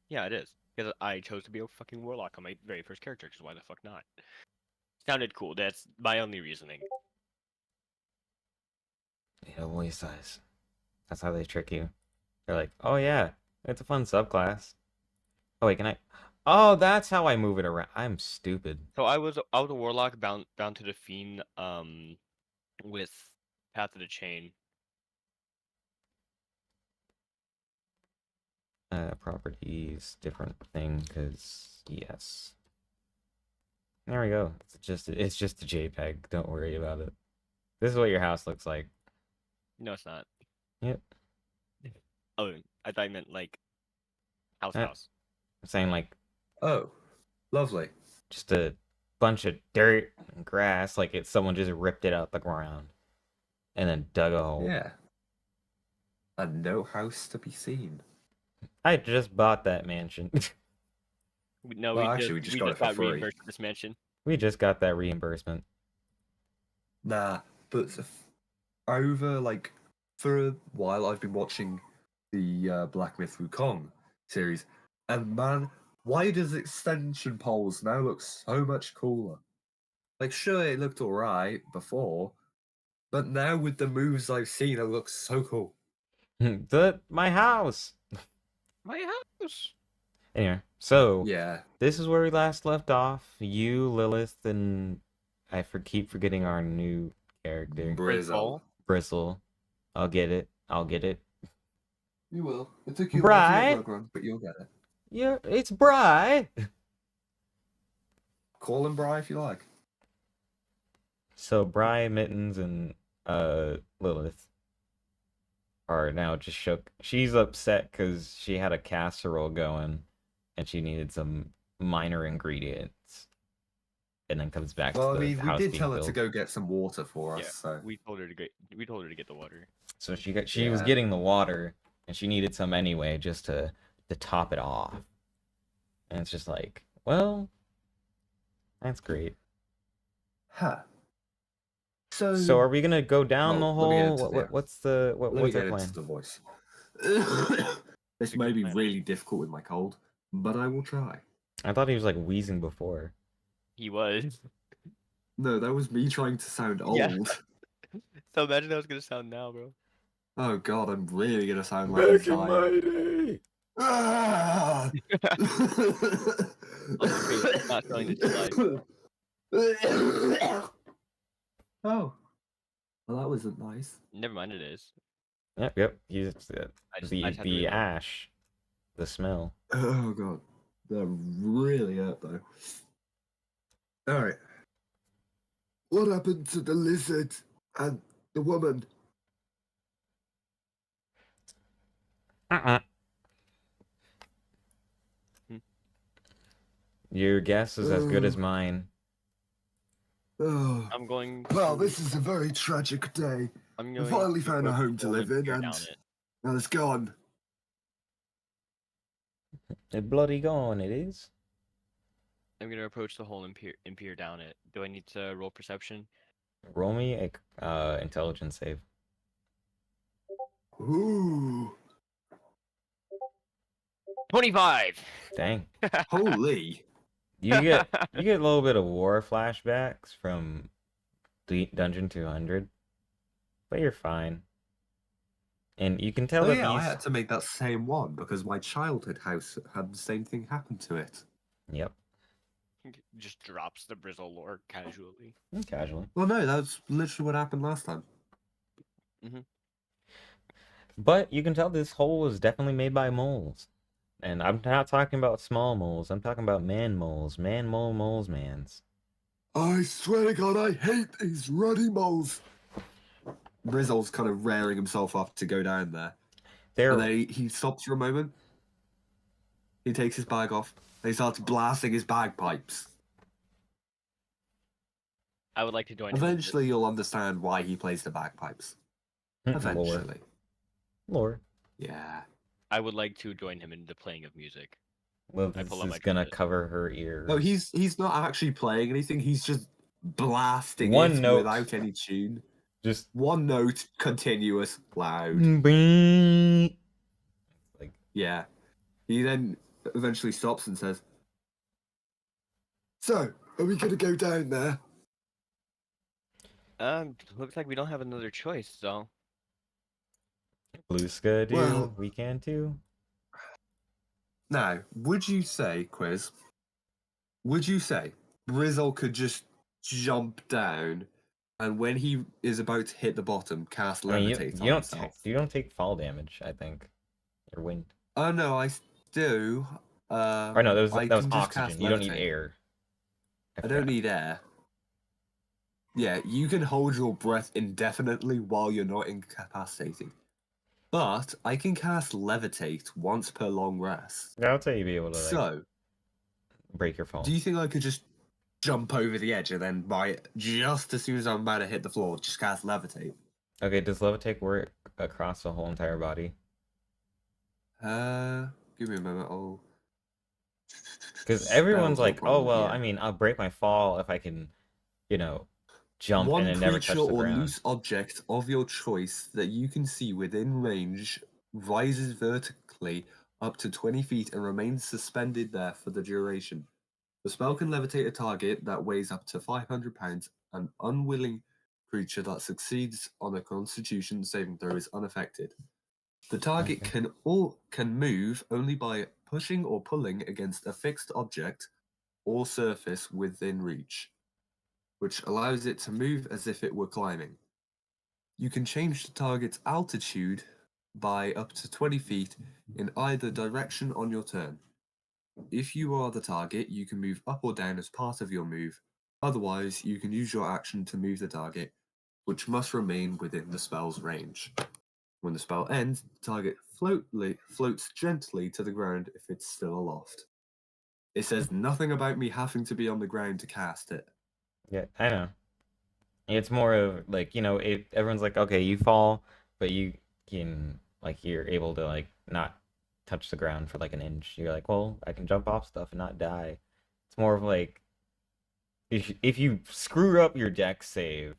Yeah, it is. Because I chose to be a fucking warlock on my very first character, because why the fuck not? Sounded cool. That's my only reasoning. It always does. That's how they trick you. They're like, oh yeah, it's a fun subclass. Oh wait, can I? Oh, that's how I move it around. I'm stupid. So I was a warlock bound to the fiend with Path of the Chain. Properties, different thing, because yes. There we go. It's just a JPEG. Don't worry about it. This is what your house looks like. No, it's not. Yep. Oh, I thought you meant like house. I'm saying like Oh, lovely. just a bunch of dirt and grass, like it's someone just ripped it out the ground and then dug a hole. Yeah. And no house to be seen. I just bought that mansion. No, Well, actually, we just got it for free. reimbursed for this mansion. We just got that reimbursement. Nah, but over like for a while, I've been watching the Black Myth Wukong series, and man, why does extension poles now look so much cooler? Like, sure, it looked alright before, but now with the moves I've seen, it looks so cool. My house. My house. Anyway, so Yeah, this is where we last left off. You, Lilith, and keep forgetting our new character, Brizzle. Bristle. I'll get it. You will. It took you Bri? a while to run, but you'll get it. Yeah, it's Bri. Call him Bri if you like. So Bri, Mittens, and Lilith are now just shook. She's upset because she had a casserole going, and she needed some minor ingredients, and then comes back Well, to I the mean, we house did being tell her to built. go get some water for us, Yeah, so we told her to get the water. So she was Yeah. getting the water, and she needed some anyway, just to top it off. And it's just like, well, that's great. Huh. So are we gonna go down Well, the let me get hole? into the- What's the Let me what's get our plan? into the voice. This Good may be plan. really difficult with my cold, but I will try. I thought he was like wheezing before. He was. No, that was me trying to sound old. Yeah. So imagine how it's gonna sound now, bro. Oh god, I'm really gonna sound like I'm dying. day. Ah! Not telling the Oh, well, that wasn't nice. Never mind, it is. Yep. He's I just had to the reload. ash, the smell. Oh god, that really hurt though. All right, what happened to the lizard and the woman? Your guess is as good as mine. Oh, I'm going. well, this is a very tragic day. I'm I going. finally found a home to roll live in, peer and down it. now it's gone. It's bloody gone. It is. I'm gonna approach the hole and peer down it. Do I need to roll perception? Roll me a intelligence save. Ooh, 25. Dang. holy! You get a little bit of war flashbacks from Dungeon 200, but you're fine. And you can tell Oh that yeah, I these. had to make that same one because my childhood house had the same thing happen to it. Yep. Just drops the Brizzle lore casually. Casually. Well, no, that's literally what happened last time. But you can tell this hole was definitely made by moles. And I'm not talking about small moles. I'm talking about man moles. Man mole moles mans. I swear to God, I hate these ruddy moles. Brizzle's kind of rearing himself up to go down there. And then he stops for a moment. He takes his bag off. And he starts blasting his bagpipes. I would like to join him. Eventually, you'll understand why he plays the bagpipes. Eventually. Lore. Yeah. I would like to join him in the playing of music. Well, I this pull out is my gonna trumpet. cover her ears. No, he's not actually playing anything. He's just blasting One it note. without any tune. Just One note, continuous, loud. bing. Like Yeah. He then eventually stops and says, "So, are we gonna go down there?" Looks like we don't have another choice, so. Blue Skadoo, Well- we can too. Now, would you say, Quiz? Would you say Brizzle could just jump down, and when he is about to hit the bottom, cast I mean, levitate you on don't himself? you don't take fall damage, I think. Or wind. Oh no, I do. Or no, I that was can just cast oxygen. You don't need levitate. air. I don't need air. Yeah, you can hold your breath indefinitely while you're not incapacitated. But I can cast levitate once per long rest. Yeah, I'll tell you be able to like So, break your fall. do you think I could just jump over the edge and then just as soon as I'm about to hit the floor, just cast levitate? Okay, does levitate work across the whole entire body? Give me a moment. I'll... Because everyone's Spells are like, oh well, probably- I mean, I'll break my fall if I can, you know, jump One and it never creature touch the or ground. loose object of your choice that you can see within range rises vertically up to 20 feet and remains suspended there for the duration. The spell can levitate a target that weighs up to 500 pounds. An unwilling creature that succeeds on a Constitution saving throw is unaffected. The target Okay. can move only by pushing or pulling against a fixed object or surface within reach, which allows it to move as if it were climbing. You can change the target's altitude by up to 20 feet in either direction on your turn. If you are the target, you can move up or down as part of your move. Otherwise, you can use your action to move the target, which must remain within the spell's range. When the spell ends, the target floats gently to the ground if it's still aloft. It says nothing about me having to be on the ground to cast it. Yeah, I know. It's more of like, you know, everyone's like, okay, you fall, but you can like you're able to like not touch the ground for like an inch. You're like, well, I can jump off stuff and not die. It's more of like if you screw up your deck save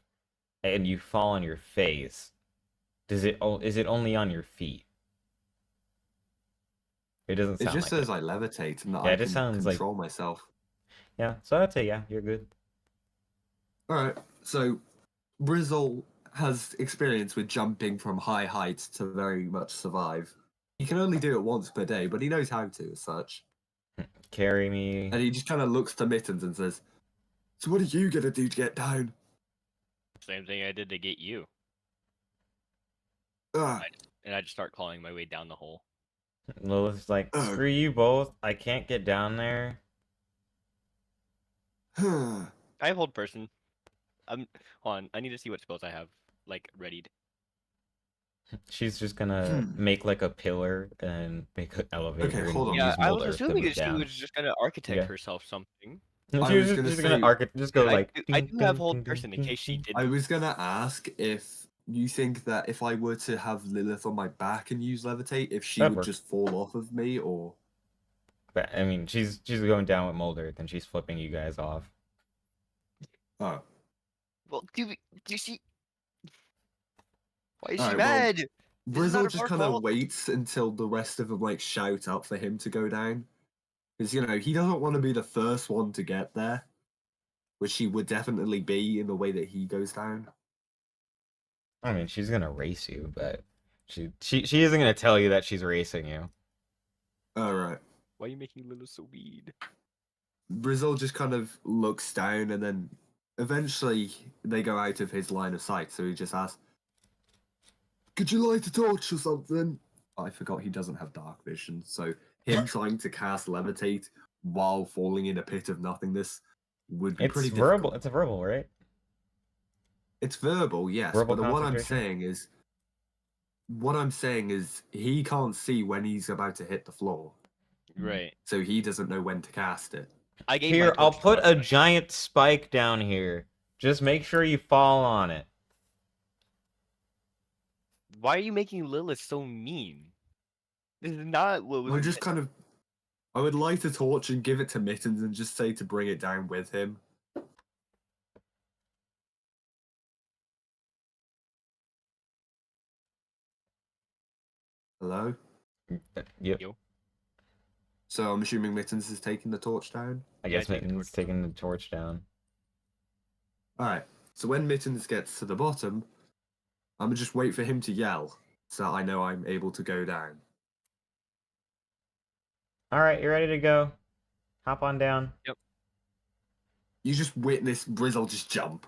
and you fall on your face, is it only on your feet? It doesn't It sound just like says it. I levitate and that Yeah, I it just can sounds like- control myself. Yeah, so I'd say yeah, you're good. Alright, so Brizzle has experience with jumping from high heights to very much survive. He can only do it once per day, but he knows how to as such. Carry me. And he just kind of looks to Mittens and says, "So what are you gonna do to get down?" Same thing I did to get you. Ah, And I just start clawing my way down the hole. Lilith's like, Ugh. screw you both. I can't get down there. I have hold person. Hold on, I need to see what spells I have, like, readied. She's just gonna make like a pillar and make an elevator. Okay, and hold on. Yeah, use I was Molder to assuming move that she down. was just gonna architect Yeah. herself something. She I was was just, gonna just say- gonna just go like. I ding, do have ding, hold ding, person in ding, case she ding. did. I was gonna ask if you think that if I were to have Lilith on my back and use levitate, if she That'd would work. just fall off of me, or But I mean, she's going down with Molder, then she's flipping you guys off. oh, Well, do you see? Why is she Alright, well, mad? This is not Brizzle just our kind of fault. waits until the rest of them like shout up for him to go down, because you know he doesn't want to be the first one to get there, which he would definitely be in the way that he goes down. I mean, she's gonna race you, but she isn't gonna tell you that she's racing you. All right. Why are you making Lilith so weird? Brizzle just kind of looks down, and then eventually they go out of his line of sight. So he just asks, "Could you light a torch or something?" I forgot he doesn't have dark vision, so him trying to cast levitate while falling in a pit of nothingness would be It's pretty verbal. difficult. It's a verbal, right? It's verbal, yes, Verbal but what I'm concentration? saying is he can't see when he's about to hit the floor, Right. so he doesn't know when to cast it. I gave my Here, I'll torch to put a Mark. giant spike down here. Just make sure you fall on it. Why are you making Lilith so mean? This is not what was. I just kind of, I would light a torch and give it to Mittens and just say to bring it down with him. Hello? Yep. Yo. So I'm assuming Mittens is taking the torch down. I Yeah, guess take the Mittens torch down. taking the torch down. Alright. So when Mittens gets to the bottom, I'm gonna just wait for him to yell so I know I'm able to go down. All right, you ready to go? Hop on down. You just witness Brizzle just jump.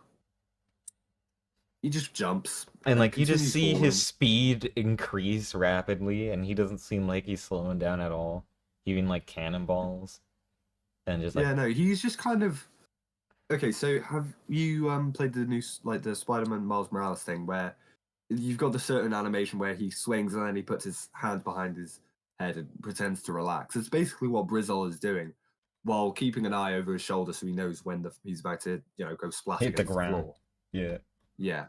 He just jumps. And like you just continues see falling. his speed increase rapidly, and he doesn't seem like he's slowing down at all. Even like cannonballs, and just like Yeah, no, he's just kind of. Okay, so have you played the new like the Spider-Man Miles Morales thing where you've got the certain animation where he swings and then he puts his hands behind his head and pretends to relax. It's basically what Brizzle is doing, while keeping an eye over his shoulder so he knows when he's about to go splat hit the against the ground. floor. Yeah. Yeah.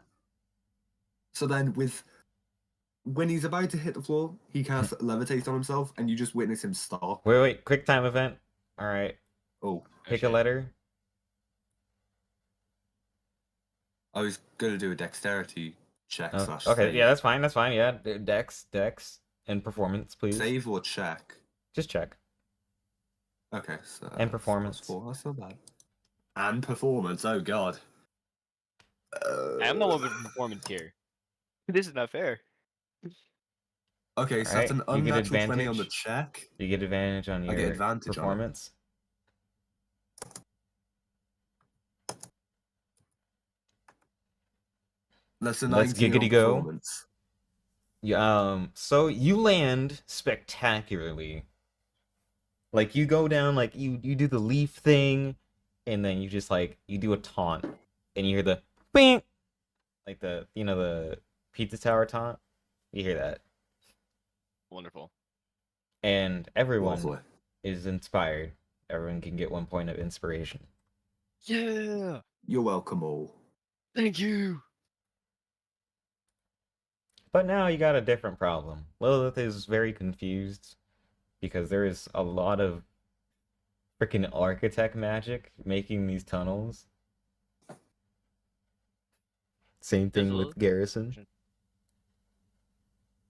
So then when he's about to hit the floor, he casts levitate on himself, and you just witness him stop. Wait, quick time event. All right, Oh, pick a letter. I was gonna do a dexterity check Oh, slash okay, save. yeah, that's fine. That's fine. Yeah, Dex, and performance, please. Save or check? Just check. Okay, so And performance. +4. That's not bad. And performance. Oh god. I'm the one with performance here. This is not fair. Okay, so that's an Alright, you get unnatural 20 on the advantage. check. You get advantage on I your get advantage on it. performance. That's a Let's 19 on giggity go. performance. So you land spectacularly. Like you go down, like you do the leaf thing, and then you just like you do a taunt, and you hear the bing, like the pizza tower taunt. You hear that, Wonderful. and everyone Lovely. is inspired. Everyone can get 1 point of inspiration. Yeah. You're welcome all. Thank you. But now you got a different problem. Lilith is very confused because there is a lot of freaking architect magic making these tunnels. Same thing with Lilith? Garrison.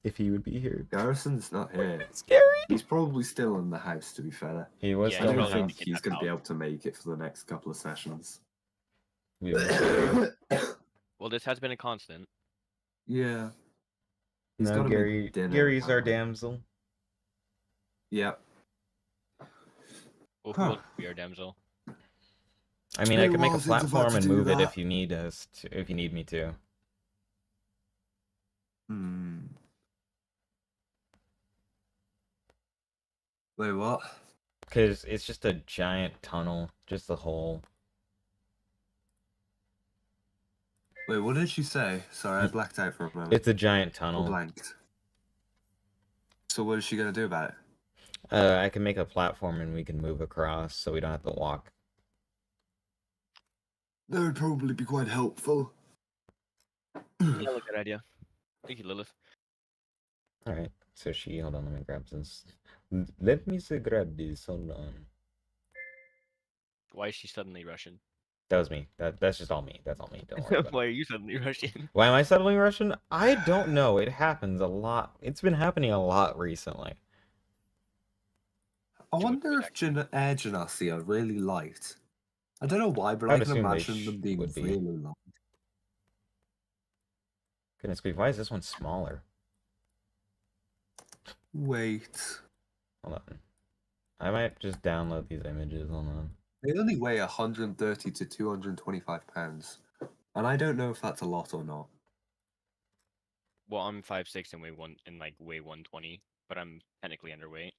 If he would be here. Garrison's not here. Scary. He's probably still in the house, to be fair. He was Yeah, I still he's in don't the probably house. think get he's that going to be out. able to make it for the next couple of sessions. We will see. Well, this has been a constant. Yeah. He's No, gotta make Gary. dinner, Gary's our apparently. damsel. Yeah. Well, Huh. who will be our damsel? I mean, I been a could make a while since I've had platform to and do move it that. if you need us to, if you need me to. Hmm. Wait, what? Because it's just a giant tunnel, just a hole. Wait, what did she say? Sorry, I blacked out for a moment. It's a giant Or tunnel. blanked. So what is she gonna do about it? I can make a platform and we can move across so we don't have to walk. That would probably be quite helpful. Yeah, look, good idea. Thank you, Lilith. Alright, so hold on, let me grab this. Let me grab this, hold on. Why is she suddenly Russian? That was me. That's just all me. That's all me. Don't worry about it. Why are you suddenly Russian? Why am I suddenly Russian? I don't know. It happens a lot. It's been happening a lot recently. I Too much wonder if Air Genasi are really light. I don't know why, but I I'd can assume they imagine them being would be. really light. Goodness grief, why is this one smaller? Wait. Hold on. I might just download these images. Hold on. They only weigh 130 to 225 pounds. And I don't know if that's a lot or not. Well, I'm 5'6" and weigh 120, but I'm technically underweight.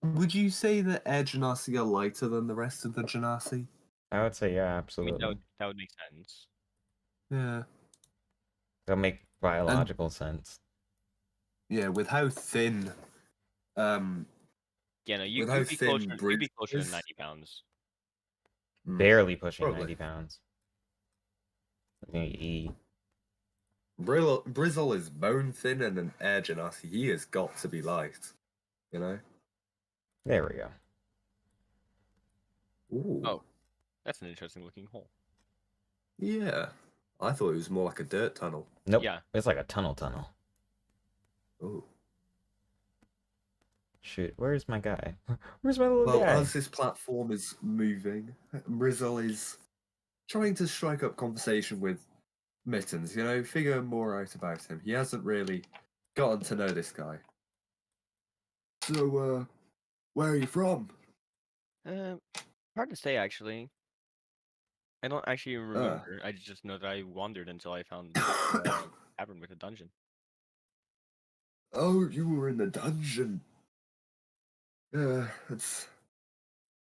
Would you say that Air Genasi are lighter than the rest of the Genasi? I would say yeah, I mean, absolutely. that would make sense. Yeah. That'll make biological sense. Yeah, with how thin Yeah, no, With how you'd be thin closer, Bridge you'd be closer is- to 90 pounds. Barely pushing Probably. 90 pounds. E. Brizzle is bone thin and an Air Genasi. He has got to be light. You know? There we go. Ooh. Oh. That's an interesting looking hole. Yeah. I thought it was more like a dirt tunnel. Nope. Yeah. It's like a tunnel. Oh. Shoot, where's my guy? Where's my little Well, guy? as this platform is moving, Rizzle is trying to strike up conversation with Mittens, figure more out about him. He hasn't really gotten to know this guy. So, where are you from? Hard to say actually. I don't actually Uh. remember. I just know that I wandered until I found tavern with a dungeon. Oh, you were in the dungeon. Yeah, it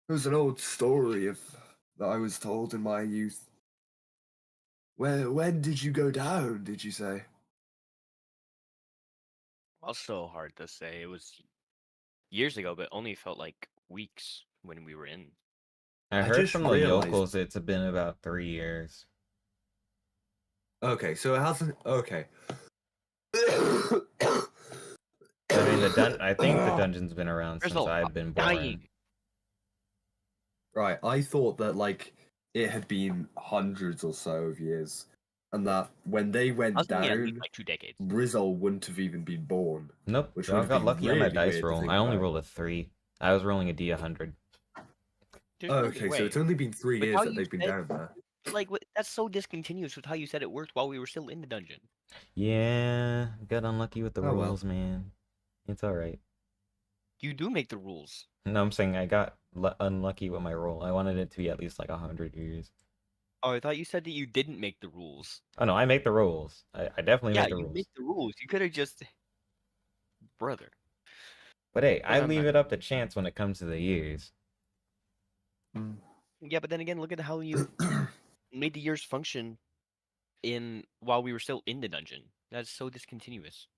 was an old story that I was told in my youth. When did you go down, did you say? Also hard to say. It was years ago, but only felt like weeks when we were in. I I heard just from the realized- yokels it's been about 3 years. Okay, so it hasn't. Okay. I mean, I think the dungeon's been around since Rizzle, I've been born. dying. Right, I thought that it had been hundreds or so of years, and that when they I went was thinking at least down, like 2 decades. Rizzle wouldn't have even been born. Nope, Which y'all would've got been lucky on that really dice weird to roll. think I only about. rolled a 3. I was rolling a D100. There's no Okay, so way. it's only been 3 With years how that you they've been said- down there. Like that's so discontinuous with how you said it worked while we were still in the dungeon. Yeah, got unlucky with the Oh, well. rolls, man. It's alright. You do make the rules. No, I'm saying I got unlucky with my roll. I wanted it to be at least like 100 years. Oh, I thought you said that you didn't make the rules. Oh no, I make the rolls. I definitely Yeah, make the you rules. make the rules. You could have just, brother. But hey, I I'm leave not- it up to chance when it comes to the years. Yeah, but then again, look at how you made the years function while we were still in the dungeon. That's so discontinuous.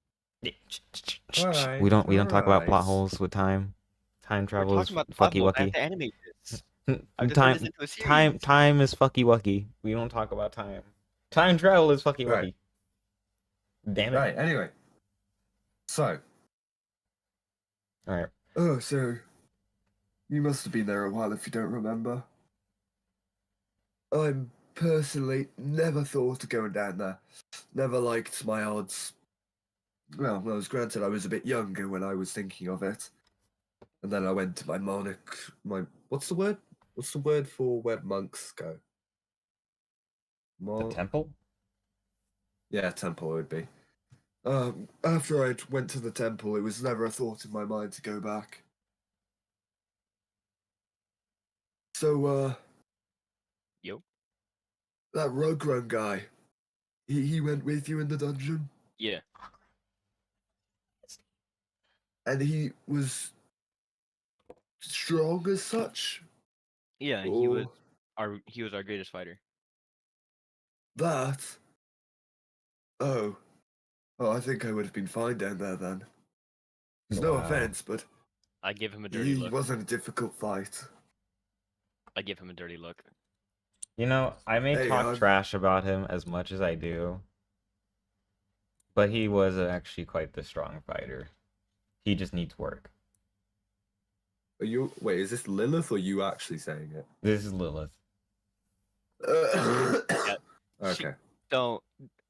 Alright, We don't talk about plot alright. holes with time. Time We're travel is talking about the plot fucky holes. I have wucky. to animate this. I've just turned this into a series. Time is fucky wucky. We don't talk about time. Time travel is fucky Right. wucky. Damn it. Right, anyway. So, Alright. oh, so you must have been there a while if you don't remember. I'm personally never thought of going down there. Never liked my odds. Well, I was granted I was a bit younger when I was thinking of it. And then I went to what's the word? What's the word for where monks go? The temple? Yeah, temple would be. After I went to the temple, it was never a thought in my mind to go back. So, Yo. that rug run guy, he went with you in the dungeon, Yeah. and he was strong as such. Yeah, Or he was our greatest fighter. that. Oh, I think I would have been fine down there then. No Wow. offense, but I give him a dirty he look. wasn't a difficult fight. I give him a dirty look. You know, I may Hey, talk I'm- trash about him as much as I do, but he was actually quite the strong fighter. He just needs work. Wait, is this Lilith or you actually saying it? This is Lilith. Okay. So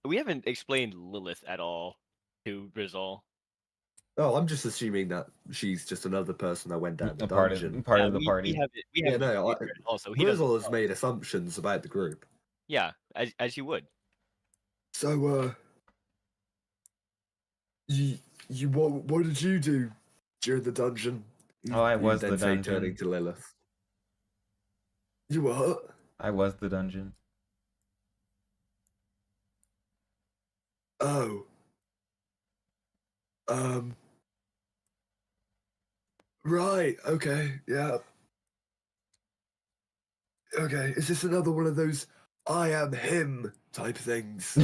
we haven't explained Lilith at all to Rizal. Oh, I'm just assuming that she's just another person that went down the A part of dungeon. the Yeah, party. we haven't. We Yeah, haven't no, explained her at all, so he doesn't Grizzle has know. made assumptions about the group. Yeah, as you would. So, you what did you do during the dungeon? Oh, I was then the say, dungeon. turning to Lilith. You what? I was the dungeon. Oh. Right, okay, yeah. Okay, is this another one of those I am him type things?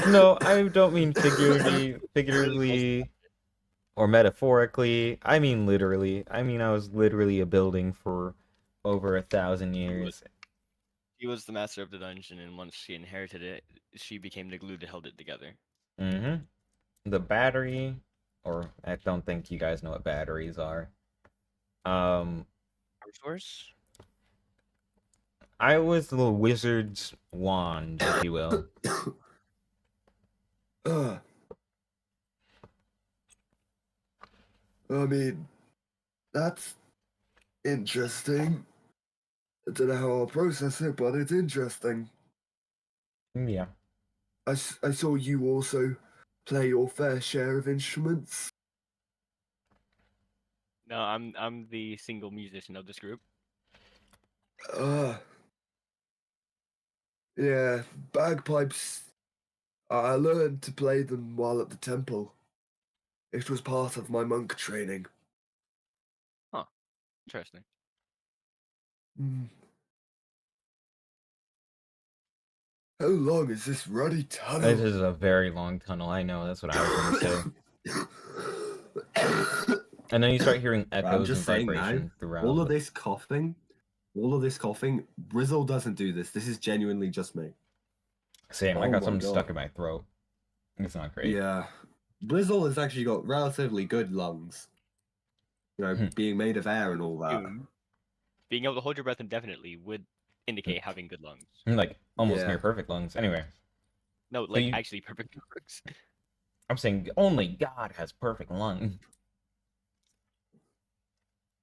No, I don't mean figuratively or metaphorically. I mean literally. I mean I was literally a building for over 1,000 years. He was the master of the dungeon, and once she inherited it, she became the glue that held it together. Mm-hmm. The battery, or I don't think you guys know what batteries are. Source? I was the wizard's wand, if you will. I mean, that's interesting. I don't know how I'll process it, but it's interesting. Yeah. I saw you also play your fair share of instruments. No, I'm the single musician of this group. Uh, yeah, bagpipes. I learned to play them while at the temple. It was part of my monk training. Interesting. Hmm. How long is this ruddy This tunnel? is a very long tunnel. I know. That's what I was gonna say. And then you start hearing I'm echoes and just saying now, vibration throughout. all of this coughing, Brizzle doesn't do this. This is genuinely just me. Same. I Oh got my something God. stuck in my throat. It's not great. Yeah. Brizzle has actually got relatively good lungs. You know, being made of air and all that. Being able to hold your breath indefinitely would indicate having good lungs. Like almost Yeah. near perfect lungs. Anyway, No, like you- actually perfect lungs. I'm saying only God has perfect lungs.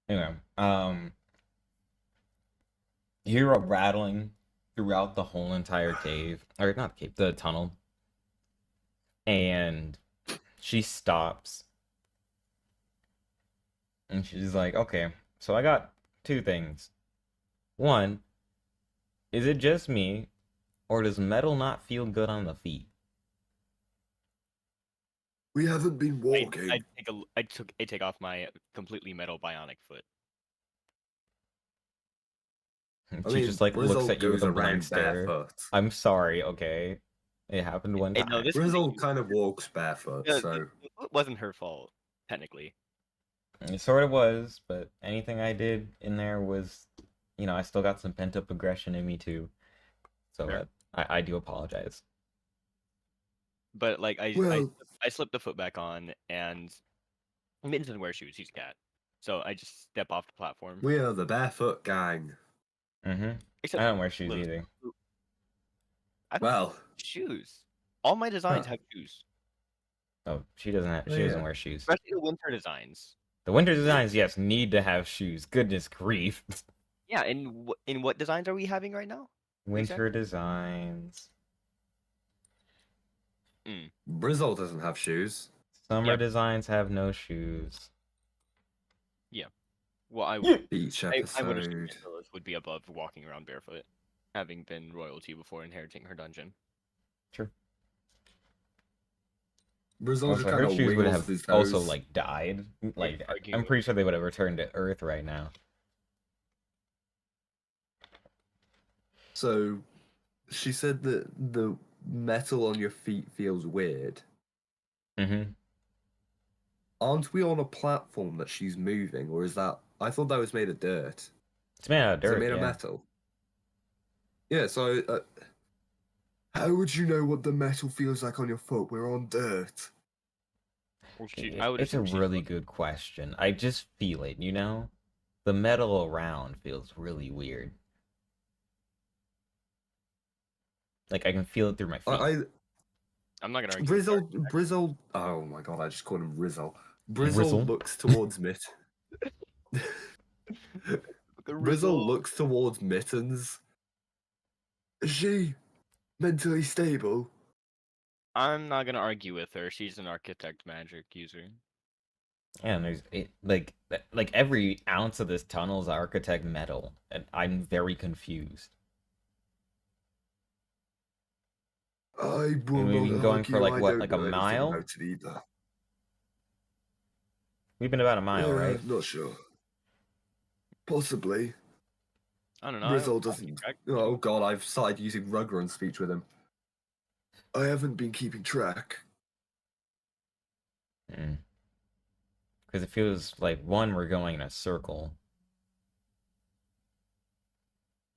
Anyway, you hear a rattling throughout the whole entire cave, or not cave, the tunnel, and she stops, and she's like, "Okay, so I got two things. One, is it just me, or does metal not feel good on the feet?" We haven't been walking. I take off my completely metal bionic foot. And I she mean, just like looks Brizzle at you with goes a blank around stare. barefoot. I'm sorry, okay? It happened one Hey, no, time. this was a Brizzle huge- kind of walks barefoot, Yeah, so it wasn't her fault, technically. It sort of was, but anything I did in there was, I still got some pent up aggression in me too. So Fair. I do apologize. But like well, I slipped the foot back on, and Mittens doesn't wear shoes. He's a cat, so I just step off the platform. we are the barefoot gang. I Except don't wear shoes Lilith. either. I don't Well, have shoes. All my designs Huh. have shoes, Oh, she doesn't Oh, she doesn't yeah. wear shoes. especially the winter designs. The winter designs, yes, need to have shoes. Goodness grief. Yeah, in what designs are we having right now? Winter designs. Brizzle doesn't have shoes. Summer Yep. designs have no shoes. Well, Each I would assume episode. that Lilith would be above walking around barefoot, having been royalty before inheriting her dungeon. True. Brizzle Also, just kind her of shoes would wiggles have his also toes. like died. Like I'm arguing. pretty sure they would have returned to Earth right now. So, she said that the metal on your feet feels weird. Mm-hmm. Aren't we on a platform that she's moving, or is that? I thought that was made of dirt. It's made out of Is it dirt. made of Yeah. metal? Yeah. So, how would you know what the metal feels like on your foot? We're on dirt. Well, I would It's a assume she's really above- good question. I just feel it, The metal around feels really weird. Like I can feel it through my feet. I'm not gonna argue. with her. Brizzle. Oh my god! I just called him Rizzle. Rizzle? Brizzle looks towards The Brizzle looks towards Mittens. Is she mentally stable? I'm not gonna argue with her. She's an architect magic user. And like every ounce of this tunnel is architect metal, and I'm very confused. I will And we've not been going for, argue, like, I what, don't like a know anything mile? about it either. We've been about a mile, right? Not sure. Possibly. I don't know. Rizzle I keep doesn't. track. Oh god! I've started using Rugrun speech with him. I haven't been keeping track. Because it feels like, one, we're going in a circle.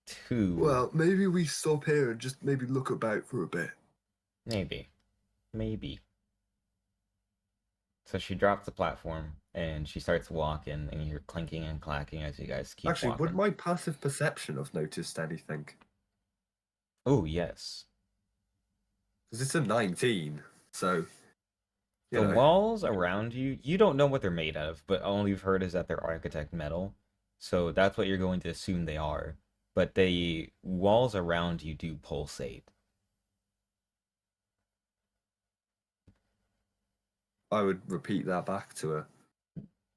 Two, Well, maybe we stop here and just maybe look about for a bit. maybe. So she drops the platform and she starts walking, and you're clinking and clacking as you guys keep Actually, walking. would my passive perception have noticed anything? Oh yes. Because it's a 19, so You The know, walls around you, you don't know what they're made of, but all you've heard is that they're architect metal. So that's what you're going to assume they are. But the walls around you do pulsate. I would repeat that back to her.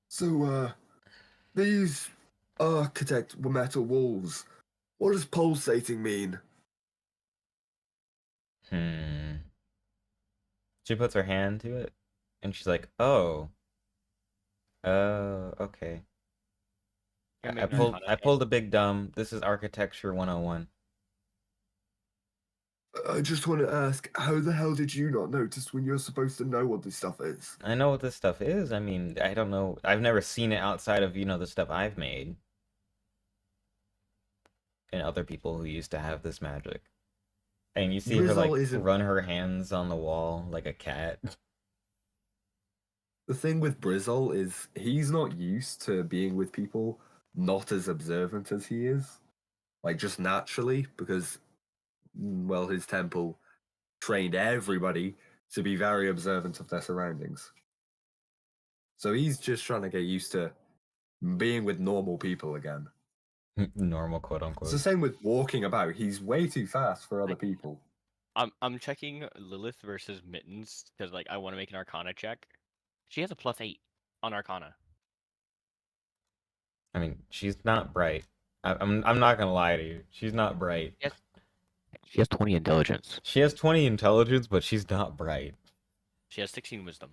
So, these architect metal walls, what does pulsating mean? She puts her hand to it, and she's like, "Oh, okay." Can I make an pulled arcana I check. pulled a big dumb. This is architecture 101. I just want to ask, how the hell did you not notice when you're supposed to know what this stuff is? I know what this stuff is. I mean, I don't know. I've never seen it outside of, the stuff I've made. And other people who used to have this magic. And you see her like Grizzle isn't- run her hands on the wall like a cat. The thing with Brizzle is he's not used to being with people not as observant as he is. Like, just naturally, because, well, his temple trained everybody to be very observant of their surroundings. So he's just trying to get used to being with normal people again. Normal, quote It's unquote. the same with walking about. He's way too fast for other people. I'm checking Lilith versus Mittens because like I want to make an Arcana check. She has a +8 on Arcana. I mean, she's not bright. I'm not gonna lie to you. She's not bright. She has 20 intelligence. She has 20 intelligence, but she's not bright. She has 16 wisdom.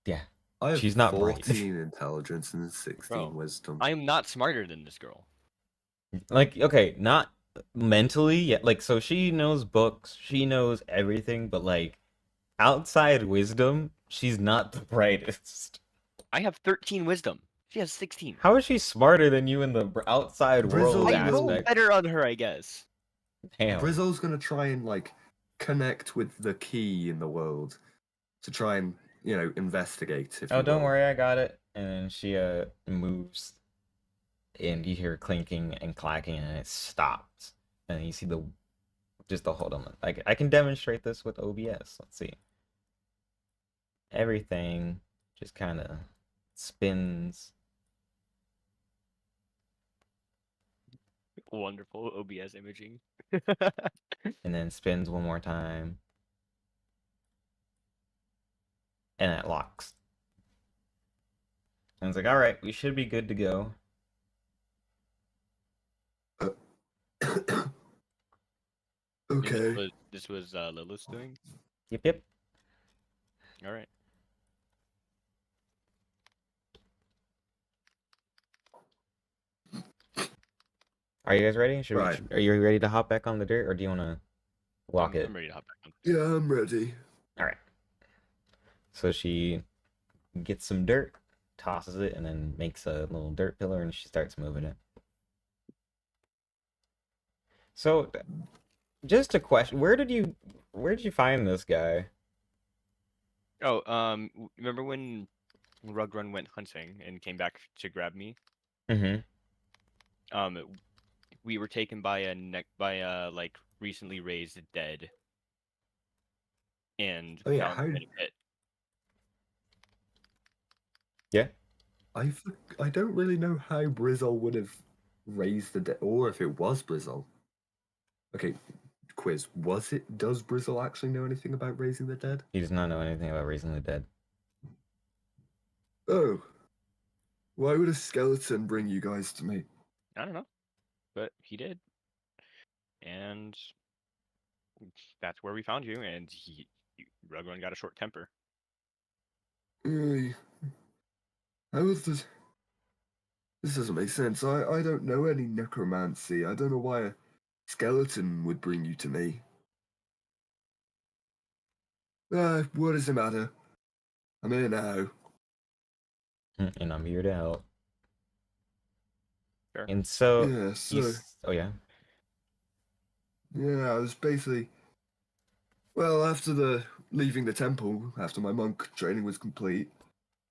Yeah. I have She's not bright. 14 intelligence and 16 Bro, wisdom. I am not smarter than this girl. Like, okay, not mentally yet. Like, so she knows books, she knows everything, but like outside wisdom, she's not the brightest. I have 13 wisdom. She has 16. How is she smarter than you in the outside Brizzle, world I roll aspect? better on her, I guess. Damn. Brizzle's gonna try and like connect with the key in the world to try and investigate. If Oh, you don't will. worry, I got it. And then she moves, and you hear clinking and clacking, and it stops. And you see hold on. I can demonstrate this with OBS. Let's see. Everything just kind of spins. Wonderful OBS imaging. And then spins one more time. And it locks. And it's like, alright, we should be good to go. Okay. This was Lilith's doing. Yep. All right. Are you guys ready? Right. Are you ready to hop back on the dirt, or do you want to walk it? I'm ready to hop back on. Yeah, I'm ready. Alright. So she gets some dirt, tosses it, and then makes a little dirt pillar, and she starts moving it. So, just a question: where did you find this guy? Oh, remember when Rugrun went hunting and came back to grab me? Mm-hmm. We were taken by a like recently raised dead, and Oh, yeah, found in a pit. Yeah. I don't really know how Brizzle would have raised the dead, or if it was Brizzle. Okay, quiz. Does Brizzle actually know anything about raising the dead? He does not know anything about raising the dead. Oh. Why would a skeleton bring you guys to me? I don't know, but he did, and that's where we found you. And Rugrun got a short temper. How is this? This doesn't make sense. I don't know any necromancy. I don't know why a skeleton would bring you to me. What does it matter? I'm here now. And I'm here to help. Sure. And so, Yeah, so oh yeah. yeah, I was basically well after leaving the temple, after my monk training was complete,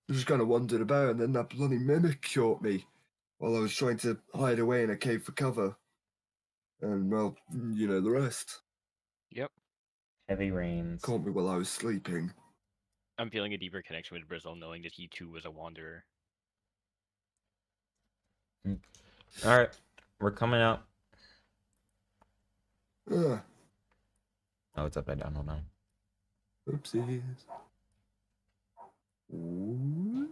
I just kind of wandered about, and then that bloody mimic caught me while I was trying to hide away in a cave for cover. And well, you know the rest. Yep. Heavy rains. Caught me while I was sleeping. I'm feeling a deeper connection with Brazil, knowing that he too was a wanderer. All right, we're coming out. Ugh, Oh, it's upside down. Hold on. oopsies. Ooh.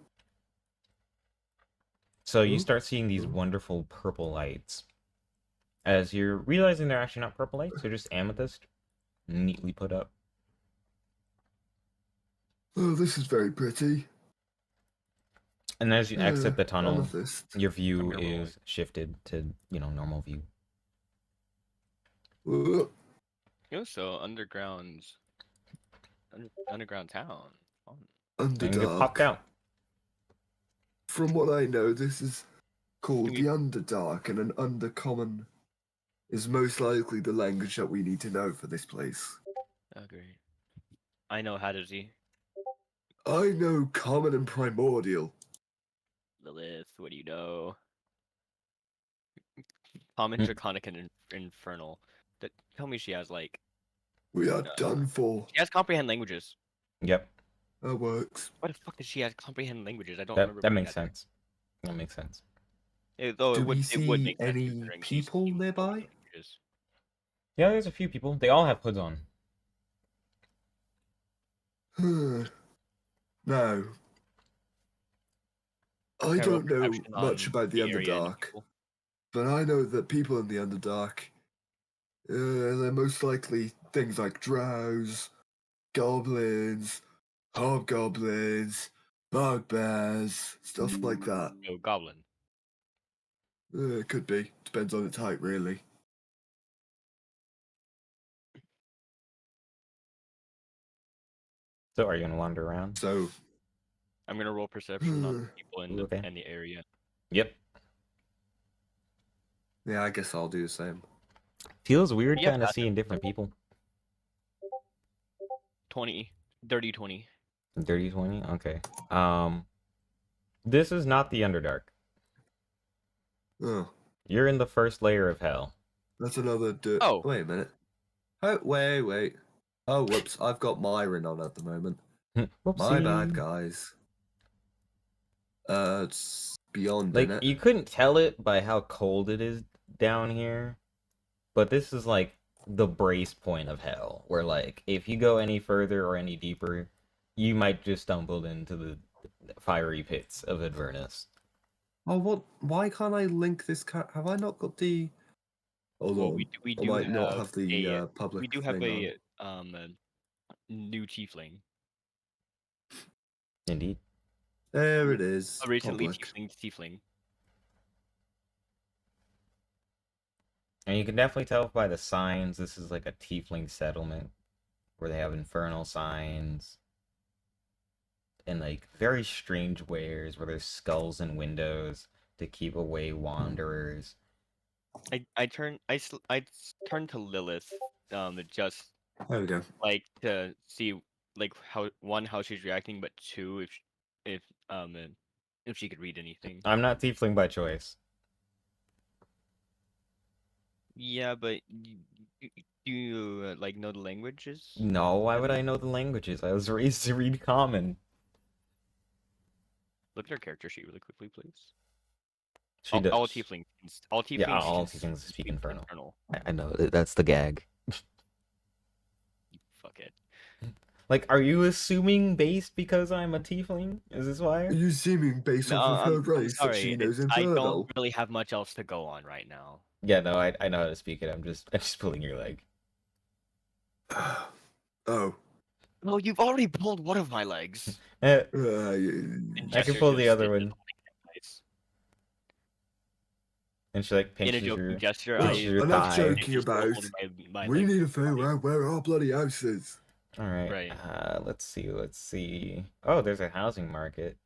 So you Ooh. start seeing these Ooh. wonderful purple lights. As you're realizing they're actually not purple lights, they're just amethyst, neatly put up. Oh, this is very pretty. And as you exit the Yeah, tunnel, amethyst. your view gonna roll is shifted to, normal view. Ugh. So underground town. Fun. And you get Underdark. popped out. From what I know, this is called we- the Underdark, and an Undercommon is most likely the language that we need to know for this place. Oh, great. I know Hadozi. I know Common and Primordial. Lilith, what do you know? Common, Draconic, and Infernal. Tell me she has like We are done for. she has comprehend languages. Yep, That works. Why the fuck does she have comprehend languages? I don't that remember. that putting makes there. sense. That makes sense. Though Do it would we it would see make sense any considering she's people used nearby? languages. Yeah, there's a few people. They all have hoods on. No. I Can roll don't know perception much on about the area and Underdark, people? but I know that people in the Underdark, they're most likely things like drows, goblins, hobgoblins, bugbears, stuff like that. No, goblin. It could be. Depends on the type, really. So are you gonna wander around? So, I'm gonna roll perception on people in Okay. the area. Yep. yeah, I guess I'll do the same. Feels weird Yeah, kind of passive. seeing different people. 20. Dirty 20. Dirty 20? Okay. This is not the Underdark. Oh, You're in the first layer of hell. that's another. Oh. Wait a minute. Oh, wait. Oh, whoops. I've got Myron on at the moment. My bad, Whoopsie. guys. It's beyond, Like, innit? you couldn't tell it by how cold it is down here, but this is like the brace point of hell, where like if you go any further or any deeper, you might just stumble into the fiery pits of Avernus. Oh, what? Why can't I link this? Have I not got the? Hold Well, on. we I do might not have the a public. we do have thing a new tiefling. Indeed. on. There it is. A recently Public. tiefling. And you can definitely tell by the signs this is like a tiefling settlement where they have infernal signs and like very strange wares where there's skulls and windows to keep away wanderers. I turn to Lilith, just There we go. like to see like how she's reacting, but two if she could read anything. I'm not tiefling by choice. Yeah, but do you like know the languages? No, why would I know the languages? I was raised to read common. Look at her character sheet really quickly, please. She does. All tieflings. All tieflings. Yeah, all can tieflings speak infernal. infernal. I know, that's the gag. Fuck it. Like, are you assuming based because I'm a tiefling? Is this why? Are you seeming based No, off of her I'm race that sorry. she knows I Infernal? don't really have much else to go on right now. Yeah, no, I know how to speak it. I'm just pulling your leg. Oh. Well, you've already pulled one of my legs. Eh, And I can gesture pull to the other stick one. in the place. and she like In a pinches joking your gesture, Well, pinches I your enough thigh. joking just about. hold my We leg. need to figure out where our bloody house is. All right. Right. Let's see. Oh, there's a housing market.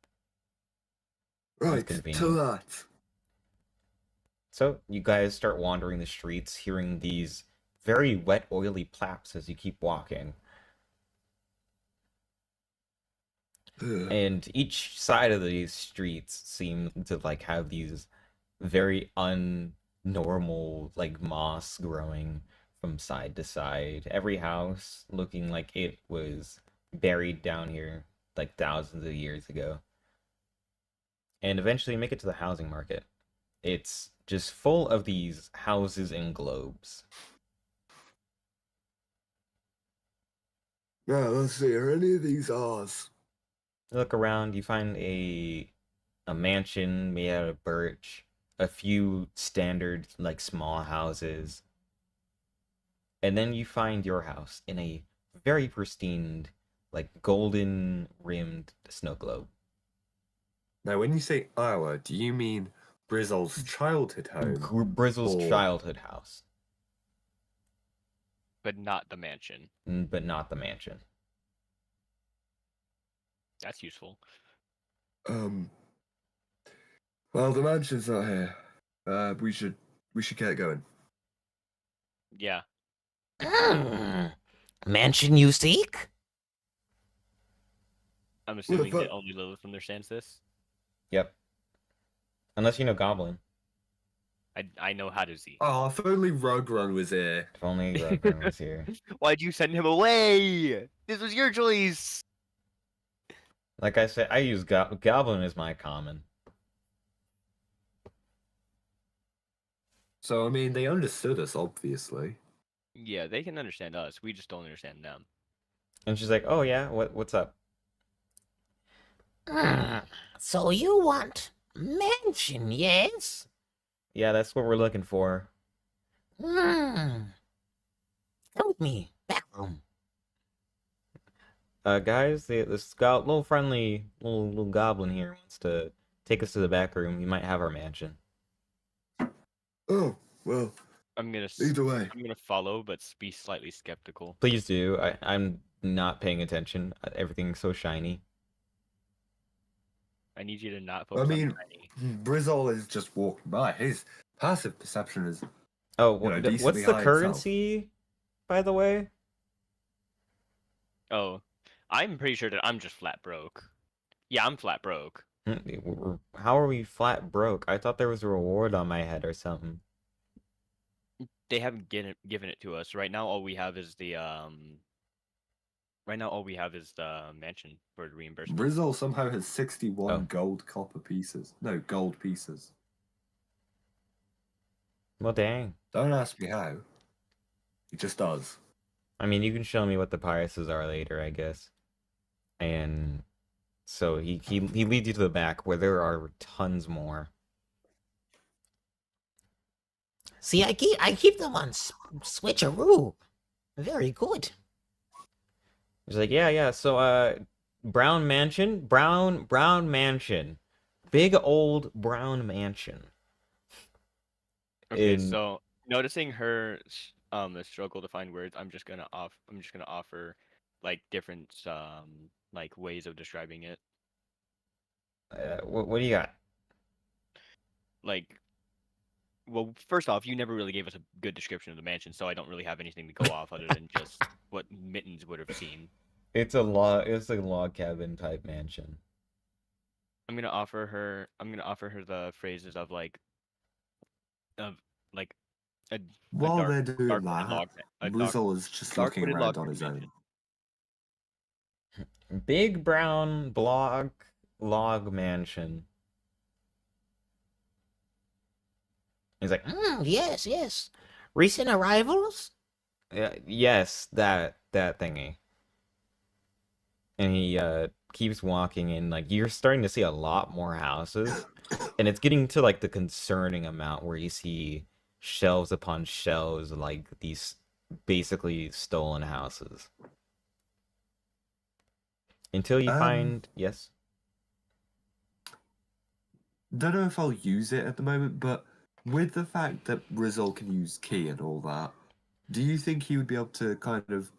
Right, to convenient. that. So you guys start wandering the streets, hearing these very wet, oily plaps as you keep walking. Ugh. And each side of these streets seem to like have these very unnormal like moss growing from side to side. Every house looking like it was buried down here like thousands of years ago, and eventually make it to the housing market. It's just full of these houses and globes. Yeah, let's see. Are any of these ours? You look around, you find a mansion made out of birch, a few standard like small houses, and then you find your house in a very pristine, like golden rimmed snow globe. Now, when you say our, do you mean Brizzle's childhood home? Brizzle's or- childhood house, But not the mansion. but not the mansion. That's useful. Well, the mansion's not here. We should get going. Yeah. Mansion you seek? I'm assuming that fuck? only Lilith understands this. Yep. Unless you know Goblin. I know how to see. Oh, if only Rugrun was here. If only Rugran was here. Why'd you send him away? This was your choice. Like I said, I use Goblin as my common. So, I mean, they understood us, obviously. Yeah, they can understand us. We just don't understand them. And she's like, "Oh yeah, what's up?" So you want mansion, yes? Yeah, that's what we're looking for. Hmm. Come with me. Back room. Guys, this little friendly little goblin here wants to take us to the back room. You might have our mansion. Oh, well, I'm gonna way. I'm gonna follow, but be slightly skeptical. Please do. I'm not paying attention. Everything's so shiny. I need you to not I focus mean, on tiny. Brizzle is just walking by. His passive perception is... Oh, You know, what's decently the high itself. currency, by the way? Oh, I'm pretty sure that I'm just flat broke. Yeah, I'm flat broke. How are we flat broke? I thought there was a reward on my head or something. They haven't given it to us. Right now, all we have is the mansion for reimbursement. Brizzle somehow has 61 Oh. gold pieces. Well, dang. Don't ask me how. He just does. I mean, you can show me what the prices are later, I guess. And so he leads you to the back where there are tons more. See, I keep them on switcheroo. Very good. He's like, yeah. So, brown mansion, brown mansion, big old brown mansion. Okay, in- so noticing her struggle to find words, I'm just gonna offer like different like ways of describing it. What do you got? Like, well, first off, you never really gave us a good description of the mansion, so I don't really have anything to go off other than just what Mittens would have seen. It's a log cabin type mansion. I'm gonna offer her the phrases of like a While dark- they're doing dark-wooded that, log, a dark, Brizzle is just looking dark-wooded around log on his mansion. own. Big brown log mansion. He's like, Yes. Recent arrivals? yes, that thingy. And he keeps walking, and like you're starting to see a lot more houses, and it's getting to like the concerning amount where you see shelves upon shelves of, like these basically stolen houses. Until you find yes. Don't know if I'll use it at the moment, but with the fact that Brizzle can use key and all that, do you think he would be able to kind of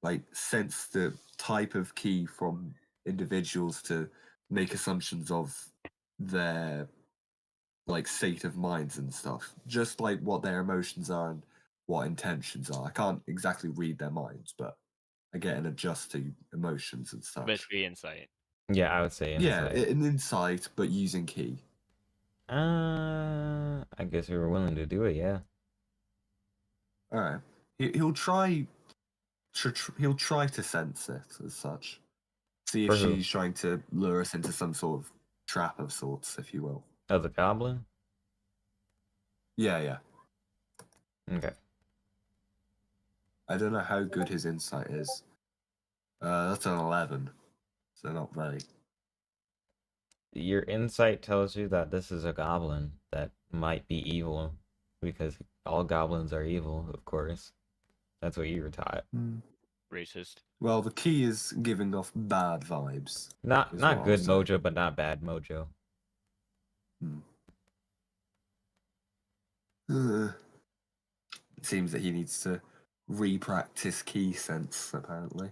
like sense the type of key from individuals to make assumptions of their like state of minds and stuff, just like what their emotions are and what intentions are? I can't exactly read their minds, but I get an adjust to emotions and stuff. Basically insight. Yeah, I would say Yeah, insight. an insight, but using key. I guess we were willing to do it, yeah. All right, he'll try. He'll try to sense it as such. See if For who? she's trying to lure us into some sort of trap of sorts, if you will. Oh, the goblin? Yeah, yeah. Okay. I don't know how good his insight is. That's an 11, so not very. Your insight tells you that this is a goblin that might be evil, because all goblins are evil, of course. That's what you were taught. Racist. Well, the key is giving off bad vibes. Not Is what I'll good say. mojo, but not bad mojo. It seems that he needs to re-practice key sense, apparently.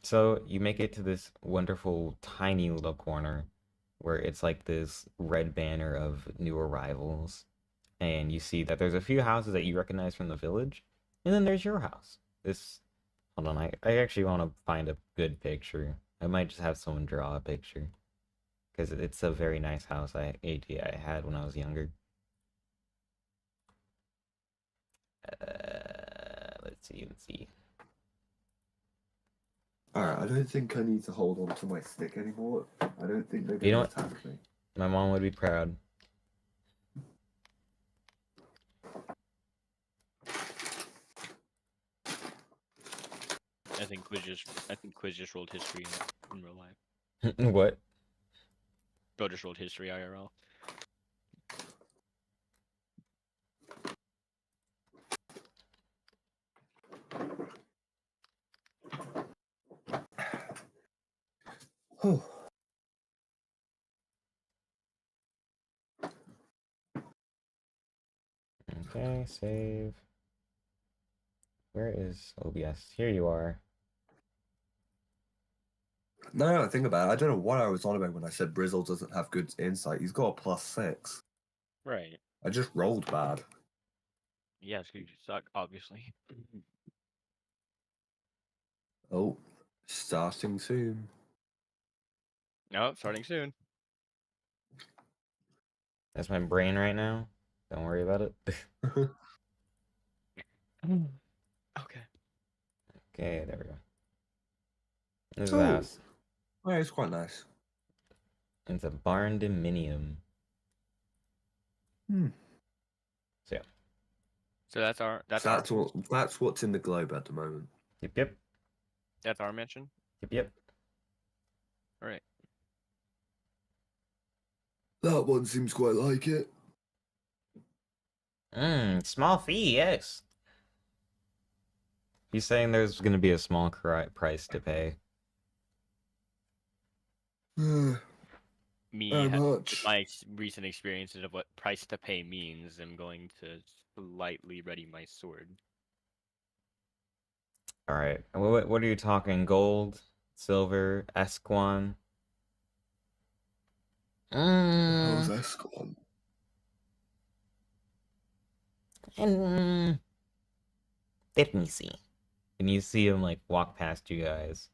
So you make it to this wonderful tiny little corner where it's like this red banner of new arrivals. And you see that there's a few houses that you recognize from the village. And then there's your house. Hold on, I actually want to find a good picture. I might just have someone draw a picture. Because it's a very nice house I had when I was younger. Let's see. Alright, I don't think I need to hold on to my stick anymore. I don't think they're You know going to what? attack me. My mom would be proud. I think Quiz just rolled history in real life. What? Bro just rolled history IRL. Oh. Okay, save. Where is OBS? Here you are. No, think about it. I don't know what I was on about when I said Brizzle doesn't have good insight. He's got a +6. Right. I just rolled bad. Yeah, it's 'cause you suck, obviously. Oh, starting soon. No, starting soon. That's my brain right now. Don't worry about it. Okay. Okay, there we go. This is Ooh. the house. Yeah, it's quite nice. It's a barn dominium. Hmm. So yeah. So that's our That's what's in the globe at the moment. Yep. that's our mention. Yep. All right. That one seems quite like it. Small fee, yes. He's saying there's gonna be a small price to pay. Me, How with much? my recent experiences of what price to pay means, I'm going to slightly ready my sword. All right. What are you talking? Gold, silver, Esquan? How's Escalon? And let me see. And you see him like walk past you guys.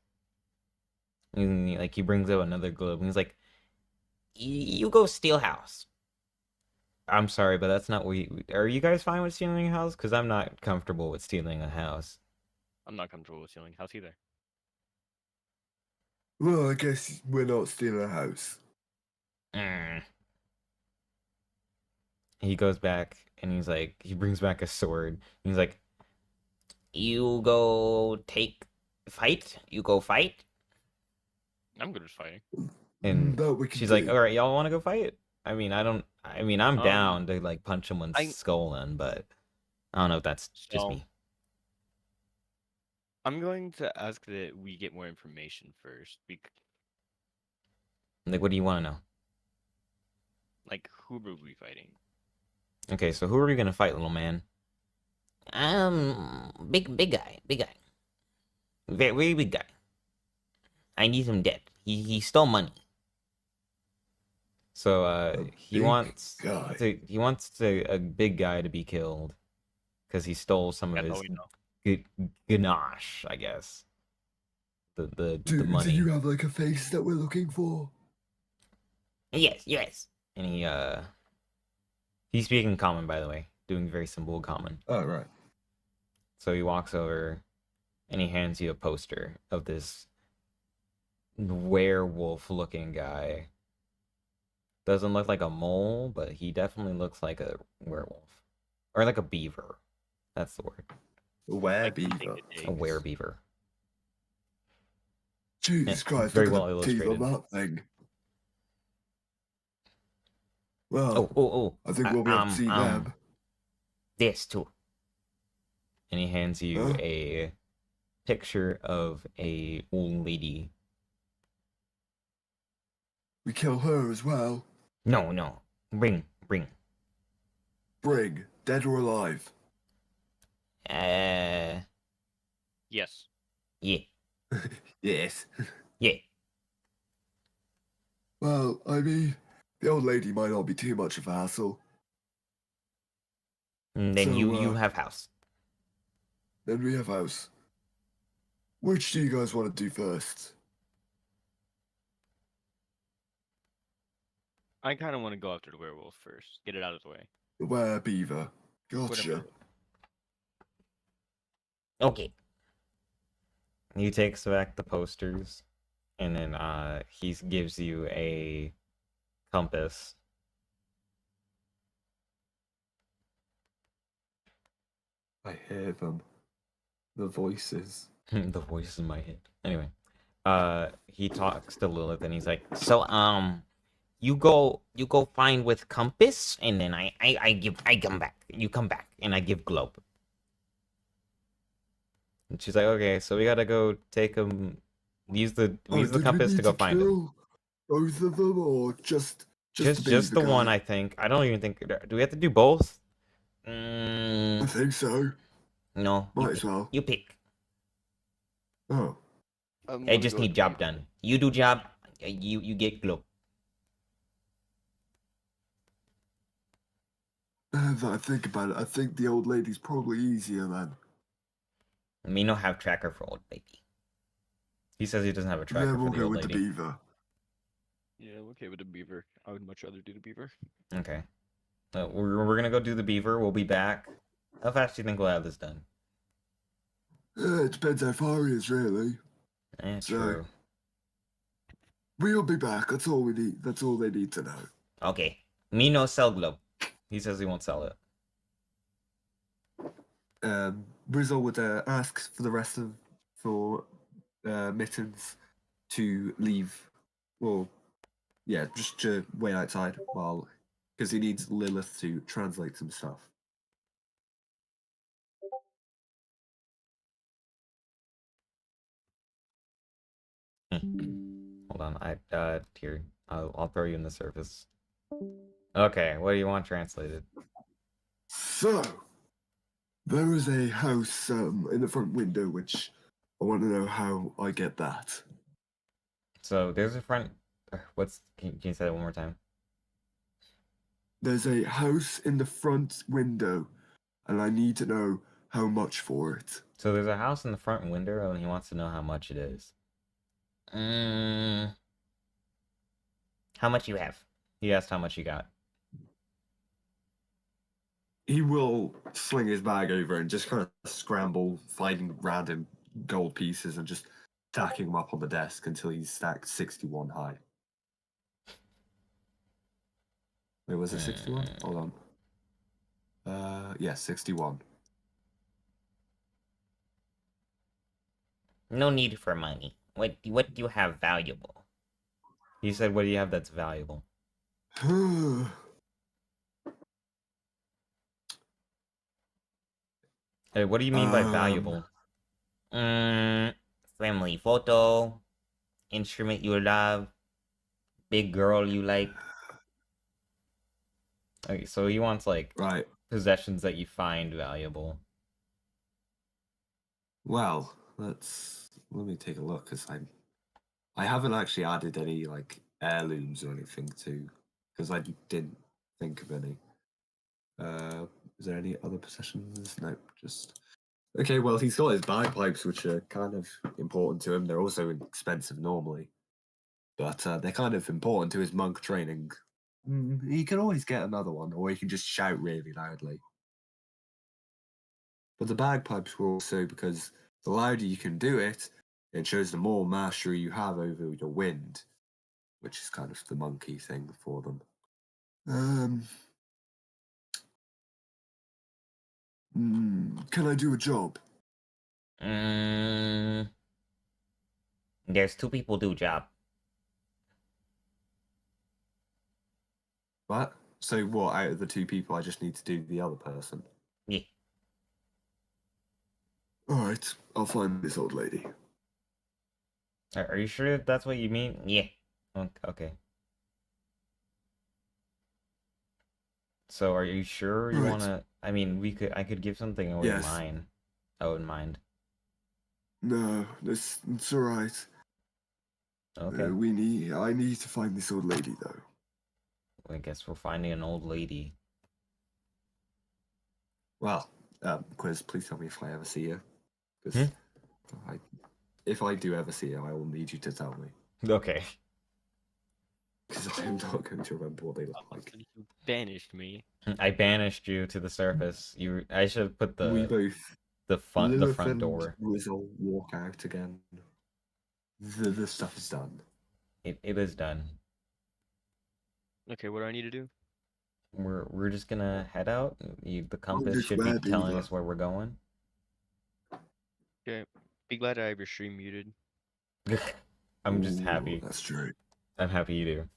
And he brings out another globe. And he's like, You go steal house. "I'm sorry, but that's not what. Are you guys fine with stealing a house? Because I'm not comfortable with stealing a house." I'm not comfortable with stealing house either. Well, I guess we're not stealing a house. He goes back and he brings back a sword. He's like, You go fight. You go fight. I'm good at fighting. and That we can she's do. like, "All right, y'all want to go fight?" I mean, I'm down to like punch someone's I- skull in, but I don't know if that's just So- me. I'm going to ask that we get more information first. Like, what do you want to know? Like, who were we fighting? Okay, so who are we gonna fight, little man? Big guy. Very big guy. I need him dead. He stole money. So he big wants guy. a big guy to be killed because he stole some of That's all his we know. ganache, I guess. The Do money. you have like a face that we're looking for? Yes. And he's speaking common, by the way, doing very simple common. Oh, right. So he walks over and he hands you a poster of this werewolf looking guy. Doesn't look like a mole, but he definitely looks like a werewolf. Or like a beaver. That's the word. Where Like something beaver? to dig. A werebeaver. Jesus Christ, very look at well the teeth on illustrated. that thing. Well, Oh. I think we'll be able to see them. This too. And he hands you Huh? a picture of a old lady. We kill her as well. No. Bring. Bring, dead or alive. Yes. Yeah. Yes. Yeah. Well, I mean, the old lady might not be too much of a hassle. And then So, you have house. Then we have house. Which do you guys want to do first? I kind of want to go after the werewolf first. Get it out of the way. The werebeaver. Gotcha. Whatever. Okay. He takes back the posters, and then he gives you a compass. I hear them. The voices. The voice in my head. Anyway, he talks to Lilith, and he's like, So you go find with compass, and then I come back. You come back, and I give globe. and she's like, okay, so we gotta go take him. Use the Did we compass to need go find him. kill both of them, or just Just the the beaver one, guy? I think. I don't even think. Do we have to do both? I Mm, think so. no. Might as well. You pick. Oh. I'm I gonna just go need with job beaver. done. You do job. You get globe. Now that I think about it, I think the old lady's probably easier then. Me no have tracker for old baby. He says he doesn't have a tracker Then for we'll the go old with the lady. beaver. Yeah, I'm okay with the beaver. I would much rather do the beaver. Okay. We're gonna go do the beaver. We'll be back. How fast do you think we'll have this done? It depends how far he is, really. So- True. We'll be back. That's all we need. That's all they need to know. Okay. Me no sell globe. He says he won't sell it. Brizzle would ask for the rest of Mittens to leave. Well, yeah, just to wait outside while, because he needs Lilith to translate some stuff. Hold on. Here. I'll throw you in the service. Okay. What do you want translated? So, there is a house in the front window, which I want to know how I get that. So there's a front. Can you say that one more time? There's a house in the front window, and I need to know how much for it. So there's a house in the front window, and he wants to know how much it is. How much you have? He asked how much he got. He will sling his bag over and just kind of scramble, finding random gold pieces and just stacking them up on the desk until he's stacked 61 high. Wait, was it 61? Hold on. Yeah, 61. No need for money. What do you have valuable? He said, "What do you have that's valuable?" Hey, what do you mean by valuable? Family photo, instrument you love, big girl you like. Okay, so he wants like Right. possessions that you find valuable. Well, let me take a look because I haven't actually added any like heirlooms or anything to, because I didn't think of any. Is there any other possessions? No, just okay. Well, he's got his bagpipes, which are kind of important to him. They're also expensive normally, but they're kind of important to his monk training. He can always get another one, or he can just shout really loudly. But the bagpipes were also because the louder you can do it, It shows the more mastery you have over your wind, which is kind of the monkey thing for them. Can I do a job? There's two people do job. What? So what? Out of the two people, I just need to do the other person. Yeah. All right, I'll find this old lady. Are you sure that's what you mean? Yeah. Okay. So are you sure you Right. wanna? I mean, I could give something away Yes. mine. I wouldn't mind. No, it's all right. Okay. I need to find this old lady though. I guess we're finding an old lady. Well, Quiz, please tell me if I ever see her. Because if I do ever see her, I will need you to tell me. Okay. Because I am not going to remember what they look like. You banished me. I banished you to the surface. I should put We the both, the Lilith front and door. Grizzle, walk out again. The stuff is done. It is done. Okay, what do I need to do? We're just gonna head out. The compass just should be glad you telling left. us where we're going. Okay, be glad I have your stream muted. I'm just Ooh, happy. That's true. I'm happy you do.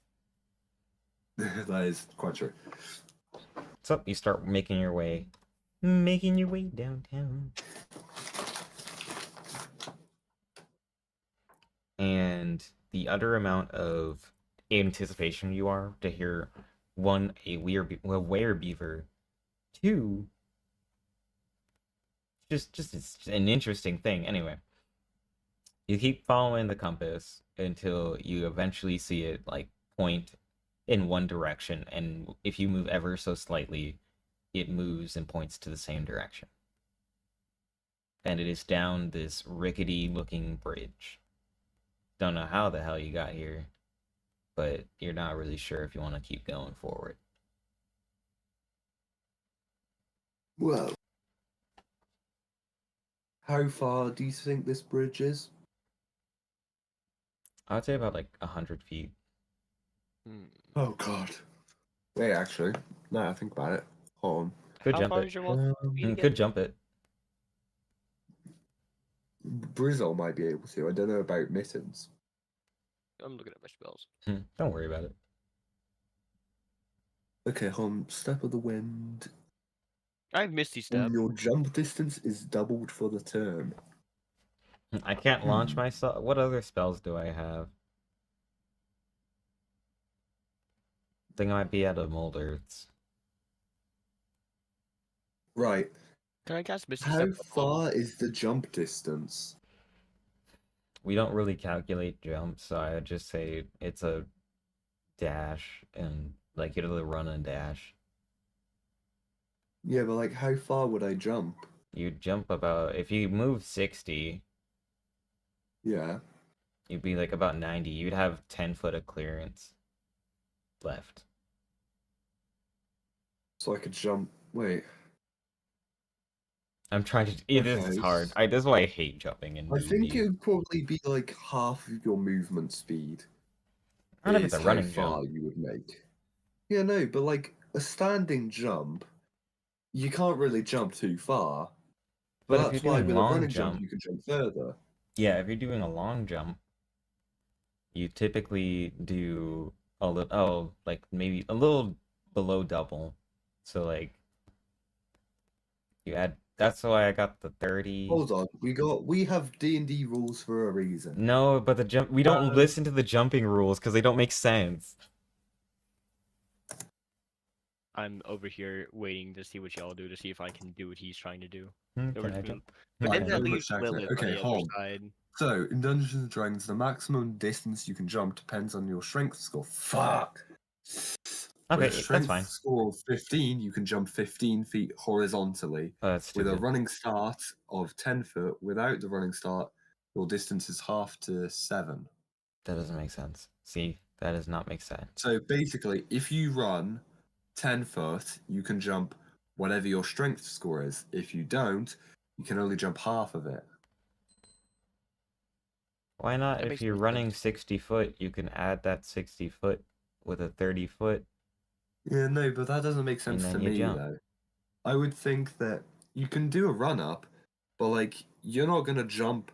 That is quite true. So you start making your way downtown. And the utter amount of anticipation you are to hear one, a werebeaver, two, just it's an interesting thing. Anyway, you keep following the compass until you eventually see it like point in one direction, and if you move ever so slightly, it moves and points to the same direction. And it is down this rickety looking bridge. Don't know how the hell you got here, but you're not really sure if you want to keep going forward. Well, how far do you think this bridge is? I would say about like 100 feet. Hmm. Oh God. Wait, actually, now I think about it. Hold on. Could How jump far it. is your wall? Could jump it. Brizzle might be able to. I don't know about Mittens. I'm looking at my spells. Don't worry about it. Okay, hold on. Step of the wind. I have Misty Step. Your jump distance is doubled for the turn. I can't launch myself. What other spells do I have? I think I might be out of Molders. Right. Can I cast Misty How Step? far is the jump distance? We don't really calculate jumps, so I would just say it's a dash, and like it'll run and dash. Yeah, but like, how far would I jump? You jump about, if you move 60, Yeah. you'd be like about 90. You'd have 10 foot of clearance left. So I could jump. Wait. I'm trying to. This is Okay. hard. This is why I hate jumping in I think D&D. it would probably be like half of your movement speed. Not if it's is a running how far jump. you would make. Yeah, no, but like a standing jump, you can't really jump too far. But if That's you're why doing with a long running jump, jump, you can jump further. yeah, if you're doing a long jump, you typically do a little, like maybe a little below double. So like, you add. That's why I got the 30. Hold on, we have D&D rules for a reason. No, but the jump. We don't listen to the jumping rules because they don't make sense. I'm over here waiting to see what y'all do to see if I can do what he's trying to do. Can Or I to- jump? But Right, then very that much leaves so. Lilith on Okay, the other hold on. side. So, in Dungeons and Dragons, the maximum distance you can jump depends on your strength score. Fuck! Okay, With a that's strength fine. score of 15, you can jump 15 feet horizontally. Oh, that's With a stupid. running start of 10 foot, without the running start, your distance is half to 7. That doesn't make sense. See, that does not make sense. So basically, if you run 10 foot, you can jump whatever your strength score is. If you don't, you can only jump half of it. Why not? That If makes you're more running sense. 60 foot, you can add that 60 foot with a 30 foot, Yeah, no, but that doesn't make and sense then to you me jump. though. I would think that you can do a run up, but like you're not gonna jump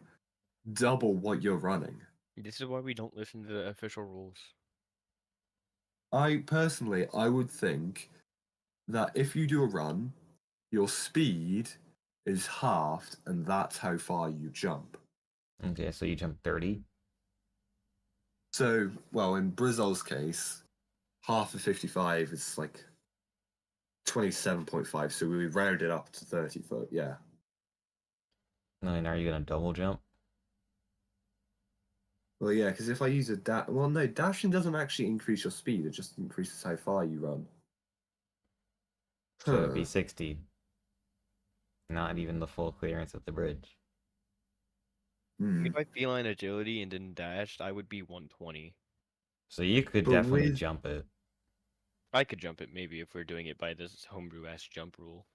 double what you're running. This is why we don't listen to the official rules. I personally, I would think that if you do a run, your speed is halved, and that's how far you jump. Okay, so you jump 30. So, well, in Brizzle's case, half of 55 is like 27.5, so we round it up to 30 foot, yeah. No, and are you gonna double jump? Well, yeah, because if I use a dash, well, no, dashing doesn't actually increase your speed, it just increases how far you run. So it'd be Huh. 60. Not even the full clearance of the bridge. Hmm. If I feline agility and then dashed, I would be 120. So you could But definitely with- jump it. I could jump it maybe if we're doing it by this homebrew ass jump rule.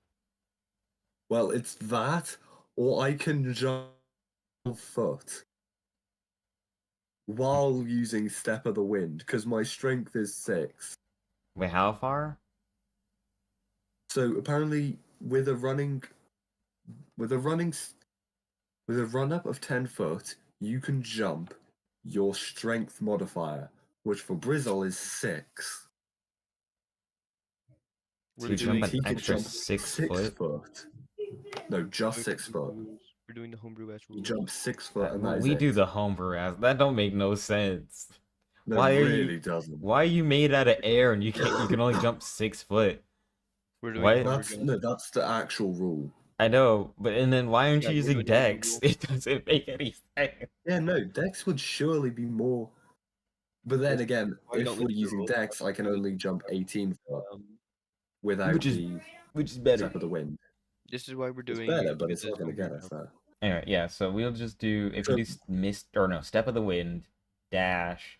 Well, it's that, or I can jump foot while using Step of the Wind, because my strength is 6. Wait, how far? So apparently, with a run up of 10 foot, you can jump your strength modifier, which for Brizzle is 6. So We're you jump doing an he can extra jump 6 6 foot? foot. No, just doing 6 the foot. rules. We're doing the homebrew ass You rules. jump 6 foot, and that is We it. do the homebrew ass. That don't make no sense. No, Why it are really you? doesn't. Why are you made out of air and you can't? You can only jump 6 foot. We're doing What? homebrew That's jump. no, that's the actual rule. I know, but and then why aren't Yeah, you we're using doing homebrew Dex? rule. It doesn't make any sense. Yeah, no, Dex would surely be more. But then again, why we if don't we're listen to using rules. Dex, I can only jump 18 foot without Which is the better. Step of the Wind. This is why we're It's doing. better, but this it's not is going to homebrew get us jump. there. Anyway, yeah. So we'll just do if So- you do mist or no step of the wind dash,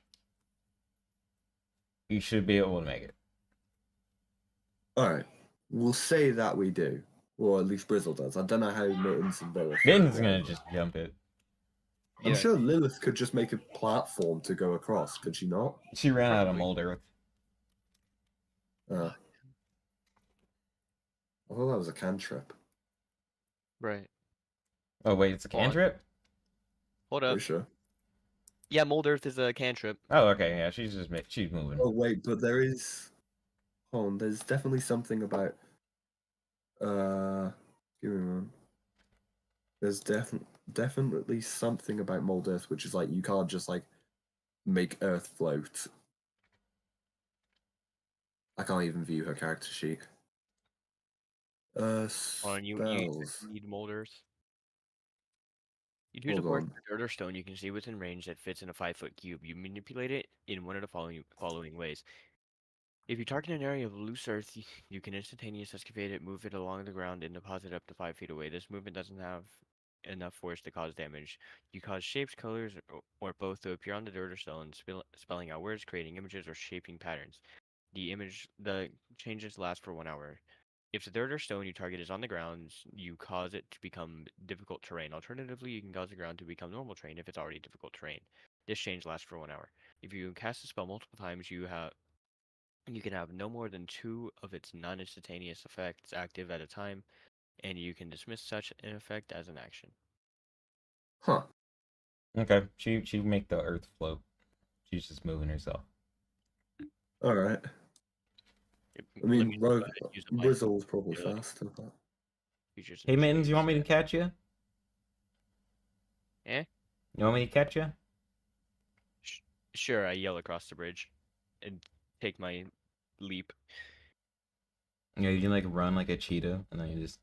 you should be able to make it. Alright, we'll say that we do. Or at least Brizzle does. I don't know how Mittens and Lilith. Min's gonna just jump it. I'm Yeah. sure Lilith could just make a platform to go across, could she not? She ran out of Probably. mold earth. I thought that was a cantrip. Right. Oh wait, it's a Hold on. cantrip. Hold Are up. you sure? Yeah, mold earth is a cantrip. Oh okay, yeah. She's moving. Oh wait, but there is. Hold on, there's definitely something about. Give me a moment. There's definitely something about Mold Earth, which is like you can't just like make Earth float. I can't even view her character sheet. On you Spells. need mold earth. You choose a Hold portion on. of dirt or stone you can see within range that fits in a 5-foot cube. You manipulate it in one of the following ways. If you target an area of loose earth, you can instantaneously excavate it, move it along the ground, and deposit it up to 5 feet away. This movement doesn't have enough force to cause damage. You cause shapes, colors, or both to appear on the dirt or stone, spelling out words, creating images, or shaping patterns. The changes last for 1 hour. If the dirt or stone you target is on the ground, you cause it to become difficult terrain. Alternatively, you can cause the ground to become normal terrain if it's already difficult terrain. This change lasts for 1 hour. If you cast a spell multiple times, you can have no more than 2 of its non-instantaneous effects active at a time, and you can dismiss such an effect as an action. Huh. Okay, she make the earth float. She's just moving herself. Alright. I Let mean, me know Rogue how to use the Brizzle's probably ability. faster. But... Features Hey and Mittens, you want me to shapes. catch you? Eh? You want me to catch you? Sure, I yell across the bridge and take my leap. Yeah, you can like run like a cheetah, and then you just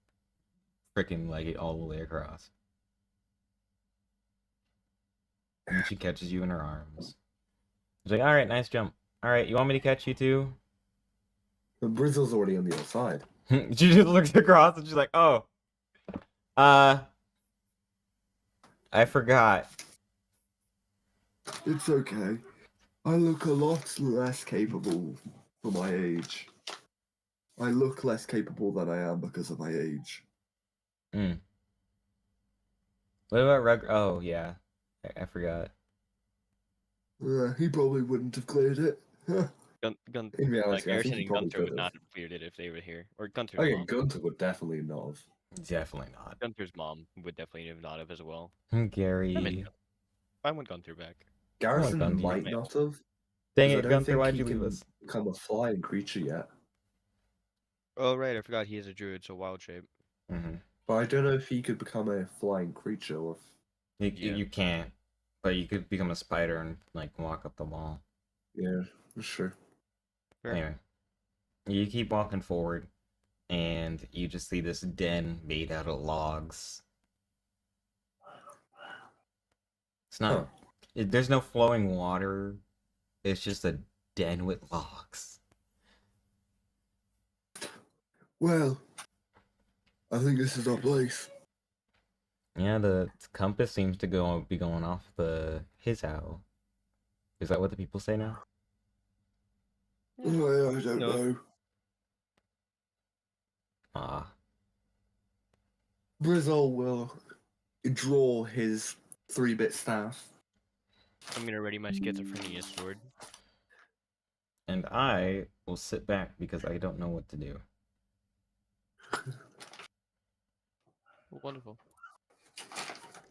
freaking leg it all the way across. And she catches you in her arms. She's like, "All right, nice jump. All right, you want me to catch you too?" But Brizzle's already on the other side. She just looks across and she's like, "Oh, I forgot." It's okay. I look a lot less capable for my age. I look less capable than I am because of my age. What about Rug? Oh yeah, I forgot. He probably wouldn't have cleared it. Gun, In reality, I think Garrison he and probably Gunther could would have. not have cleared it if they were here. Or Gunther's Okay, mom. Gunter would definitely not have. Definitely not. Gunther's mom would definitely have not have as well. Gary. I want Gunther back. Garrison Gunter. might not have. Dang 'cause I it, don't Gunther, think why'd he you leave can us? become a flying creature yet. Oh right, I forgot he is a druid, so wild shape. Mm-hmm. But I don't know if he could become a flying creature or if... You can't, but you could become a spider and like walk up the wall. Yeah, that's true. Fair. Anyway, you keep walking forward, and you just see this den made out of logs. It's not. Huh. There's no flowing water. It's just a den with logs. Well, I think this is our place. Yeah, the compass seems to be going off his owl. Is that what the people say now? I don't No. know. Ah, Brizzle will draw his 3-bit staff. I'm gonna ready my schizophrenia sword. and I will sit back because I don't know what to do. Wonderful.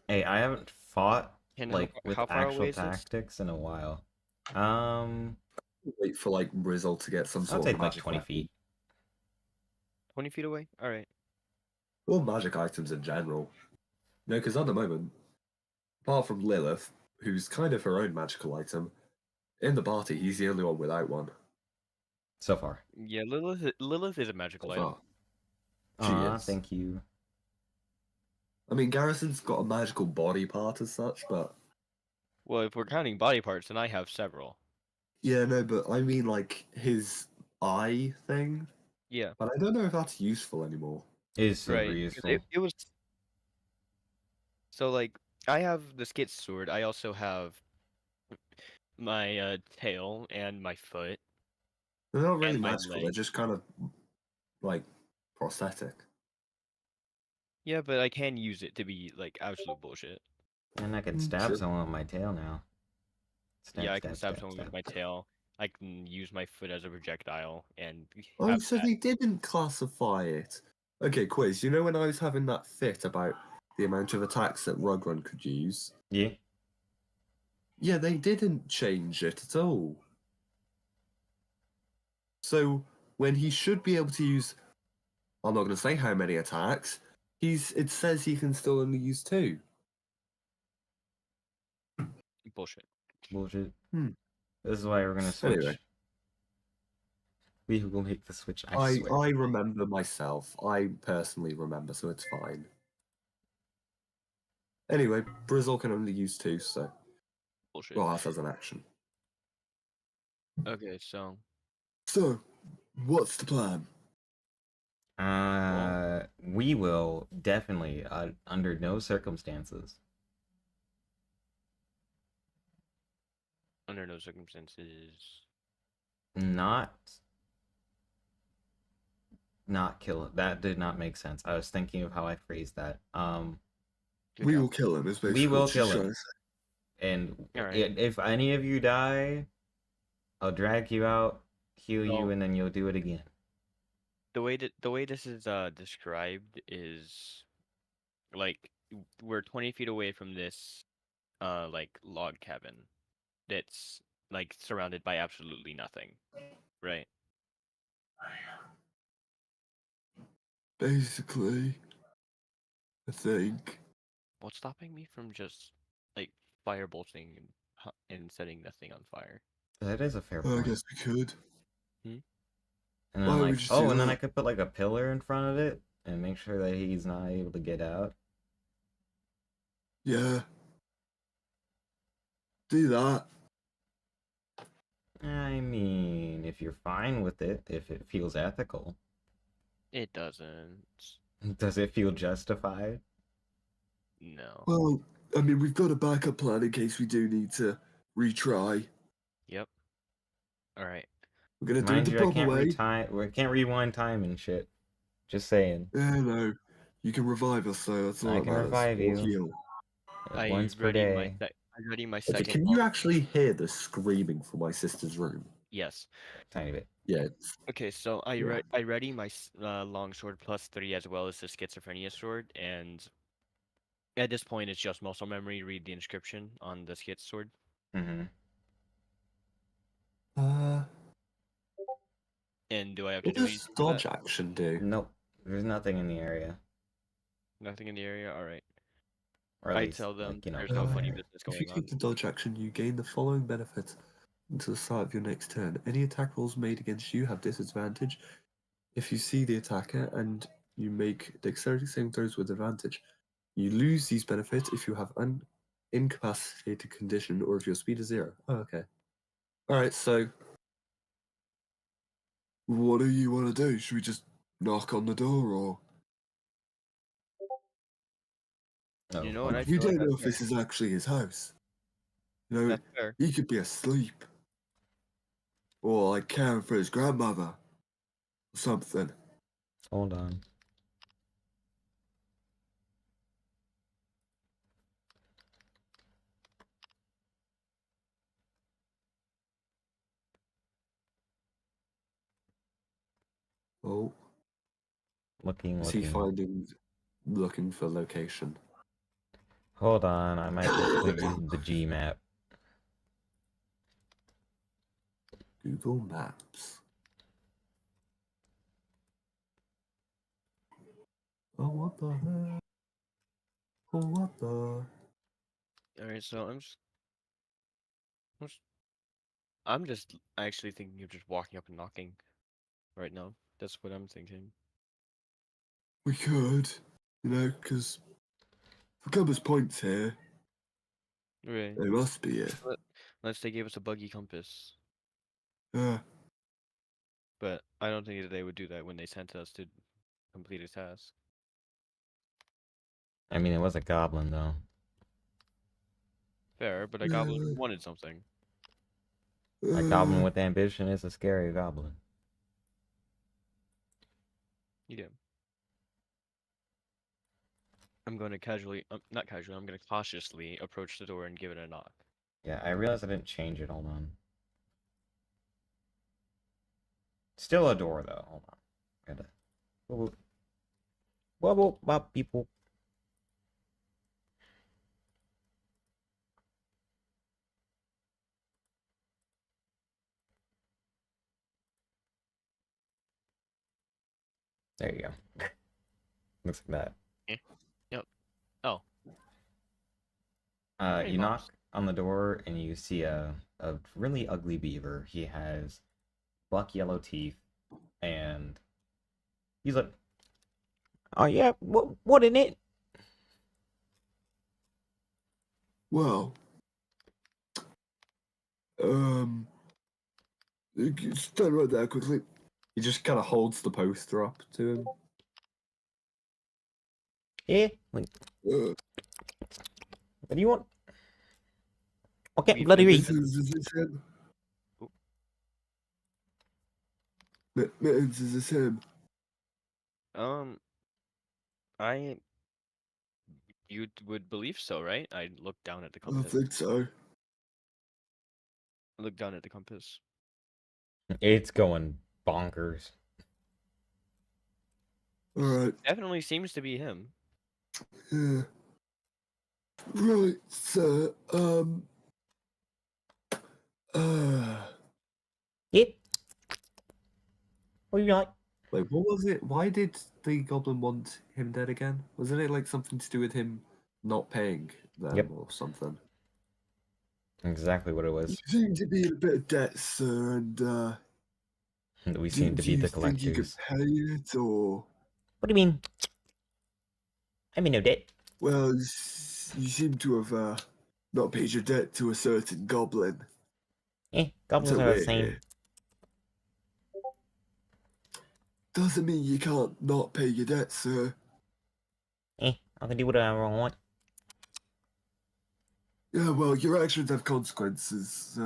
Hey, I haven't fought And like with how far actual away is this? tactics in a while. Wait for like Brizzle to get some I'll sort take of like magic 20 weapon. feet. 20 feet away? Alright. Or magic items in general. No, because at the moment, apart from Lilith, who's kind of her own magical item, in the party he's the only one without one. So far. Yeah, Lilith is a magical item. Oh, she Aw, is. thank you. I mean, Garrison's got a magical body part as such, but Well, if we're counting body parts, then I have several. yeah, no, but I mean like his eye thing. Yeah. But I don't know if that's useful anymore. It is super Right. 'cause useful. It was. So, like, I have the Skit sword. I also have my tail and my foot. They're not really And my magical. They're leg. just kind of like prosthetic. Yeah, but I can use it to be, like, absolute bullshit. And I can Mm, stab sure. someone with my tail now. Yeah, I can stab someone with my tail. I can use my foot as a projectile and Oh, have so that. they didn't classify it. Okay, quiz. You know when I was having that fit about the amount of attacks that Rugrun could use? Yeah. Yeah, they didn't change it at all. So when he should be able to use, I'm not going to say how many attacks. It says he can still only use 2. Bullshit. Bullshit. Hmm. This is why we're gonna switch. Anyway. We will make the switch, I I swear. remember myself. I personally remember, so it's fine. Anyway, Brizzle can only use 2, so Bullshit. well, that's as an action. Okay, so So, what's the plan? We will definitely, under no circumstances. under no circumstances. Not kill him. That did not make sense. I was thinking of how I phrased that. Good We job. will kill him. Is We basically will what she's kill him. trying to say. And Alright. if any of you die, I'll drag you out, heal you, No. and then you'll do it again. The way this is described is like we're 20 feet away from this like log cabin that's like surrounded by absolutely nothing, right? Basically, I think. What's stopping me from just like firebolting and setting the thing on fire? That is a fair Well, I point. guess we could. And Why then would we like, just do and then I that? could put like a pillar in front of it and make sure that he's not able to get out. Yeah. Do that. I mean, if you're fine with it, if it feels ethical, It doesn't. does it feel justified? No. Well, I mean, we've got a backup plan in case we do need to retry. Yep. All right. We're gonna do it Mind the you, I proper can't way. I can't rewind time and shit. Just saying. Yeah, no. You can revive us, though. That's all I that can matters. revive Or you. heal. Once per day. I ready my Okay, second. can you actually hear the screaming from my sister's room? Yes. Tiny bit. Yeah. It's, Okay, so Yeah. I ready my long sword +3 as well as the schizophrenia sword, and at this point it's just muscle memory. Read the inscription on the schiz sword. Mm-hmm. And do I have to what do does anything for that? dodge action do? Nope. There's nothing in the area. Nothing in the area. All right. Or at I least, tell them like, you know. there's no funny Uh, business If you going on. take the dodge action, you gain the following benefits until the start of your next turn. Any attack rolls made against you have disadvantage if you see the attacker and you make dexterity saving throws with advantage. You lose these benefits if you have an incapacitated condition or if your speed is 0. Oh, okay. Alright, so what do you want to do? Should we just knock on the door or No. You know what? I we feel like don't know that's if fair. this is actually his house. You know, That's fair. he could be asleep. Or like caring for his grandmother. Or something. Hold on. Oh, Looking. is he looking for location? Hold on. I might just use the G map. Google Maps. Oh, what the heck? Oh, what the? All right, so I'm just actually thinking of just walking up and knocking right now. That's what I'm thinking. We could, you know, because the compass points here. Right. They must be it. Unless they gave us a buggy compass. Yeah. But I don't think that they would do that when they sent us to complete a task. I mean, it was a goblin, though. Fair, but a goblin wanted something. A goblin with ambition is a scary goblin. Yeah. I'm going to casually, not casually, I'm going to cautiously approach the door and give it a knock. Yeah, I realized I didn't change it. Hold on. Still a door, though. Hold on. Gotta. Wobble. Wobble, bop, people. There you go. Looks like that. Yep. Oh. Hey, You Moms. knock on the door and you see a really ugly beaver. He has buck yellow teeth, and he's like, "Oh yeah, what in it?" Well, you can stand right there quickly. He just kind of holds the poster up to him. Yeah. What Uh, do you want? Okay, We bloody read. visited- is this him? Oop. Mittens, is this him? I you would believe so, right? I looked down at the I compass. think so. I looked down at the compass. It's going bonkers. Alright. Definitely seems to be him. Yeah. Right, sir. Yeah. What do you like? Wait, what was it? Why did the goblin want him dead again? Wasn't it like something to do with him not paying them Yep. or something? Exactly what it You was. seem to be in a bit of debt, sir, and We seem to do be you the think you could collectors. pay it, or What do you mean? I'm in no debt. well, you seem to have not paid your debt to a certain goblin. Goblins So are the we're same. here. Doesn't mean you can't not pay your debt, sir. I can do whatever I want. Yeah, well, your actions have consequences,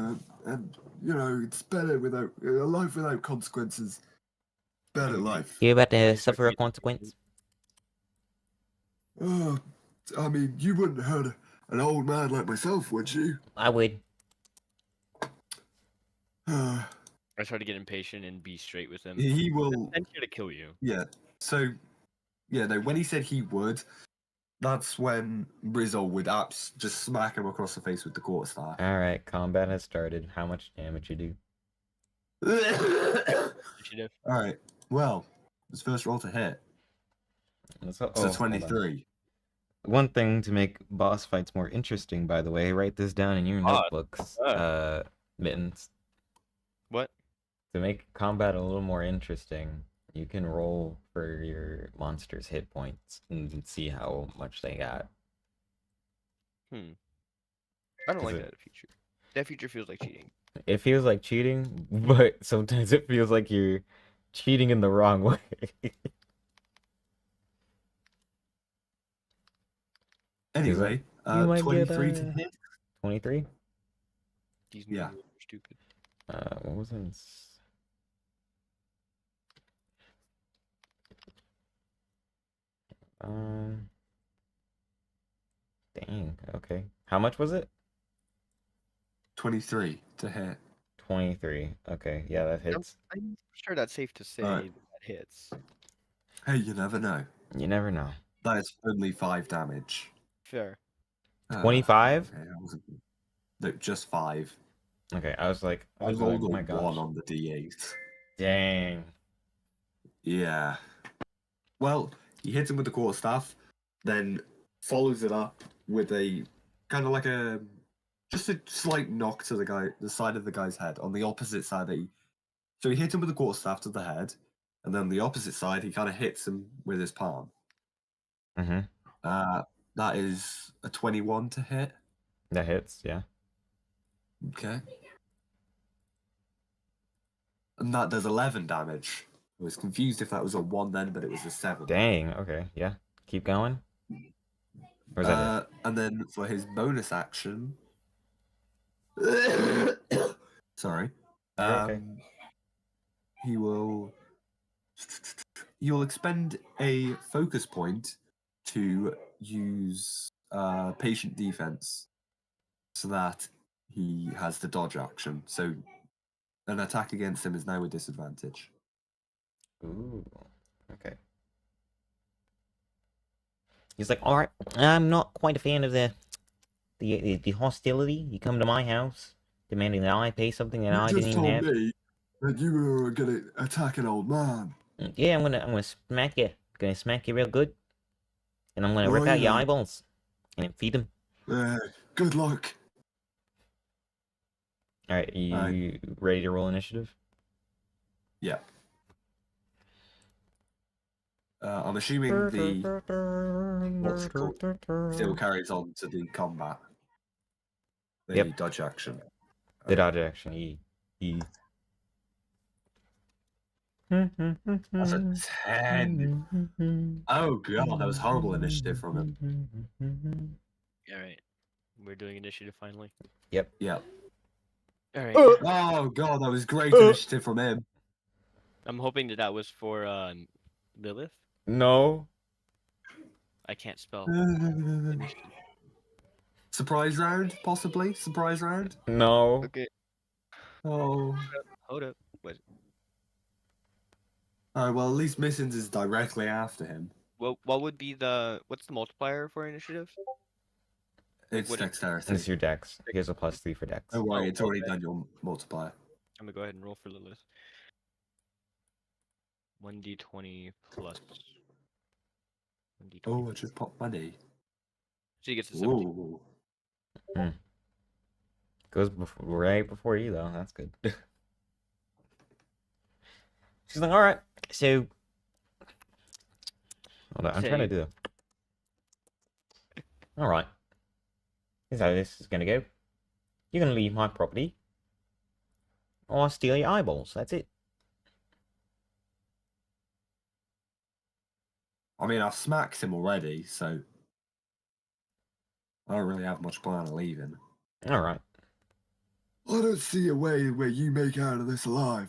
and you know it's better without a life without consequences. Better life. You're about to Hey, suffer a Ricky. consequence. Oh, I mean, you wouldn't hurt an old man like myself, would you? I would. Uh, I try to get impatient and be straight with him. he will. I'm here to kill you. Yeah. So, yeah, no. When he said he would, that's when Rizzo would just smack him across the face with the quarterstaff. All right, combat has started. How much damage you do? Initiative. All right. Well, his first roll to hit. It's It's a 23. One thing to make boss fights more interesting, by the way, write this down in your notebooks, Mittens. What? To make combat a little more interesting, you can roll for your monster's hit points and see how much they got. I don't Is like it- that feature. That feature feels like cheating. It feels like cheating, but sometimes it feels like you're cheating in the wrong way. Anyway, you might get, 23 to hit. 23? These Yeah. numbers are stupid. What was it? Dang, okay. How much was it? 23 to hit. 23. Okay, yeah, that hits. I'm sure that's safe to say Alright. that hits. Hey, you never know. You never know. That is only 5 damage. Fair. 25? Okay, no, just 5. Okay, I was like, I rolled oh a my 1 gosh. on the d8. Dang. Yeah. Well, he hits him with the quarterstaff, then follows it up with a kind of like just a slight knock to the side of the guy's head on the opposite side. So he hits him with the quarterstaff to the head, and then on the opposite side, he kind of hits him with his palm. Mm-hmm. That is a 21 to hit. That hits, yeah. Okay. And that does 11 damage. I was confused if that was a 1 then, but it was a 7. Dang, okay, yeah. Keep going. Or is that it? And then for his bonus action. Sorry. You're okay. He will expend a focus point to use patient defense so that he has the dodge action. So an attack against him is now a disadvantage. Ooh, okay. He's like, all right, I'm not quite a fan of the hostility. You come to my house demanding that I pay something that I didn't even have. me that you were gonna attack an old man. Yeah, I'm gonna smack you. Gonna smack you real good, and I'm gonna Oh, rip out your yeah. eyeballs and then feed them. Good luck. All right, you ready to roll initiative? Yeah. I'm assuming the what's it called? Still carries on to the combat. The Yep. dodge action. The dodge action, E. That's a 10. Oh god, that was horrible initiative from him. Alright. We're doing initiative finally. Yeah. Alright. Oh god, that was great initiative from him. I'm hoping that was for Lilith. No. I can't spell. Surprise round, possibly? Surprise round? No. Okay. Oh. Hold up. What? Alright, well, at least Missins is directly after him. What would be what's the multiplier for initiative? It's What- dexterity. It's your dex. He has a +3 for dex. Oh, right, it's already okay. done your multiplier. I'm gonna go ahead and roll for Lilith. 1d20 plus 1d20. Oh, I just popped money. She gets a 17. Ooh. Goes right before you, though. That's good. She's like, all right, so Hold on, I'm trying to do All right. Here's how this is gonna go. You're gonna leave my property, or I'll steal your eyeballs. That's it. I mean, I've smacked him already, so I don't really have much plan of leaving. All right. I don't see a way where you make out of this alive.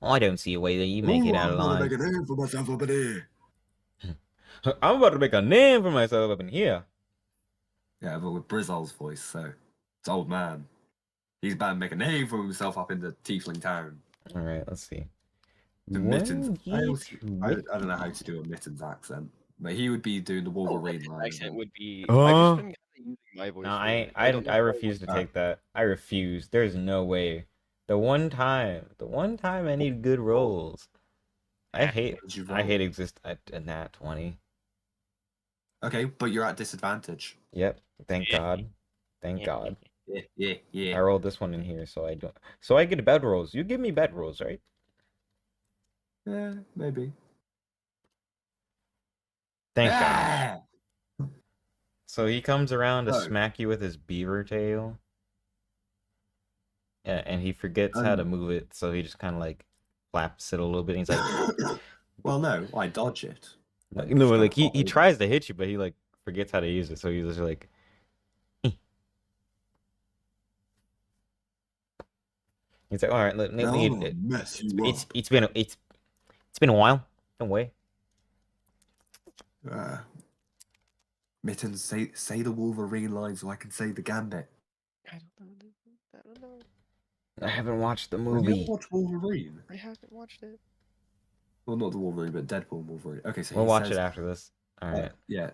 I don't see a way that you make it out I'm gonna alive. make a name for myself up in here. I'm about to make a name for myself up in here. Yeah, but with Brizzle's voice, so it's old man. He's about to make a name for himself up in the Tiefling town. All right, let's see. The Mittens. I Twitty. don't know how to do a Mittens accent, but he would be doing the Oh, Wolverine Mittens' line. accent would be. Oh. I've just been kinda using my voice. No, for I it. I don't know I if refuse to Ah. take that. I refuse. There's no way. The one time I need good rolls. I Eh, hate What did you I roll? hate exist at nat 20. Okay, but you're at disadvantage. Yep. Thank Yeah. God. Thank Yeah. God. Yeah. I rolled this one in here, so I don't. So I get bed rolls. You give me bed rolls, right? Yeah, maybe. Thank God. Ah! So he comes around to So- smack you with his beaver tail. Yeah, and he forgets how to move it, so he just kind of like flaps it a little bit. And he's like, Well, no, I dodge it. no, just like kinda he hop tries to hit you, but he like forgets how to use it, so he's just like. He's like, all right, let over. me. No, mess you It's up. it's been a while. Don't wait. Mittens, say the Wolverine line so I can say the Gambit. I don't know. I don't know. I haven't watched the Have you movie. ever watched Wolverine? I haven't watched it. Well, not the Wolverine, but Deadpool and Wolverine. Okay, so We'll he watch says, it after this. All right. yeah.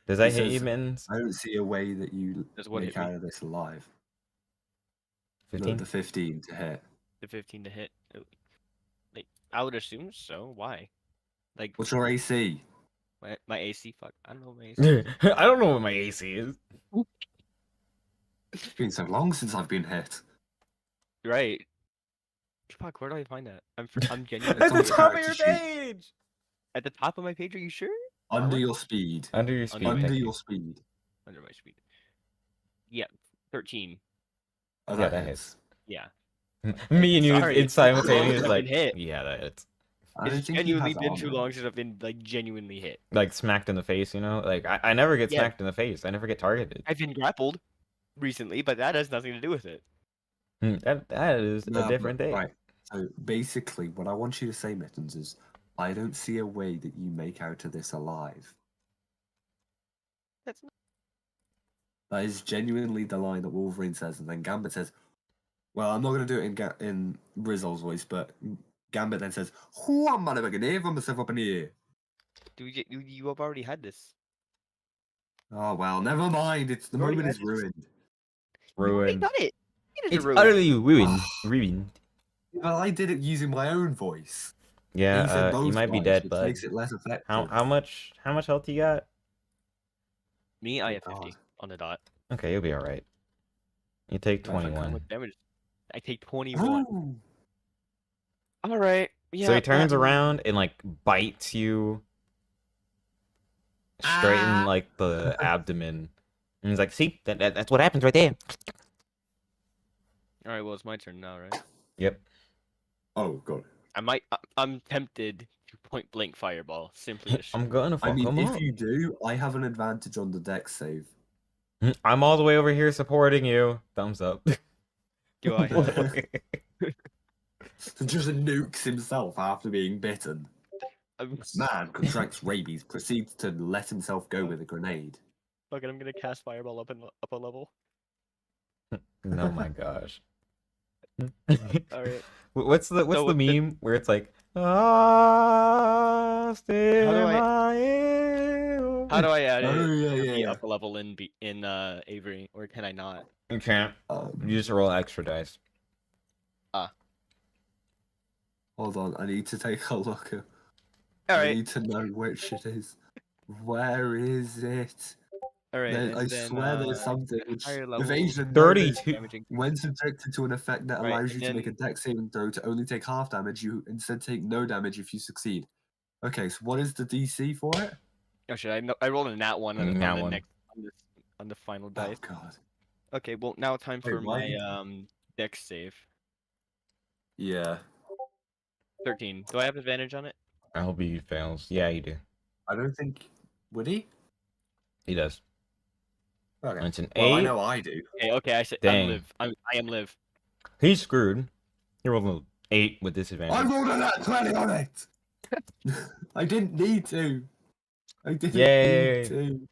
Does that he hit you, says, Mittens? I don't see a way that you Does what make hit me? out of this alive. No, 15? the 15 to hit. The 15 to hit. Like, I would assume so. Why? Like What's your AC? my AC. Fuck, I don't know what my AC. is. I don't know what my AC is. It's been so long since I've been hit. Right. Fuck, where do I find that? I'm genuinely At the on confused. your top of your character sheet. page. At the top of my page. Are you sure? Under Armor? your speed. Under your speed. Under thank you. your speed. Under my speed. Yeah, 13. Oh, Yeah, that that hits. Yeah. Me and you Sorry, in it's been too long simultaneous since I've like been hit. yeah, that hits. I don't It's think he genuinely has been too armor. long since I've been like genuinely hit. Like smacked in the face, you know? Like I never get Yeah. smacked in the face. I never get targeted. I've been grappled recently, but that has nothing to do with it. That is Nah, a different but- thing. Right. So basically, what I want you to say, Mittens, is I don't see a way that you make out of this alive. That's not... That is genuinely the line that Wolverine says, and then Gambit says, "Well, I'm not going to do it in Rizzle's voice, but Gambit then says, "Who I'm gonna make a name for myself up in the air." You have already had this. Oh well, never mind. It's the You already moment had is this. ruined. You already Ruined. done it. It is It's ruined. utterly ruined. Ruined. Well, I did it using my own voice. He Yeah, said you both might be lines, dead, which bud. makes it less effective. How much health you got? Me, I Oh, have 50 God. on the dot. Okay, you'll be all right. You take Well, if I How 21. much damage? I take 21. Ooh. All right. Yeah. So he turns that- around and like bites you straight in like the abdomen. And he's like, "See, that's what happens right there." All right. Well, it's my turn now, right? Yep. Oh god. I'm tempted to point blank fireball. Simply to I'm gonna fuck I mean, him if up. you do, I have an advantage on the dex save. I'm all the way over here supporting you. Thumbs up. do I have. Just nukes himself after being bitten. Man contracts rabies, proceeds to let himself go with a grenade. Fuck it, I'm gonna cast fireball up a level. Oh my gosh. All right. What's the So with the- meme where it's like ah still How do I- I am. How do I add Oh it? yeah, to yeah, be yeah. up a level in Avery, or can I not? You can't. You just roll extra dice. Hold on, I need to take a look. All I right. need to know which it is. Where is it? All right. There- and I then, swear there's something which higher level evasion 32. damage increase. when subjected to an effect that Right, allows and you to make a then- dex saving throw to only take half damage, you instead take no damage if you succeed. Okay, so what is the DC for it? Oh shit! I rolled a nat one on, Nat on the one. next on the final Oh dice. god. Okay. Well, now time Wait, for my why- dex save. Yeah. 13. Do I have advantage on it? I hope he fails. Yeah, you do. I don't think would he? He does. Okay. It's an Well, I 8. know I do. Okay. I said Dang. I'm live. I am live. He's screwed. He rolled an 8 with disadvantage. I rolled a nat 20 on it. I didn't need to. I didn't Yay. need to.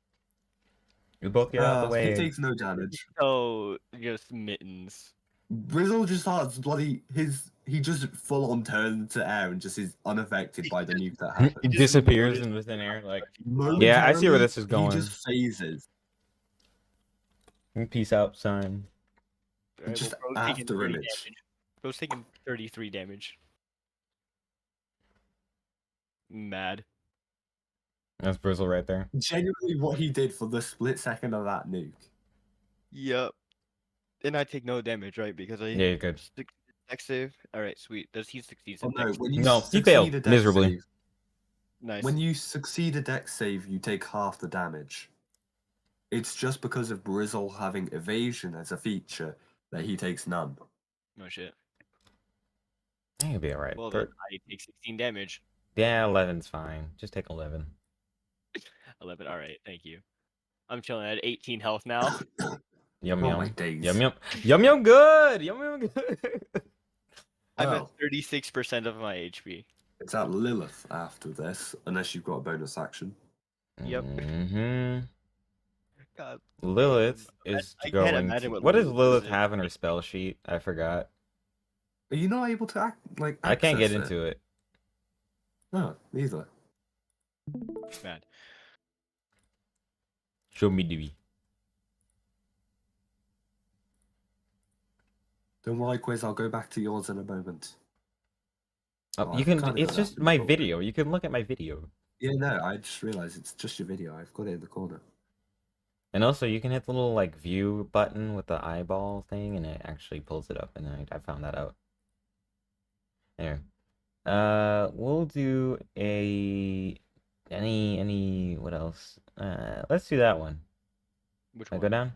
You both get out the He way. takes no damage. So just mittens. Brizzle just starts bloody he just full on turns to air and just is unaffected by the nuke that happens. It disappears into thin air. Like, Momentarily, yeah, I see where this is He going. just phases. Peace out, sign. Alright, Just well, bro's taking after 30 image. damage. Bro's taking 33 damage. Mad. That's Brizzle right there. Genuinely, what he did for the split second of that nuke. Yep. And I take no damage, right? Because I Yeah, you're good. dex save. Alright, sweet. Does he succeed? Oh no, when you No, he succeed failed a dex miserably. save, Nice. when you succeed a dex save, you take half the damage. It's just because of Brizzle having evasion as a feature that he takes none. No shit. I think it'll be alright. Well, then I take 16 damage. Yeah, 11's fine. Just take 11. 11. Alright, thank you. I'm chilling at 18 health now. Yum Oh yum. my days. Yum yum. Yum yum good. Yum yum good. I'm Well, at 36% of my HP. it's at Lilith after this, unless you've got a bonus action. Yep. Mm-hmm. God. Lilith I is can't going. imagine To... what What does Lilith Lilith is. have in her spell sheet? I forgot. Are you not able to I can't get access into it. No, neither. Mad. Show me DB. Don't worry, Quiz. I'll go back to yours in a moment. Oh, Oh, you I've can. kinda It's got just that my control. video. You can look at my video. Yeah, no, I just realized it's just your video. I've got it in the corner. And also, you can hit the little like view button with the eyeball thing, and it actually pulls it up. And I found that out. There. We'll do any what else? Let's do that one. Which Can I one? go down?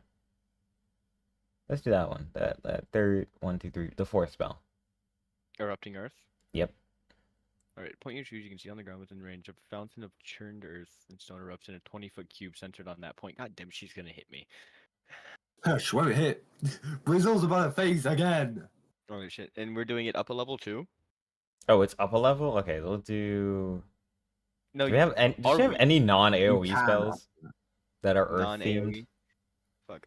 Let's do that one. That third 1, 2, 3, the fourth spell. Erupting Earth? Yep. Alright, point your shoes. You can see on the ground within range. A fountain of churned earth and stone erupts in a 20-foot cube centered on that point. God damn, she's gonna hit me. Hush, won't hit. Brizzle's about to phase again. Oh shit. And we're doing it up a level too? Oh, it's up a level. Okay, we'll do. No, Do we have any? Does she have we? any non-AOE can spells that are Earth non-AoE. themed? Fuck.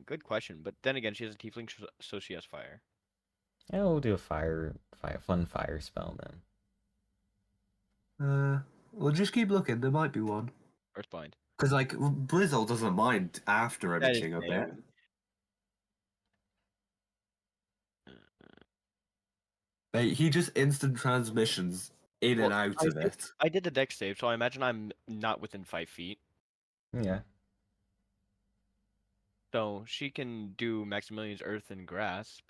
Good question. But then again, she has a tiefling, so she has fire. Yeah, we'll do a fire spell then. We'll just keep looking. There might be one. Earthbind. Because, like, Brizzle doesn't mind after That is imaging a bit. AoE. Like, he just instant transmissions in and Well, out of it. I did the dex save, so I imagine I'm not within 5 feet. Yeah. So she can do Maximilian's Earth and Grasp.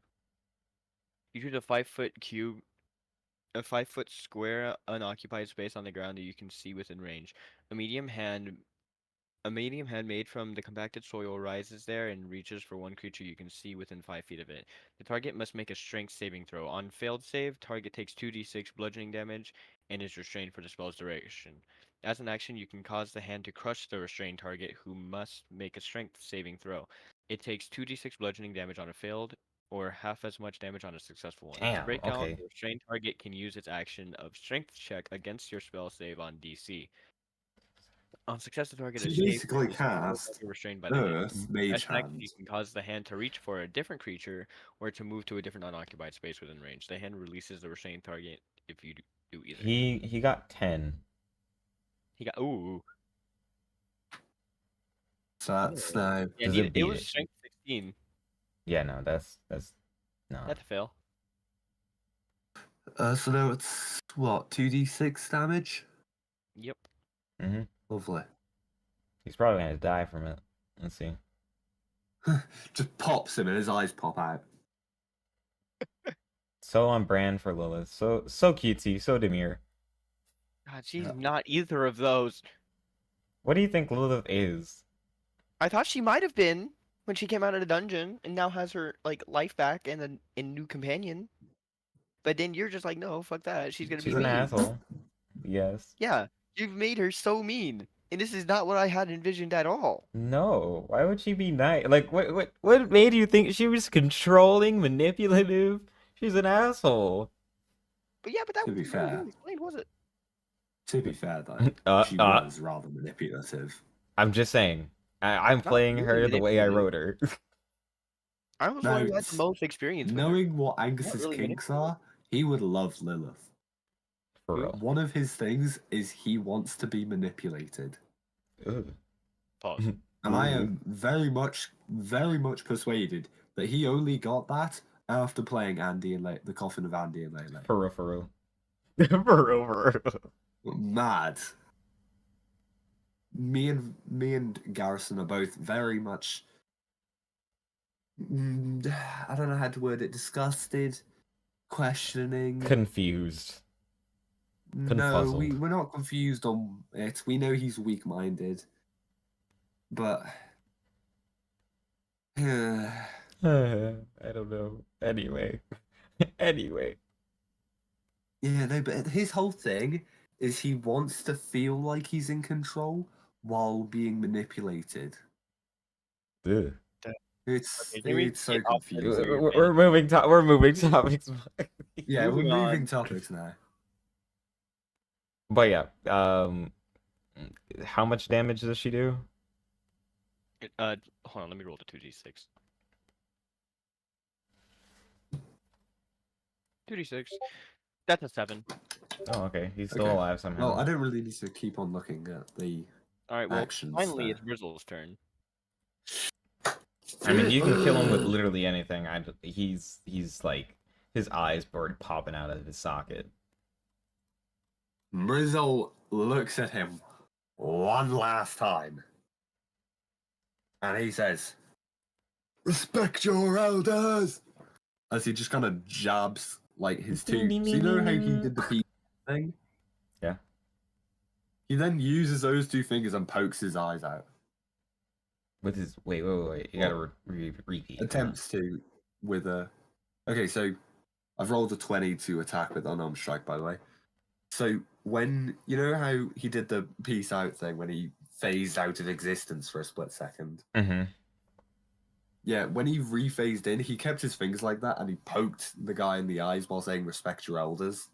You choose a 5-foot cube, a 5-foot square unoccupied space on the ground that you can see within range. A medium hand made from the compacted soil rises there and reaches for one creature you can see within 5 feet of it. The target must make a strength saving throw. On failed save, target takes 2d6 bludgeoning damage and is restrained for the spell's duration. As an action, you can cause the hand to crush the restrained target who must make a strength saving throw. It takes 2d6 bludgeoning damage on a failed or half as much damage on a successful one. Damn, To break down, okay. the restrained target can use its action of strength check against your spell save on DC. On success, the target So is you safe basically and is no cast longer restrained by the hand. Earth, Mage As an action, you Hand. can cause the hand to reach for a different creature or to move to a different unoccupied space within range. The hand releases the restrained target if you do either. He got 10. He got ooh. So that's now. Yeah, Does he, it it beat was it? strength 16. Yeah, no, that's no. That's a fail. So now it's what, 2d6 damage? Yep. Mm-hmm. Lovely. He's probably gonna die from it. Let's see. Just pops him and his eyes pop out. So on brand for Lilith. So cutesy. So demure. God, she's Yeah. not either of those. What do you think Lilith is? I thought she might have been when she came out of the dungeon and now has her like life back and a new companion. But then you're just like, no, fuck that. She's gonna She's be an mean. asshole. Yes. Yeah, you've made her so mean, and this is not what I had envisioned at all. No. Why would she be nice? Like, what made you think she was controlling, manipulative? She's an asshole. But yeah, but that To be wasn't really fair. explained, was it? To be fair, though, she was rather manipulative. I'm just saying. I'm Not playing really her the way I manipulative. wrote her. I was the No, one who had the it's- most experience with her. knowing what Not Angus's really kinks manipulative. are, he would love Lilith. For real. One of his things is he wants to be manipulated. Ugh. Pause. And I Ooh. am very much persuaded that he only got that after playing the Coffin of Andy and Lele. For real, for real. For real, for real. Mad. Me and Garrison are both very much. I don't know how to word it. Disgusted, questioning. Confused. No, confuzzled. we're not confused on it. We know he's weak-minded, but I don't know. Anyway. Anyway. yeah, no. But his whole thing is he wants to feel like he's in control while being manipulated. Ugh. It's Okay, can we so get off the confusing. weird We're moving we're moving topics. Yeah, we're Moving moving on. topics now. But yeah, how much damage does she do? Hold on, let me roll the 2d6. 2d6. That's a 7. Oh, okay. He's still Okay. alive somehow. Well, I don't really need to keep on looking at the Alright, well, actions. finally there. it's Brizzle's turn. I mean, you can kill him with literally anything. He's like his eyes are popping out of his socket. Brizzle looks at him one last time. And he says, "Respect your elders!" As he just kind of jabs like his two. So you know how he did the peace thing? Yeah. He then uses those two fingers and pokes his eyes out. With his wait. You gotta repeat. Attempts to with a. Okay, so I've rolled a 20 to attack with unarmed strike, by the way. So when you know how he did the peace out thing when he phased out of existence for a split second. Mm-hmm. Yeah, when he rephased in, he kept his fingers like that and he poked the guy in the eyes while saying "respect your elders."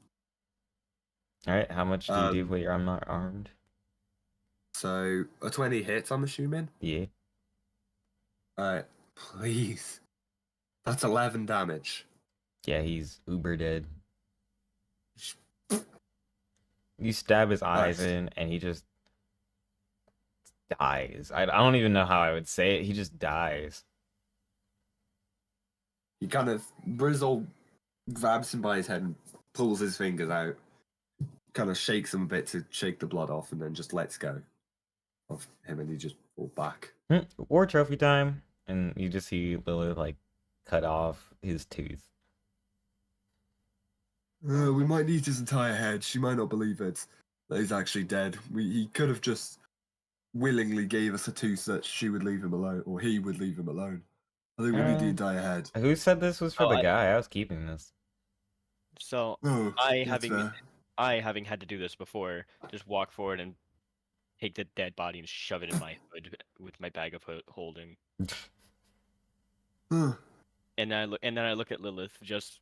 All right. How much do you do when I'm not armed? So a 20 hits, I'm assuming. Yeah. Alright, please. That's 11 damage. Yeah, he's uber dead. You stab his eyes Nice. in, and he just dies. I don't even know how I would say it. He just dies. He kind of Brizzle grabs him by his head and pulls his fingers out, kind of shakes him a bit to shake the blood off, and then just lets go of him, and he just falls back. War trophy time, and you just see Lilith like cut off his tooth. We might need his entire head. She might not believe it that he's actually dead. He could have just willingly gave us a tooth that she would leave him alone, or he would leave him alone. I think we need the entire head. Who said this was for Oh, the guy? I was keeping this. So, Oh, I that's fair. having had to do this before, just walk forward and take the dead body and shove it in my hood with my bag of holding. Huh. And then I look at Lilith just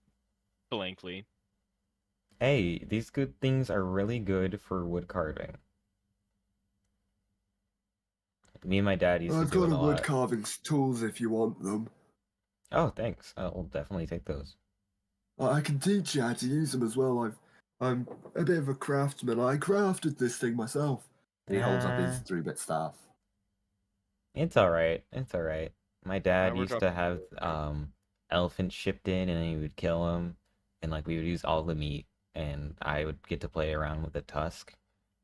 blankly. Hey, these good things are really good for wood carving. Me and my dad used to I've do got it a a wood lot. carving tools if you want them. Oh, thanks. I'll definitely take those. I can teach you how to use them as well. I'm a bit of a craftsman. I crafted this thing myself. And he holds up his 3-bit staff. It's alright. It's alright. My dad we're used to have elephants shipped in, and then he would kill them, and like we would use all the meat, and I would get to play around with the tusk,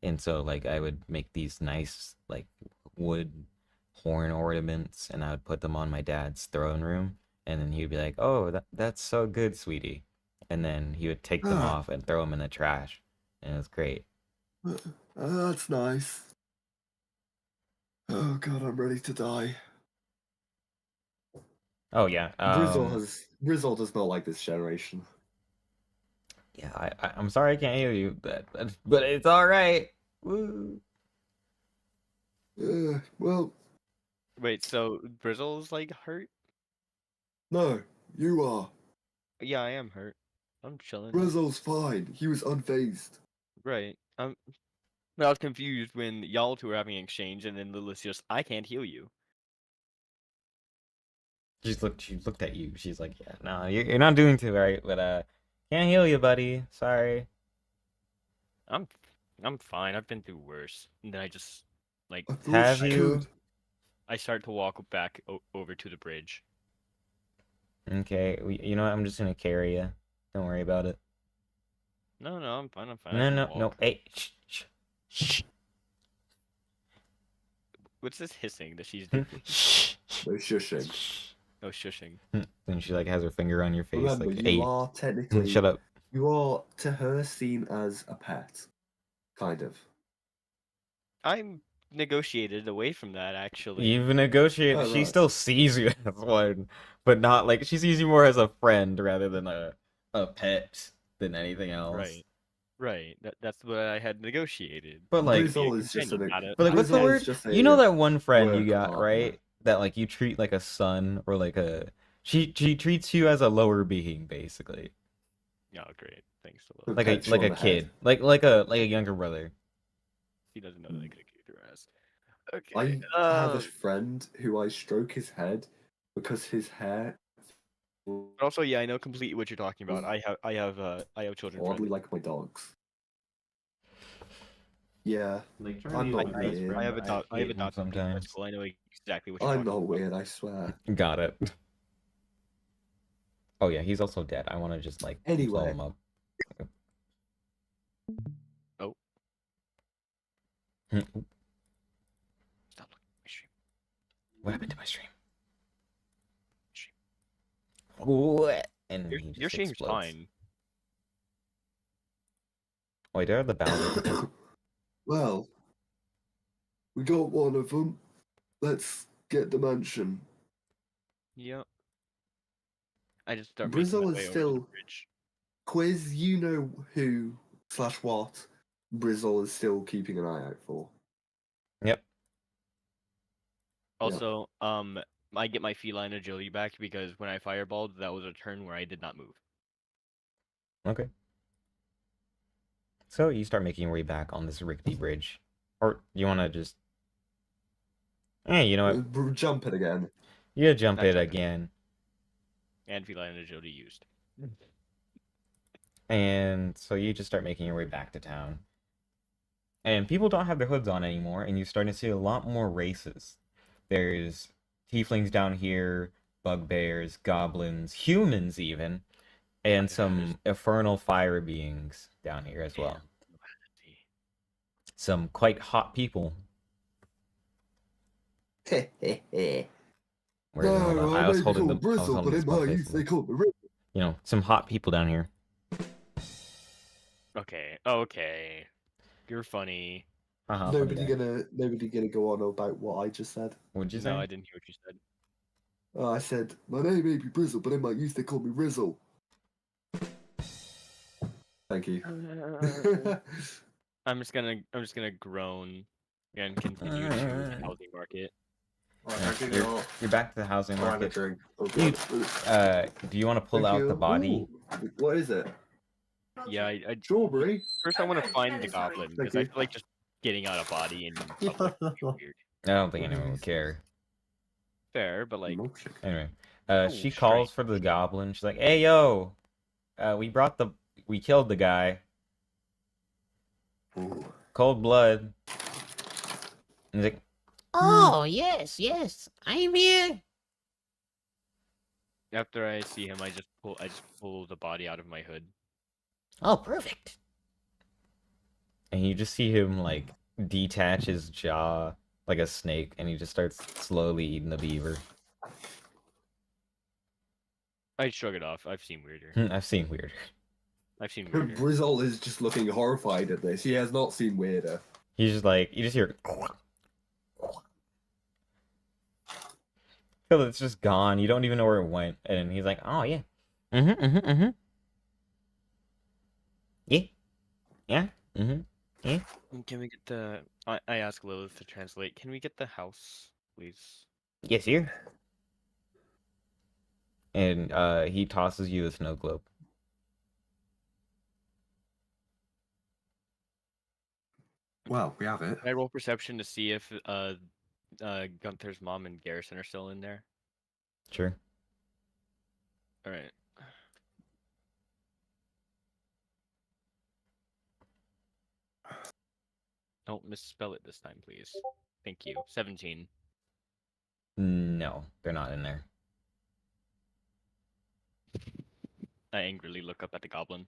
and so like I would make these nice like wood horn ornaments, and I would put them on my dad's throne room, and then he would be like, "Oh, that's so good, sweetie," and then he would take them off and throw them in the trash, and it was great. That's nice. Oh god, I'm ready to die. Oh yeah. Brizzle does not like this generation. Yeah, I'm sorry I can't hear you, but it's all right. Woo. Well, Wait, so Brizzle's like hurt? no, you are. Yeah, I am hurt. I'm chilling. Brizzle's fine. He was unfazed. Right. I was confused when y'all two were having an exchange, and then Lilith's just, I can't heal you. She looked at you. She's like, yeah, no, you're not doing too right, but can't heal you, buddy. Sorry. I'm fine. I've been through worse. And then I just, like, I thought Have she you? could. I start to walk back over to the bridge. Okay, you know what? I'm just gonna carry you. Don't worry about it. No, I'm fine. I'm fine. I No, can no, no. walk. Hey, shh. What's this hissing that she's doing? Shh. No shushing. No shushing. And she like has her finger on your face, Remember, like, you hey, are technically shut up. You are to her seen as a pet, kind of. I'm negotiated away from that, actually. You've negotiated. Oh, She right. still sees you as one, but not like she sees you more as a friend rather than a pet than anything else. Right. Right. That's what I had negotiated. But like, Brizzle is just Companion, an. got it. but like, what's the Brizzle is word? just a, You know that one friend you work got, partner. right? That like you treat like a son or like a she treats you as a lower being, basically, Oh, great. Thanks a lot. like Pets a you on the kid, head. like a younger brother. He doesn't know that I could kick your ass. I Okay. have a friend who I stroke his head because his hair Also, yeah, I know completely what you're talking about. I have children oddly friends. like my dogs. Yeah, Like, I'm not I weird. have adopted people in sometimes. school. I know exactly what you're I'm talking not about. weird, I swear. Got it. Oh yeah, he's also dead. I want to just like blow Anyway. him up. Oh. Hmm, Stop looking at my stream. What happened to my stream? Stream. What? And he Your just stream's explodes. fine. Wait, there are the Bowser. Well, we got one of them. Let's get the mansion. Yep. I just start making my Brizzle way is over to the still bridge. Quiz, you know who / what Brizzle is still keeping an eye out for. Yep. Also, I get my feline agility back because when I fireballed, that was a turn where I did not move. Okay. So you start making your way back on this rickety bridge, or you want to just? Hey, you know what? Jump it again. You jump Not it jumping. again, And feline agility used. and so you just start making your way back to town. And people don't have their hoods on anymore, and you're starting to see a lot more races. There's tieflings down here, bugbears, goblins, humans even, and some infernal fire beings down here as well. Some quite hot people. Heh heh heh. Where's all the- I was holding the I was Brizzle, holding but the in small my face youth in they there. called me Rizzle. You know, some hot people down here. Okay, okay. You're funny. Funny Nobody guy. gonna go on about what I just said. What'd you say? No, I didn't hear what you said. I said my name may be Brizzle, but in my youth they called me Rizzle. Thank you. I'm just gonna groan and continue to the housing market. You're back to the housing Find a market. drink. Oh, Dude, God. Do you want to pull Thank out you. the body? Ooh, what is it? Yeah, I Strawberry. first I want to find the goblin because I you. feel like just getting out a body in public would be weird. I don't think anyone would care. Fair, but like, Milkshake. Anyway, Oh, she calls for the goblin. She's like, "Hey, yo, we killed the guy. Ooh. Cold blood." And he's like, Oh, yes, I'm here. after I see him, I just pull the body out of my hood. Oh, perfect. and you just see him like detach his jaw like a snake, and he just starts slowly eating the beaver. I shrug it off. I've seen weirder. I've seen weirder. I've seen weirder. Brizzle is just looking horrified at this. He has not seen weirder. He's just like, you just hear till it's just gone. You don't even know where it went, and he's like, "Oh yeah, yeah, Can we get the? I ask Lilith to translate. Can we get the house, please? yes, here." And he tosses you the snow globe. Well, we have it. Can I roll perception to see if Gunther's mom and Garrison are still in there? Sure. All right. Don't misspell it this time, please. Thank you. 17. No, they're not in there. I angrily look up at the goblin.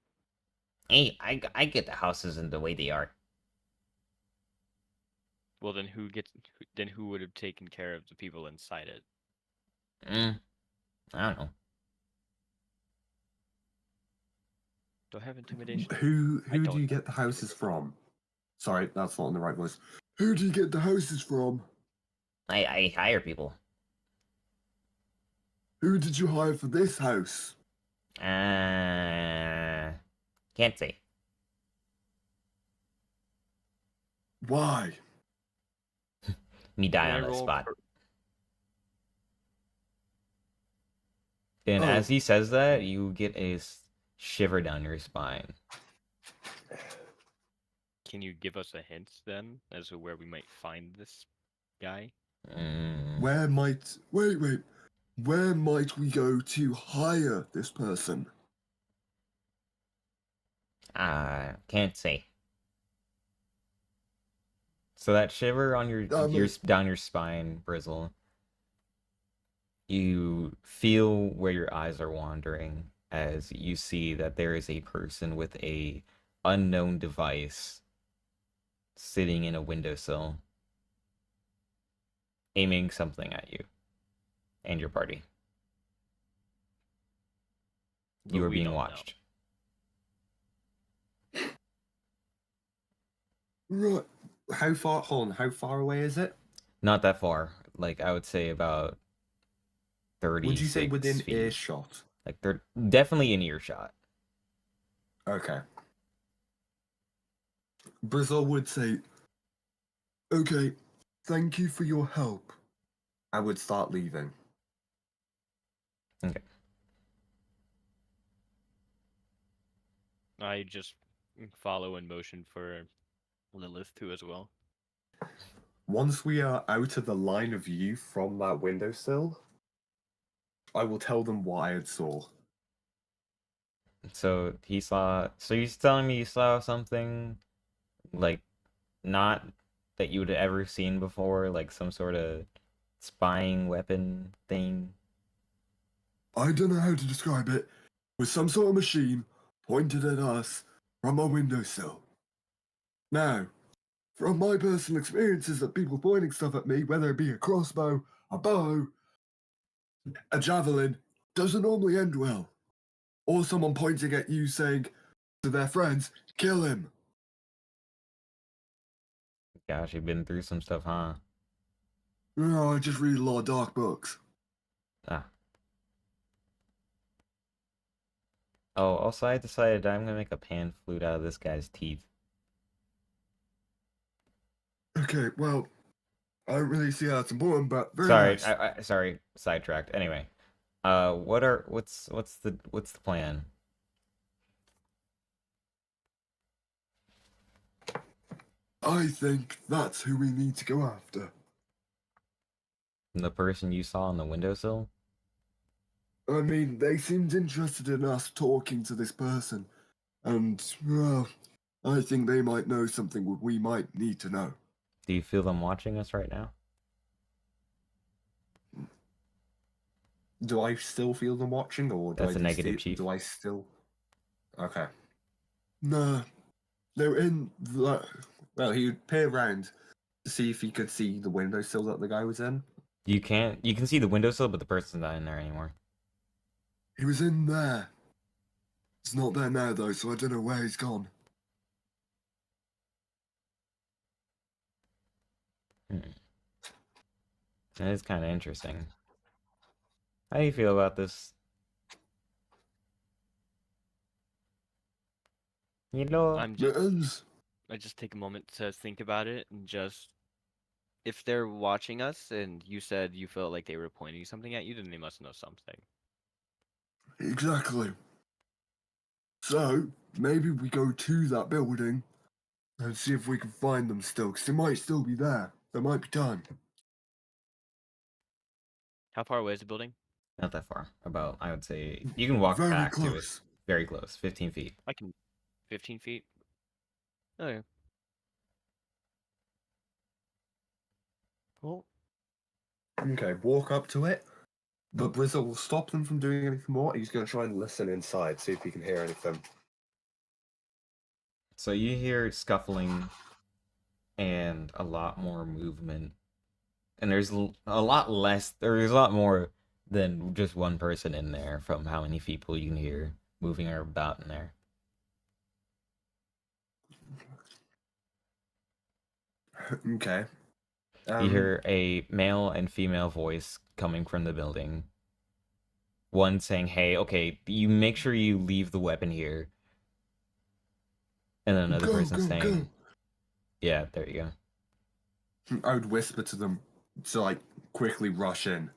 Hey, I get the houses in the way they are. Well, then who would have taken care of the people inside it? I don't know. Do I have intimidation? Who I do don't you have get the houses intimidation. from? Sorry, that's not in the right voice. Who do you get the houses from? I hire people. Who did you hire for this house? Can't say. Why? Me die Can I on the roll spot. And Oh. as he says that, you get a shiver down your spine. Can you give us a hint then as to where we might find this guy? Where might Where might we go to hire this person? Can't say. So that shiver on your Um, down your spine, Brizzle. You feel where your eyes are wandering as you see that there is a person with a unknown device sitting in a windowsill, aiming something at you and your party. But You are we being don't know. watched. Right. How far? Hold on. How far away is it? Not that far. Like I would say about 36 Would you say within feet. earshot? Like they're definitely in earshot. Okay. Brizzle would say, "Okay, thank you for your help." I would start leaving. I just follow in motion for Lilith too as well. Once we are out of the line of view from that windowsill, I will tell them what I had saw. So he saw. So he's telling me you saw something, like, not that you would have ever seen before, like some sort of spying weapon thing. I don't know how to describe it. With some sort of machine pointed at us from a windowsill. Now, from my personal experiences of people pointing stuff at me, whether it be a crossbow, a bow, a javelin, doesn't normally end well. Or someone pointing at you saying to their friends, "Kill him." Gosh, you've been through some stuff, huh? Oh, I just read a lot of dark books. Ah. Oh, also I decided I'm gonna make a pan flute out of this guy's teeth. Okay, well, I don't really see how it's important, but very Sorry, nice. sorry, sidetracked. Anyway, what's the plan? I think that's who we need to go after. The person you saw on the windowsill? I mean, they seemed interested in us talking to this person, and, well, I think they might know something we might need to know. Do you feel them watching us right now? Do I still feel them watching, or That's a negative, Chief. do I still? Okay. Nah, they're in the. Well, he would peer around to see if he could see the windowsill that the guy was in. You can't. You can see the windowsill, but the person's not in there anymore. He was in there. He's not there now, though, so I don't know where he's gone. That is kind of interesting. How do you feel about this? You know, I'm just Mittens? I just take a moment to think about it and just if they're watching us and you said you felt like they were pointing something at you, then they must know something. Exactly. So, maybe we go to that building, And see if we can find them still, because they might still be there. There might be time. How far away is the building? Not that far. About, I would say, you can walk Very back to it. close. Very close, 15 feet. I can 15 feet. Oh yeah. Cool. Okay, walk up to it. But Brizzle will stop them from doing anything more. He's going to try and listen inside, see if he can hear anything. So you hear scuffling and a lot more movement. And there's a lot less, there's a lot more than just one person in there from how many people you can hear moving about in there. Okay. You hear a male and female voice coming from the building. One saying, "Hey, okay, you make sure you leave the weapon here." And then another person saying, "Yeah, there you go." I would whisper to them to like quickly rush in.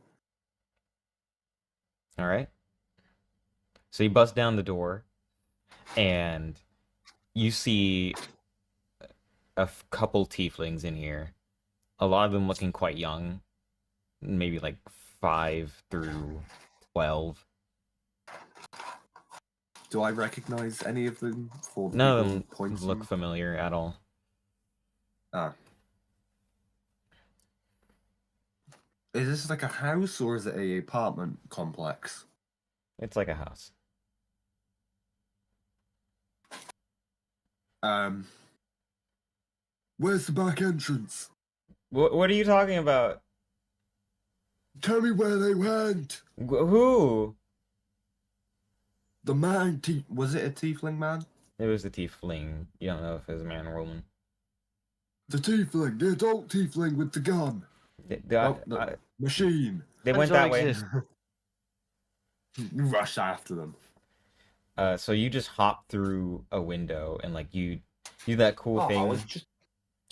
All right. So you bust down the door, and you see a couple tieflings in here. A lot of them looking quite young, maybe like 5 through 12. Do I recognize any of them? For the None of people them pointing? look familiar at all. Ah. Is this like a house or is it a apartment complex? It's like a house. Where's the back entrance? What are you talking about? Tell me where they went. Who? The man, was it a tiefling man? It was the tiefling. You don't know if it was a man or woman. The tiefling, the adult tiefling with the gun. The machine. They Guns went don't that way. exist. You rush after them. So you just hop through a window and like you do that cool thing,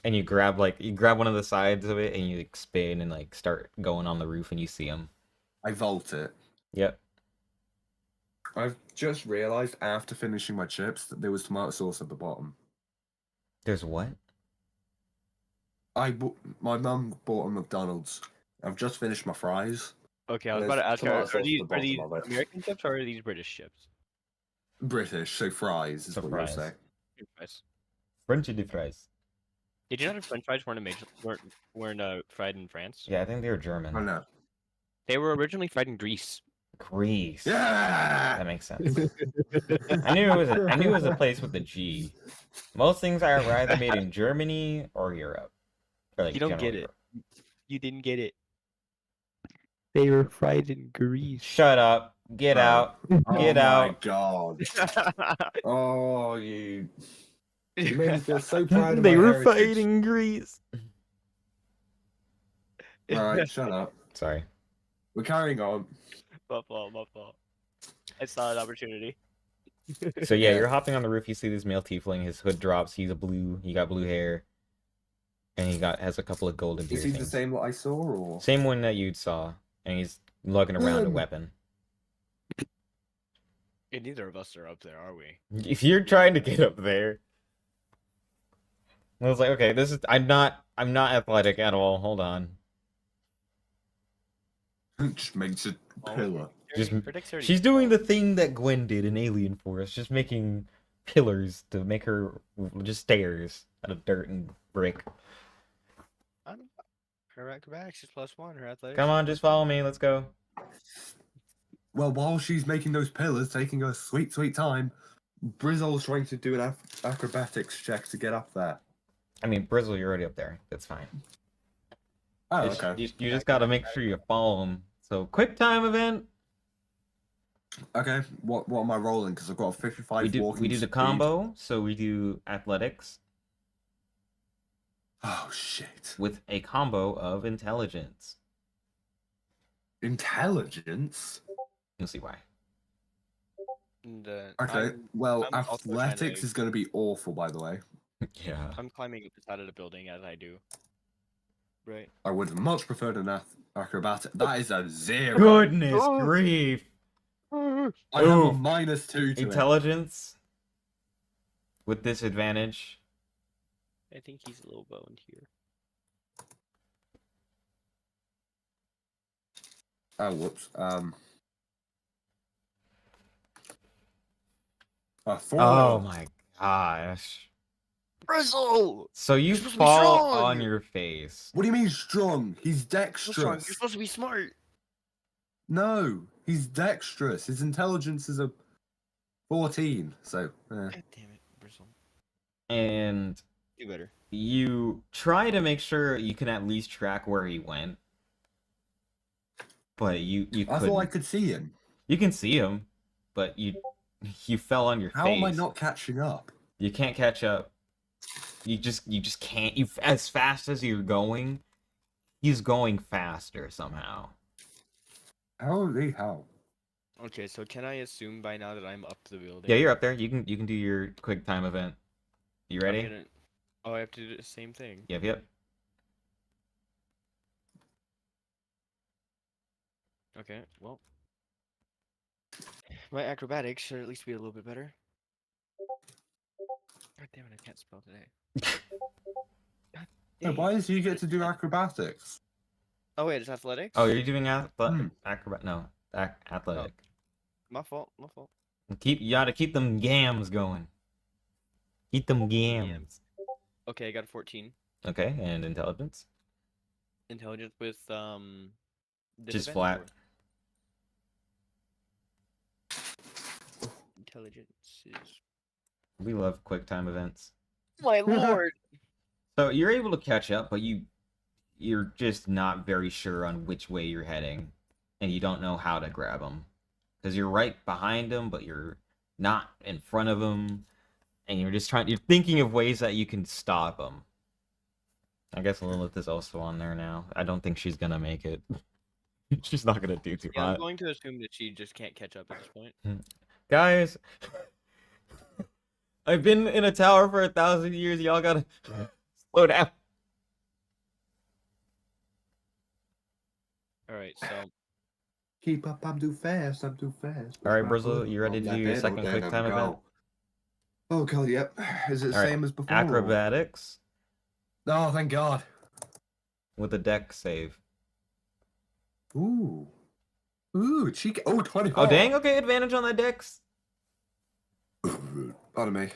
and you grab one of the sides of it and you like spin and like start going on the roof and you see them. I vault it. Yep. I've just realized after finishing my chips that there was tomato sauce at the bottom. There's what? My mum bought a McDonald's. I've just finished my fries. Okay, I was There's about to ask, tomato are sauce at these, the are these bottom of it. American chips or are these British chips? British, so fries is So what fries. you'll say. French fries. Frenchy fries. Did you know that French fries weren't fried in France? Yeah, I think they were German. Oh no. They were originally fried in Greece. Greece. Yeah! That makes sense. I knew it was a place with a G. Most things are either made in Germany or Europe. Or, like, You don't general get it. Europe. You didn't get it. They were fried in Greece. Shut up. Get Oh. out. Get Oh out. my god. Oh, you made me feel so proud of They my were heritage. fighting Greece. Alright, shut up. Sorry. We're carrying on. My fault. I saw an opportunity. So yeah, Yeah. you're hopping on the roof. You see this male tiefling. His hood drops. He got blue hair, and has a couple of golden Is he piercings. the same that I saw, or? Same one that you'd saw, and he's lugging around a weapon. And neither of us are up there, are we? If you're trying to get up there, I was like, okay, I'm not athletic at all. Hold on. Just makes it pillar. Just- For dexterity, She's doing the thing that Gwen did in Alien Force, just making pillars to make her just stairs out of dirt and brick. Her acrobatics is +1. Her athletics. Come on, just follow me. Let's go. Well, while she's making those pillars, taking her sweet, sweet time, Brizzle's trying to do an acrobatics check to get up there. I mean, Brizzle, you're already up there. That's fine. Oh, It's- okay. You just gotta make sure you follow him. So, quick time event. Okay, what am I rolling? Because I've got a 55 We do walking the speed. combo. So we do athletics Oh, shit. with a combo of intelligence. Intelligence? You'll see why. And, Okay, well, I'm also trying athletics to- is going to be awful, by the way. Yeah. I'm climbing up the side of the building as I do. Right. I would have much preferred an acrobatic. That is a 0. Goodness Oh. grief. I have a Oof. -2 to it. Intelligence with disadvantage. I think he's a little boned here. Oh, whoops. A 4. Oh my gosh. Bristle! So you You're supposed to be fall strong! on your face. What do you mean strong? He's So strong. dexterous. You're supposed to be smart. No, he's dexterous. His intelligence is a 14. So, God damn it, Bristle. And Do better. you try to make sure you can at least track where he went. But you I couldn't. thought I could see him. You can see him, but you fell on your How face. am I not catching up? You can't catch up. You just can't. You as fast as you're going, he's going faster somehow. How? Okay, so can I assume by now that I'm up the building? Yeah, you're up there. You can do your quick time event. You I'm ready? gonna- Oh, I have to do the same thing. Yep. Okay, well. My acrobatics should at least be a little bit better. God damn it, I can't spell today. God Hey, dang why it. does you get to do acrobatics? Oh wait, it's athletics? Oh, you're doing Hmm. acrobat? No, athletic. My fault. You gotta keep them gams going. Keep them gams. Okay, I got a 14. Okay, and intelligence. Intelligence with Just disadvantage flat. or- Intelligence is. We love quick time events. My lord! So you're able to catch up, but you're just not very sure on which way you're heading, and you don't know how to grab him because you're right behind him, but you're not in front of him, and you're thinking of ways that you can stop him. I guess Lilith is also on there now. I don't think she's gonna make it. She's not gonna do too Yeah, I'm hot. going to assume that she just can't catch up at this point. Guys, I've been in a tower for 1,000 years. Y'all gotta slow down. Alright, so Keep up, I'm too fast. All right, Brizzle, you ready to do your second quick time event? Oh god, yep. Is it the All right, same as before? Acrobatics Oh, thank god. with a deck save. Ooh, cheeky. Oh, 20. Oh, dang, okay, advantage on that dex. Pardon me.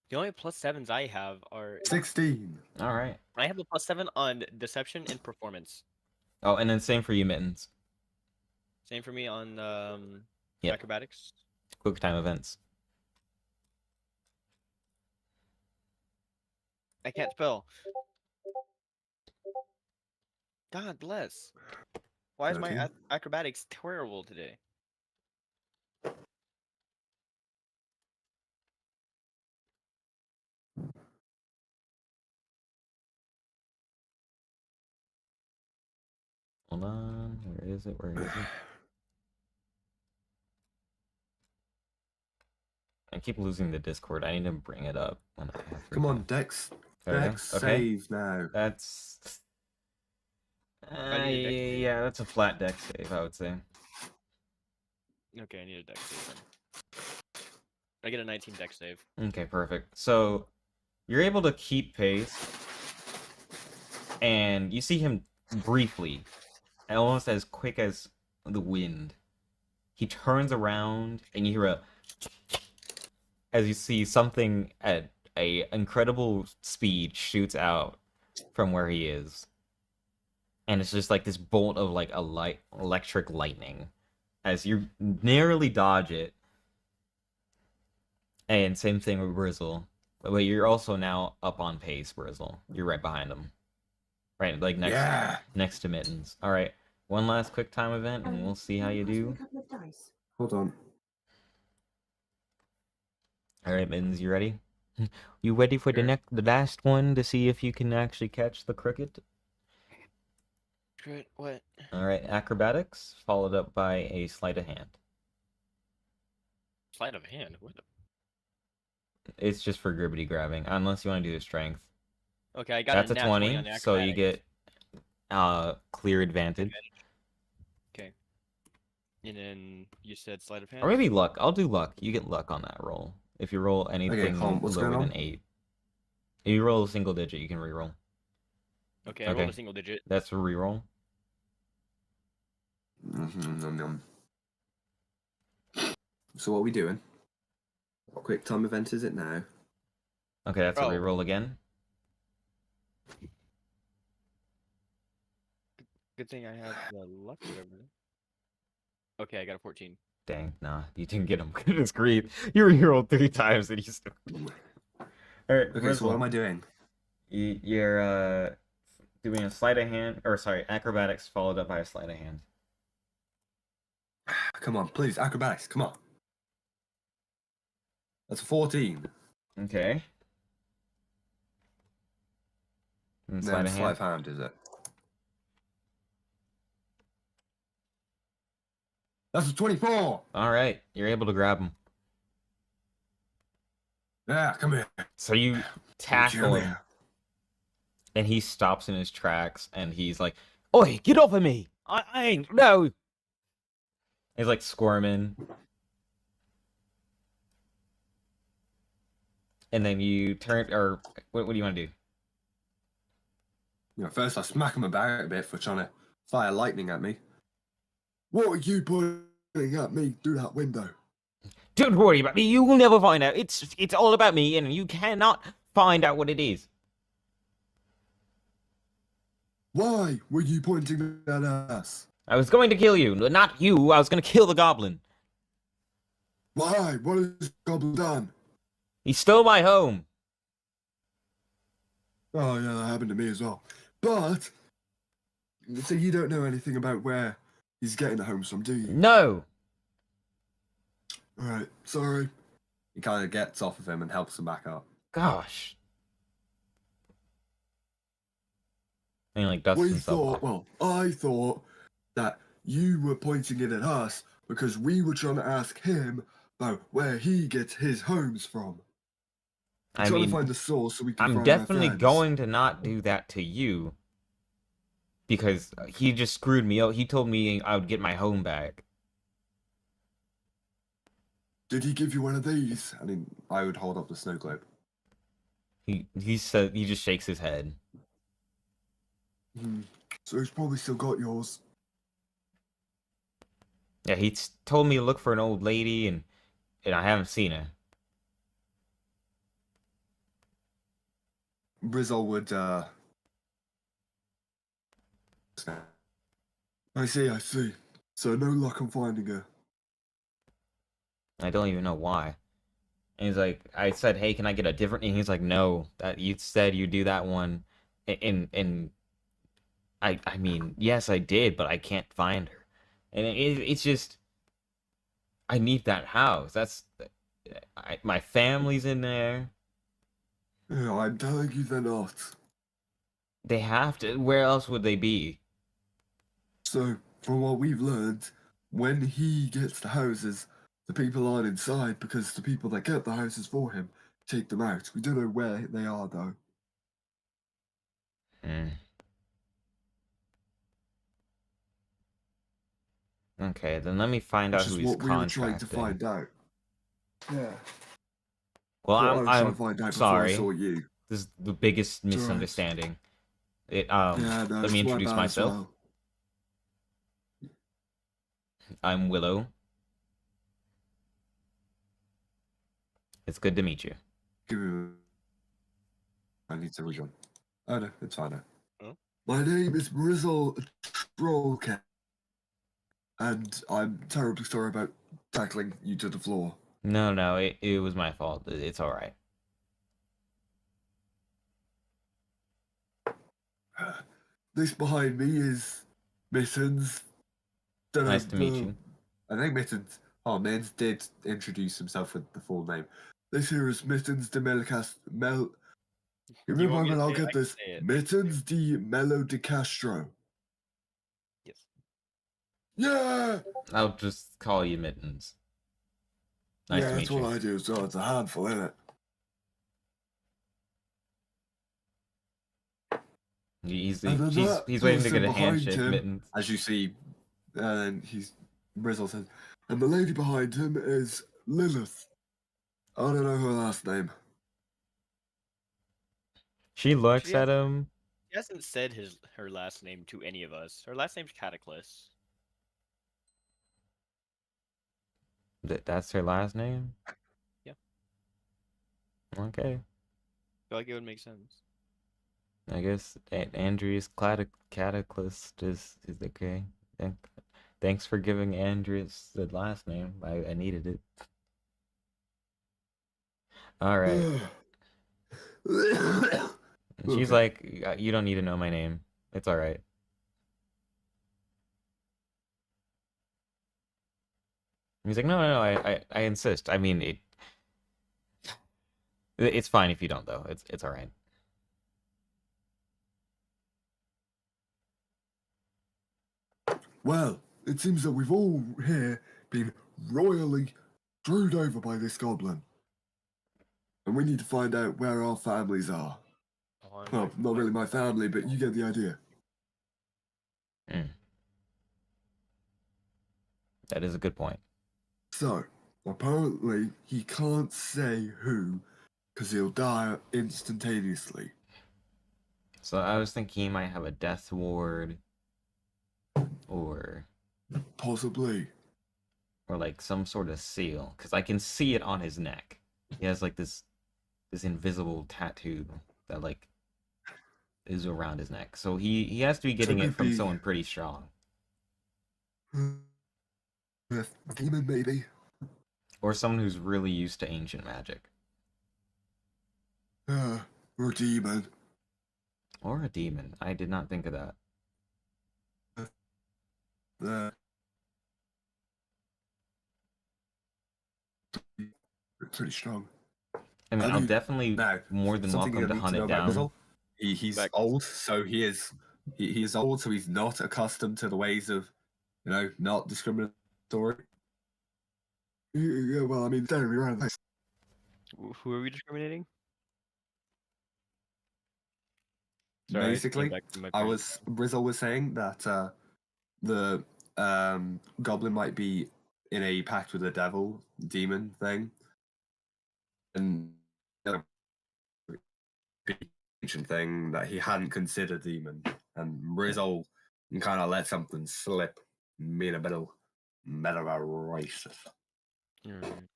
the only +7s I have are 16. All right. I have a +7 on deception and performance. Oh, and then same for you, Mittens. Same for me on Yep. acrobatics. Quick time events. I can't spell. God bless. Why is my 13. acrobatics terrible today? Hold on. Where is it? I keep losing the Discord. I need to bring it up when I have free Come on, time. Dex. There we go. Dex Okay. save now. That's do you need a dex save? yeah, that's a flat deck save, I would say. Okay, I need a dex save then. I get a 19 dex save. Okay, perfect. So you're able to keep pace, and you see him briefly, almost as quick as the wind. He turns around, and you hear as you see something at a incredible speed shoots out from where he is, and it's just like this bolt of like electric lightning as you narrowly dodge it. And same thing with Brizzle. But you're also now up on pace, Brizzle. You're right behind him. Right, like next to Mittens. Alright, one last quick time event and we'll see how you do. Hold on. Alright, Mittens, you ready? You ready for Sure. the last one to see if you can actually catch the cricket? Good. What? Alright, acrobatics, followed up by a sleight of hand. Sleight of hand. What the... It's just for gribbity grabbing, unless you want to do the strength. Okay, I got That's a nat 20 20, on the so you acrobatics. get clear advantage. Okay. And then you said sleight of hand. Or maybe luck. I'll do luck. You get luck on that roll. If you roll anything Colin, what's lower going than on? 8. You roll a single digit, you can reroll. Okay, I rolled Okay. a single digit. That's a reroll. Nom, nom. So what are we doing? What quick time event is it now? Okay, that's a Oh. reroll again. Good thing I have the luck or whatever. Okay, I got a 14. Dang, nah, you didn't get him. Goodness grief. You rerolled 3 times and you still. Alright, Okay, so what am I doing? You're doing a sleight of hand, or sorry, acrobatics followed up by a sleight of hand. Come on, please, acrobatics, come on. That's a 14. Okay. And sleight Then of sleight hand. of hand, is it? That's a 24! Alright, you're able to grab him. Yeah, come here. So you tackle Come him, here. and he stops in his tracks, and he's like, "Oi, get off of me! I ain't, no!" He's like squirming. And then you turn, or what do you want to do? You know, first I smack him about a bit for trying to fire lightning at me. What are you pointing at me through that window? Don't worry about me. You will never find out. It's all about me, and you cannot find out what it is. Why were you pointing at us? I was going to kill you, not you. I was going to kill the goblin. Why? What has Goblin done? He stole my home. Oh yeah, that happened to me as well. But so you don't know anything about where he's getting the homes from, do you? No. Alright, sorry. He kind of gets off of him and helps him back up. Gosh. And he like dusts We himself thought, off. well, I thought that you were pointing it at us because we were trying to ask him about where he gets his homes from. I Trying mean, to find the source so we can I'm find our definitely friends. going to not do that to you. Because he just screwed me out. He told me I would get my home back. Did he give you one of these? I mean, I would hold up the snow globe. He said he just shakes his head. So he's probably still got yours. Yeah, told me to look for an old lady, and I haven't seen her. Brizzle would, I see. So no luck on finding her. I don't even know why. And he's like, I said, hey, can I get a different? And he's like, no, that you said you do that one, and I mean, yes, I did, but I can't find her, and it's just, I need that house. My family's in there. Yeah, I'm telling you they're not. They have to. Where else would they be? So, from what we've learned, when he gets the houses, the people aren't inside because the people that get the houses for him take them out. We don't know where they are, though. Hmm. Okay, then let me find out Which who is he's what we were trying to contracting. find out. Yeah. Well, What I was trying to I'm find out sorry. before I saw you. This is the biggest It's all right. misunderstanding. Yeah, no, Let it's me my introduce bad as myself. well. I'm Willow. It's good to meet you. Give me. I need to rejoin. Oh no, it's fine now. Huh? My name is Brizzle Trollcat, and I'm terribly sorry about tackling you to the floor. No, it was my fault. It's all right. This behind me is Mittens. Don't Nice know to meet the- you. I think Mittens. Oh, Mittens did introduce himself with the full name. This here is Mittens de Melicast. Give me a You want me to moment, I'll say it? get I can this. say it. Mittens de Melo de Castro. Yes. Yeah! I'll just call you Mittens. Nice yeah, to meet that's you. what I do, so it's a handful, isn't it? He's And then that waiting to person get a behind handshake, him- Mittens. As you see, and he's Brizzle says, and the lady behind him is Lilith. I don't know her last name. She looks She at him. He hasn't said her last name to any of us. Her last name's Cataclysm. That's her last name? Yeah. Okay. I feel like it would make sense. I guess Andreas Cataclysm is okay. Thanks for giving Andreas the last name. I needed it. All right. And she's like, you don't need to know my name. It's all right. And he's like, no, I insist. I mean, it's fine if you don't, though. It's all right. Well, it seems that we've all here been royally screwed over by this goblin. And we need to find out where our families are. Well, not really my family, but you get the idea. That is a good point. So, apparently, he can't say who, because he'll die instantaneously. So I was thinking he might have a death ward, or Possibly. like some sort of seal, because I can see it on his neck. He has like this invisible tattoo that like is around his neck. So he has to be getting it from someone pretty strong, A demon, maybe. or someone who's really used to ancient magic, Or a demon. or a demon. I did not think of that. Pretty strong. I mean, I'll definitely Now, more than something welcome to you need hunt know it about down. Rizzle, he's Back- old, so he is old, so he's not accustomed to the ways of, not discriminatory. Yeah, well, I mean, don't be around this. Who are we discriminating? Sorry, Basically, back to my I brain. was Brizzle was saying that the goblin might be in a pact with the devil demon thing, and the ancient thing that he hadn't considered demon, and Brizzle kind of let something slip, being a bit of a racist. Mm.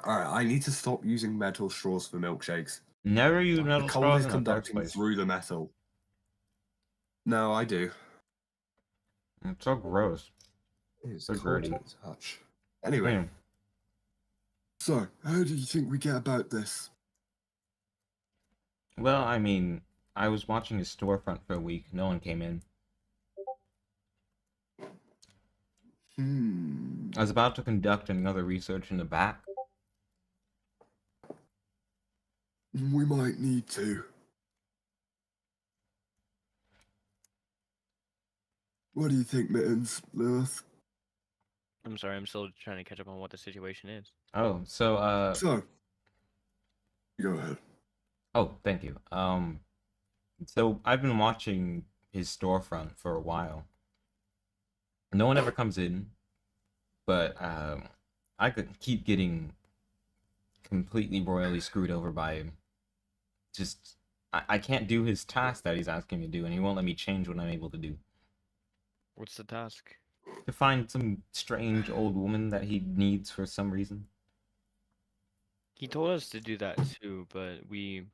All right, I need to stop using metal straws for milkshakes. Never use The metal cold straws is in the first conducting place. through the metal. No, I do. It's so gross. It's So cold to dirty. the touch. Anyway, Hmm. so how do you think we get about this? Well, I mean, I was watching his storefront for a week. No one came in. I was about to conduct another research in the back. We might need to. What do you think, Mittens, Lilith? I'm sorry, I'm still trying to catch up on what the situation is. Oh, so So, go ahead. oh, thank you. So I've been watching his storefront for a while. No one ever comes in, but I could keep getting completely royally screwed over by him. Just I can't do his task that he's asking me to do, and he won't let me change what I'm able to do. What's the task? To find some strange old woman that he needs for some reason. He told us to do that too, but we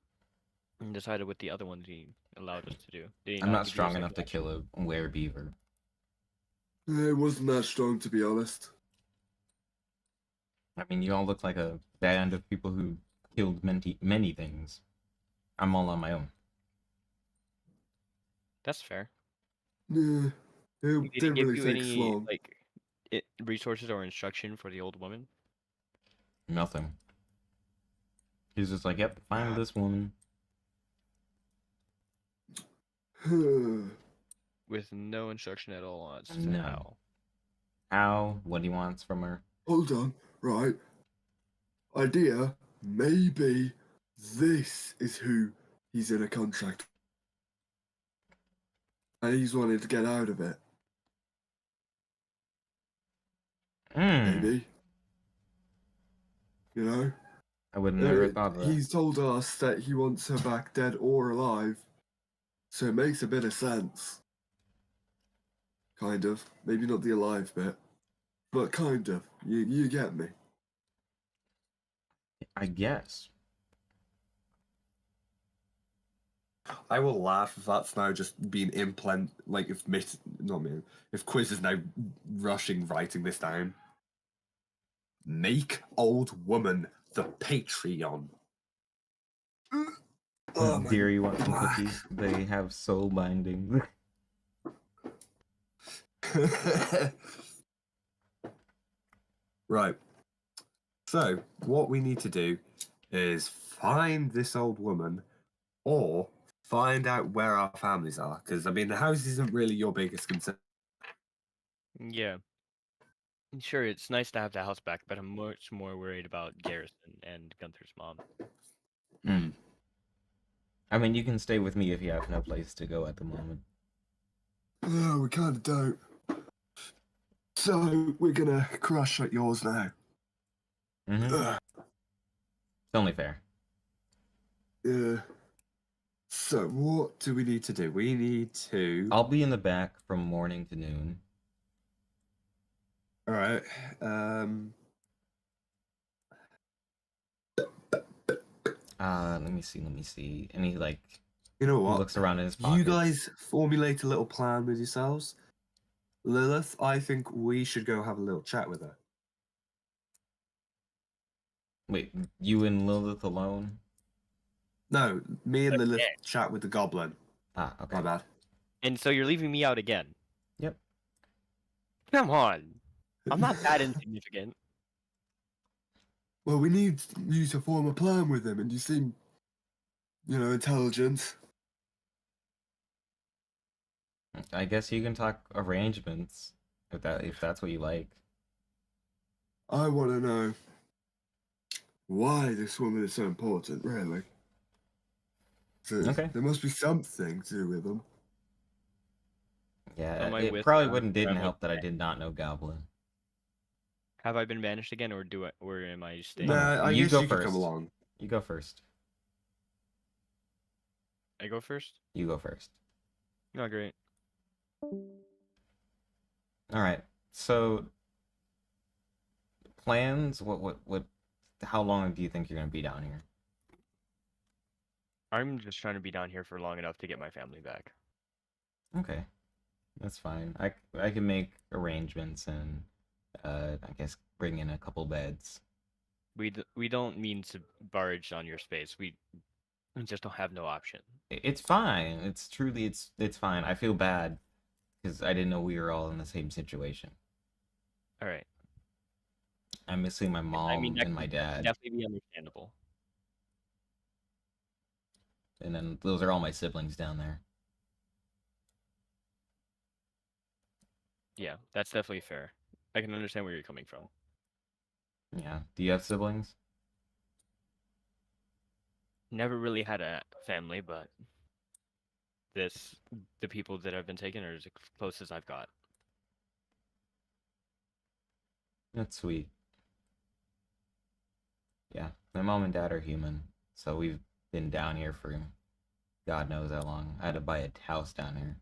decided with the other ones he allowed us to do. Did he I'm not give you a strong second enough to option? kill a werebeaver. It wasn't that strong, to be honest. I mean, you all look like a band of people who killed many things. I'm all on my own. That's fair. Yeah, it Did he didn't give really you take any long. resources or instruction for the old woman? Nothing. He's just like, yep, find this woman. With no instruction at all as to No. how. How, what he wants from her. Hold on, right. Idea, maybe this is who he's in a contract. And he's wanting to get out of it. Hmm. Maybe. You know? I would never thought of that. He's told us that he wants her back dead or alive. So it makes a bit of sense. Kind of. Maybe not the alive bit. But kind of. You get me. I guess. I will laugh if that's now just being like if if Quiz is now rushing writing this down. Make old woman the Patreon. Oh my Dear, you want some God. cookies? They have soul binding. Right. So what we need to do is find this old woman or find out where our families are. Because I mean the house isn't really your biggest concern. Yeah. Sure, it's nice to have the house back, but I'm much more worried about Garrison and Gunther's mom. Hmm. I mean, you can stay with me if you have no place to go at the moment. No, we kinda don't. So we're gonna crush at yours now. Mm-hmm. Ugh. It's only fair. Yeah. So what do we need to do? We need to. I'll be in the back from morning to noon. All right. Let me see. Let me see. And he like You know he what? looks around in his pockets. You guys formulate a little plan with yourselves. Lilith, I think we should go have a little chat with her. Wait, you and Lilith alone? No, me and Lilith Okay. chat with the goblin. Ah, okay. My bad. And so you're leaving me out again. Yep. Come on. I'm not that insignificant. Well, we need you to form a plan with him, and you seem, intelligent. I guess you can talk arrangements if that's what you like. I want to know why this woman is so important, really. Okay. There must be something to do with them. Yeah, Am I it with probably her? didn't Am I help that I did not know Goblin. Have I been banished again, or am I staying? Nah, I you guess go you could first. come along. You go first. I go first? You go first. Oh, great. All right. So plans. What? How long do you think you're gonna be down here? I'm just trying to be down here for long enough to get my family back. Okay, that's fine. I can make arrangements and I guess bring in a couple beds. We don't mean to barge on your space. We just don't have no option. It's fine. It's truly it's fine. I feel bad because I didn't know we were all in the same situation. All right. I'm missing my mom I mean, that and my can dad, definitely be understandable. and then those are all my siblings down there. Yeah, that's definitely fair. I can understand where you're coming from. Yeah. Do you have siblings? Never really had a family, but the people that have been taken are as close as I've got. That's sweet. Yeah, my mom and dad are human, so we've been down here for God knows how long. I had to buy a house down here.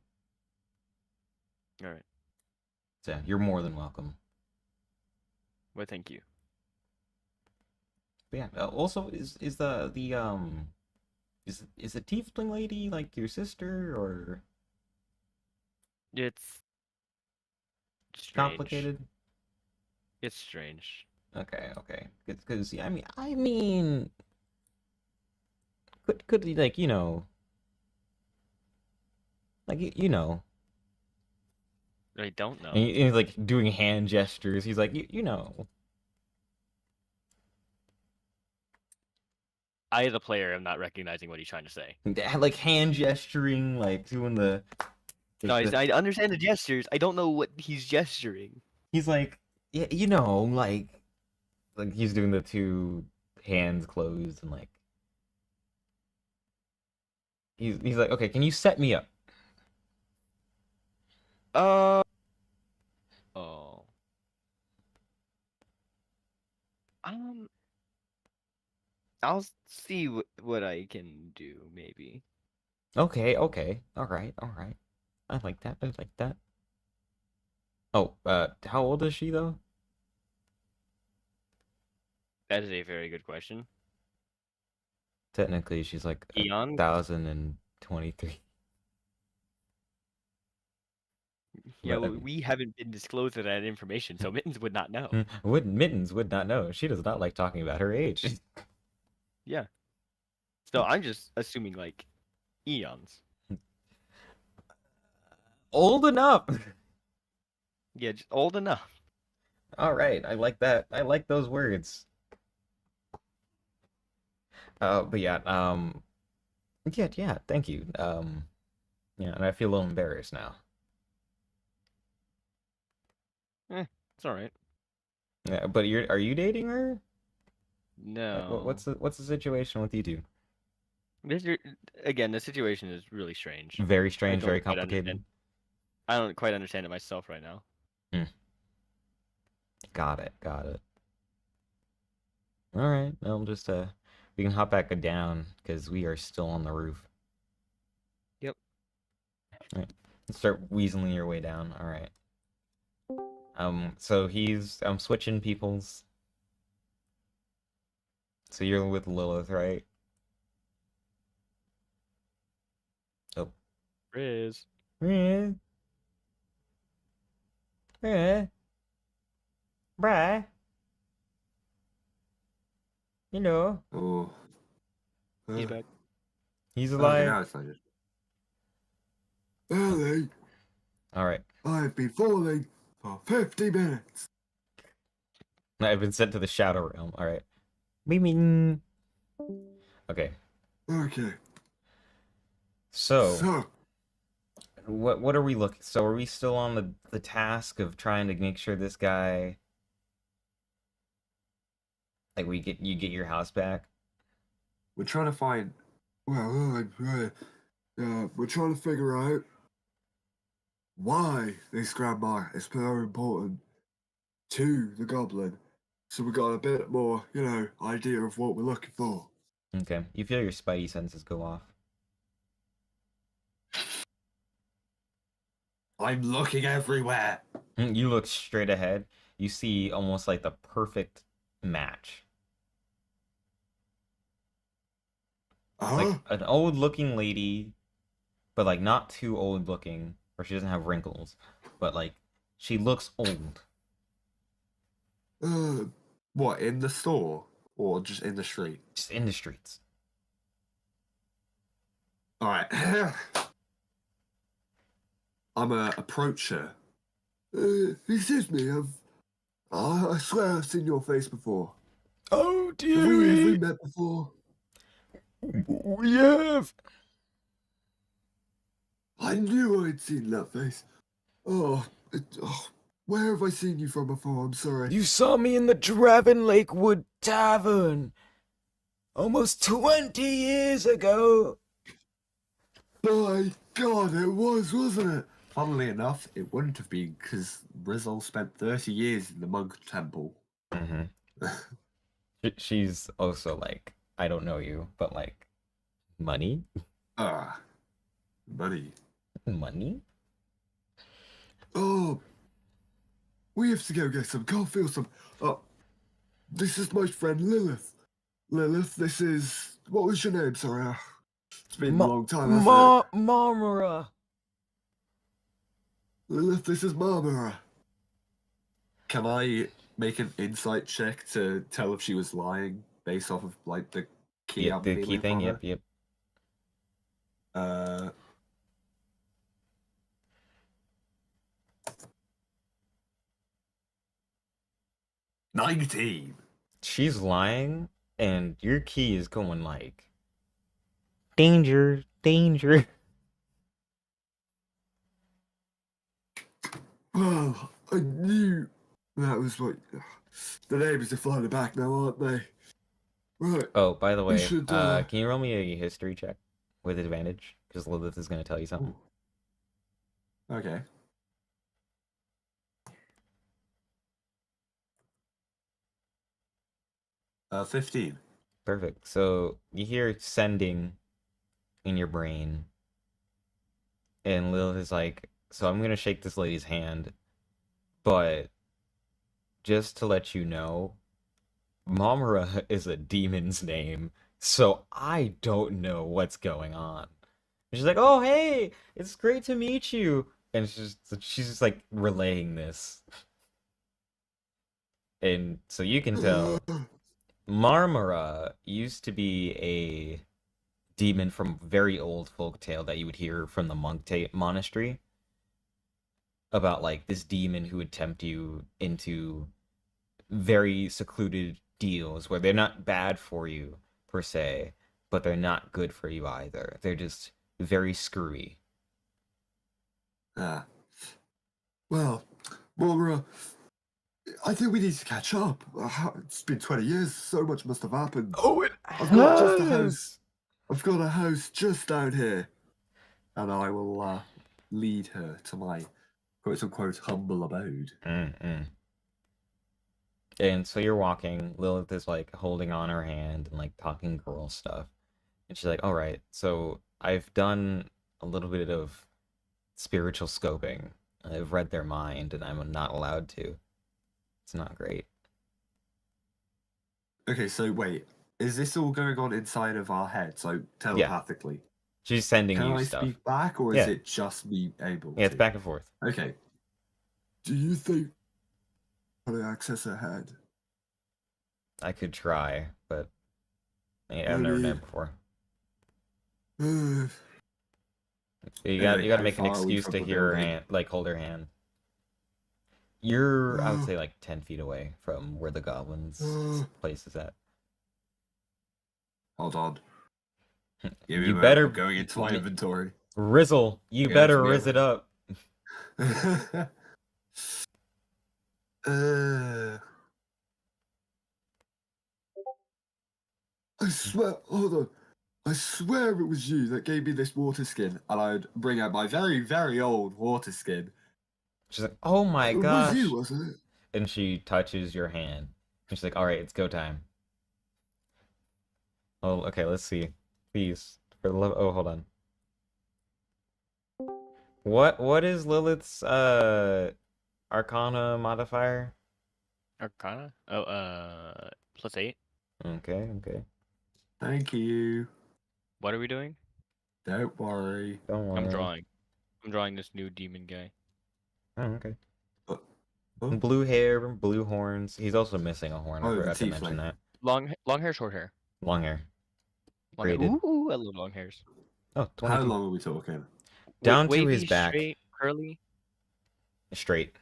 All right. So you're more than welcome. Well, thank you. But yeah. Also, is the is the tiefling lady like your sister or It's strange. complicated? It's strange. Okay, okay. Because I mean, could like I don't know. and he's like doing hand gestures. He's like you know. I, the player, am not recognizing what he's trying to say. Like hand gesturing, like doing the. No, the- I understand the gestures. I don't know what he's gesturing. He's like, yeah, like he's doing the two hands closed and like. He's like, okay, can you set me up? Oh. I'll see what I can do, maybe. Okay, okay. All right, all right. I like that. I like that. Oh, how old is she though? That is a very good question. Technically, she's like Eon? 1,023. Yeah, But I mean, we haven't been disclosed with that information, so Mittens would not know. would Mittens would not know. She does not like talking about her age. Yeah. So I'm just assuming like eons. Old enough. Yeah, just old enough. All right, I like that. I like those words. But yeah, yeah, thank you. Yeah, and I feel a little embarrassed now. It's all right. Yeah, but are you dating her? No. What's the situation with you two? This is- Again, the situation is really strange. Very I strange, very don't quite complicated. understand. I don't quite understand it myself right now. Got it, got it. All right, I'll just we can hop back down because we are still on the roof. Yep. All right, let's start weaseling your way down. All right. So I'm switching peoples. So you're with Lilith, right? Oh. Riz. Yeah. Yeah. Bruh. You know. Oh. He's back. He's Okay, alive. now it's not just. Ellie, Alright. I've been falling for 50 minutes. I've been sent to the Shadow Realm. Alright. Mean. Okay. Okay, So, so what are we looking? So, are we still on the task of trying to make sure this guy, like, you get your house back? we're trying to find. Well, we're trying to figure out why this grandma is so important to the goblin. So we got a bit more, idea of what we're looking for. Okay. You feel your spidey senses go off. I'm looking everywhere. You look straight ahead. You see almost like the perfect match. Like an old looking lady, but like not too old looking, or she doesn't have wrinkles, but like she looks old. What, in the store or just in the street? Just in the streets. All right. I'm gonna approach her. Excuse me, I swear I've seen your face before. Oh Have we met before? We have. I knew I'd seen that face. Oh, where have I seen you from before? I'm sorry. You saw me in the Draven Lakewood Tavern almost 20 years ago. My God, it was, wasn't it? Funnily enough, it wouldn't have been because Rizal spent 30 years in the monk temple. Mm-hmm. She's also like, I don't know you, but like, money? Buddy. Money? Oh, we have to go get some coffee or some. This is my friend Lilith. Lilith, this is. What was your name? Sorry, it's been a long time. Marmora. Lilith, this is Marmora. Can I make an insight check to tell if she was lying based off of like the key? Yep, the key thing. Yep, yep. 19. She's lying, and your key is going like, danger, danger. Well, I knew that was what. The neighbors are flying back now, aren't they? Right. Oh, by the way, should, can you roll me a history check with advantage? Because Lilith is going to tell you something. Ooh. Okay. Uh, 15. Perfect. So you hear sending in your brain, and Lilith is like, so I'm gonna shake this lady's hand, but just to let you know, Momura is a demon's name, so I don't know what's going on. And she's like, oh hey, it's great to meet you. And she's just like relaying this. And so you can tell Marmora used to be a demon from very old folktale that you would hear from the monastery about like this demon who would tempt you into very secluded deals where they're not bad for you per se, but they're not good for you either. They're just very screwy. Ah. Well, Barbara, I think we need to catch up. It's been 20 years. So much must have happened. Oh, it I've got just a house. I've got a house just down here. And I will lead her to my quote-unquote humble abode. And so you're walking. Lilith is like holding on her hand and like talking girl stuff. And she's like, all right, so I've done a little bit of spiritual scoping. I've read their mind and I'm not allowed to. It's not great. Okay, so wait. Is this all going on inside of our head? So telepathically? She's sending Can you I stuff. speak back, or Yeah. is it just me able Yeah, it's to? back and forth. Okay. Do you think how to access her head? I could try, but I've never done it before. You gotta How make an far are we excuse from to the hear her building? hand, like hold her hand. You're, I would say, like 10 feet away from where the goblins' place is at. Hold on. Give me a You moment, better I'm going into my inventory. Rizzle. You Yeah, better it's rizz it up. I swear, hold on. I swear it was you that gave me this water skin, and I'd bring out my very, very old water skin. She's like, oh my It gosh. was you, wasn't it? And she touches your hand. And she's like, all right, it's go time. Oh, okay, let's see. Please. For the love. Oh, hold on. What is Lilith's Arcana modifier? Arcana? Oh, +8. Okay, okay. Thank you. What are we doing? Don't worry. Don't worry. I'm drawing this new demon guy. Oh, okay. Oh. Blue hair, blue horns. He's also missing a horn. Oh, I the forgot to mention tiefling. that. Long hair, short hair. Long hair. Long hair. Braided. Ooh, I love long hairs. Oh, How 22. long are we talking? Down to Wavy, his back. Straight, curly, Straight.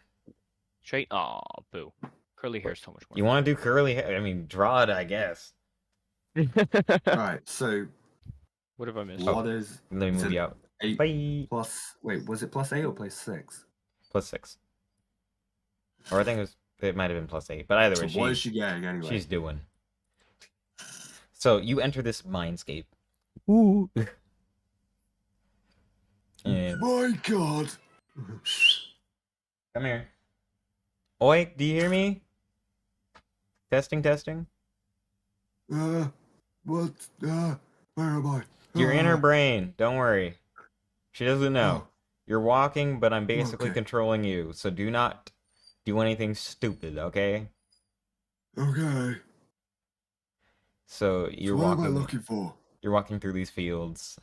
straight. Aw, boo. Curly hair is so much more. You want to do curly hair? I mean, draw it, I guess. Alright, so What have I missed? what is Let me It's move an you out. 8 Bye. plus... Wait, was it +8 or +6? +6. Or I think it might have been +8. But either So way, what is she getting anyway? she's doing. So you enter this mindscape. Ooh. And My god! come here. Oi, do you hear me? Testing, testing. What? Where am I? You're in her Ah. brain. Don't worry. She doesn't know. Oh. You're walking, but I'm basically Okay. controlling you. So do not do anything stupid, okay? Okay. So you're So what am I walking. looking for? You're walking through these fields,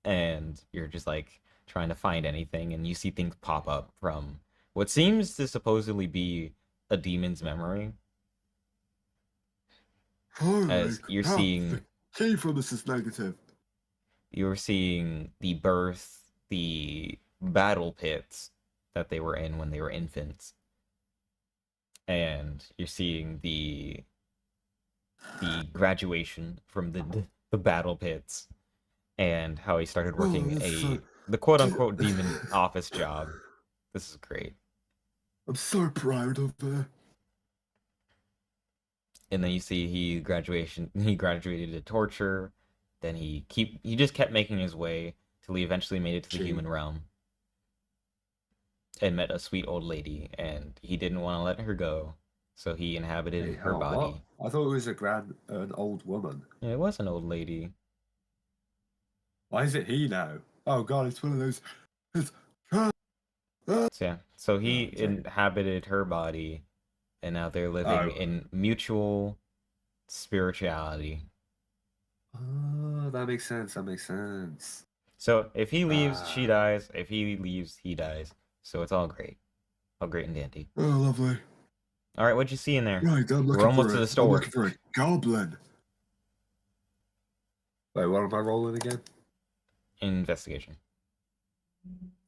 and you're just like trying to find anything, and you see things pop up from what seems to supposedly be a demon's memory. As you're seeing, The key from this is negative. you're seeing the birth, the battle pits that they were in when they were infants, and you're seeing the graduation from the battle pits, and how he started working that's so- the quote unquote demon office job. This is great. I'm so proud of her. And then you see he graduated to torture. Then he just kept making his way till he eventually made it to the Gee. human realm and met a sweet old lady, and he didn't want to let her go, So he inhabited Wait, her hang on, what? body. I thought it was an old woman. Yeah, it was an old lady. Why is it he now? Oh god, it's one of those. It's, So, yeah. So he I'm joking. inhabited her body, and now they're living Oh. in mutual spirituality. Oh, that makes sense. That makes sense. So if he leaves, she Ah. dies. If he leaves, he dies. So it's all great. All great and dandy. Oh, lovely. All right, what'd you see in there? Right, We're almost to the I'm store. looking for a goblin. Wait, what am I rolling again? Investigation.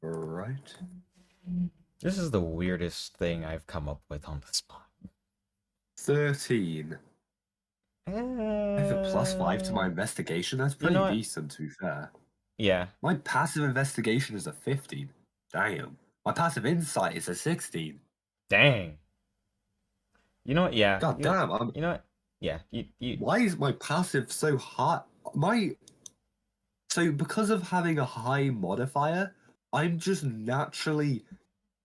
Right. This is the weirdest thing I've come up with on the spot. 13. I have a +5 to my investigation. That's you pretty know what? decent, to be fair. Yeah. My passive investigation is a 15. Damn. My passive insight is a 16. Dang. You know what? Yeah. God damn. I'm... You know what? Yeah. You. Why is my passive so high? So because of having a high modifier, I'm just naturally,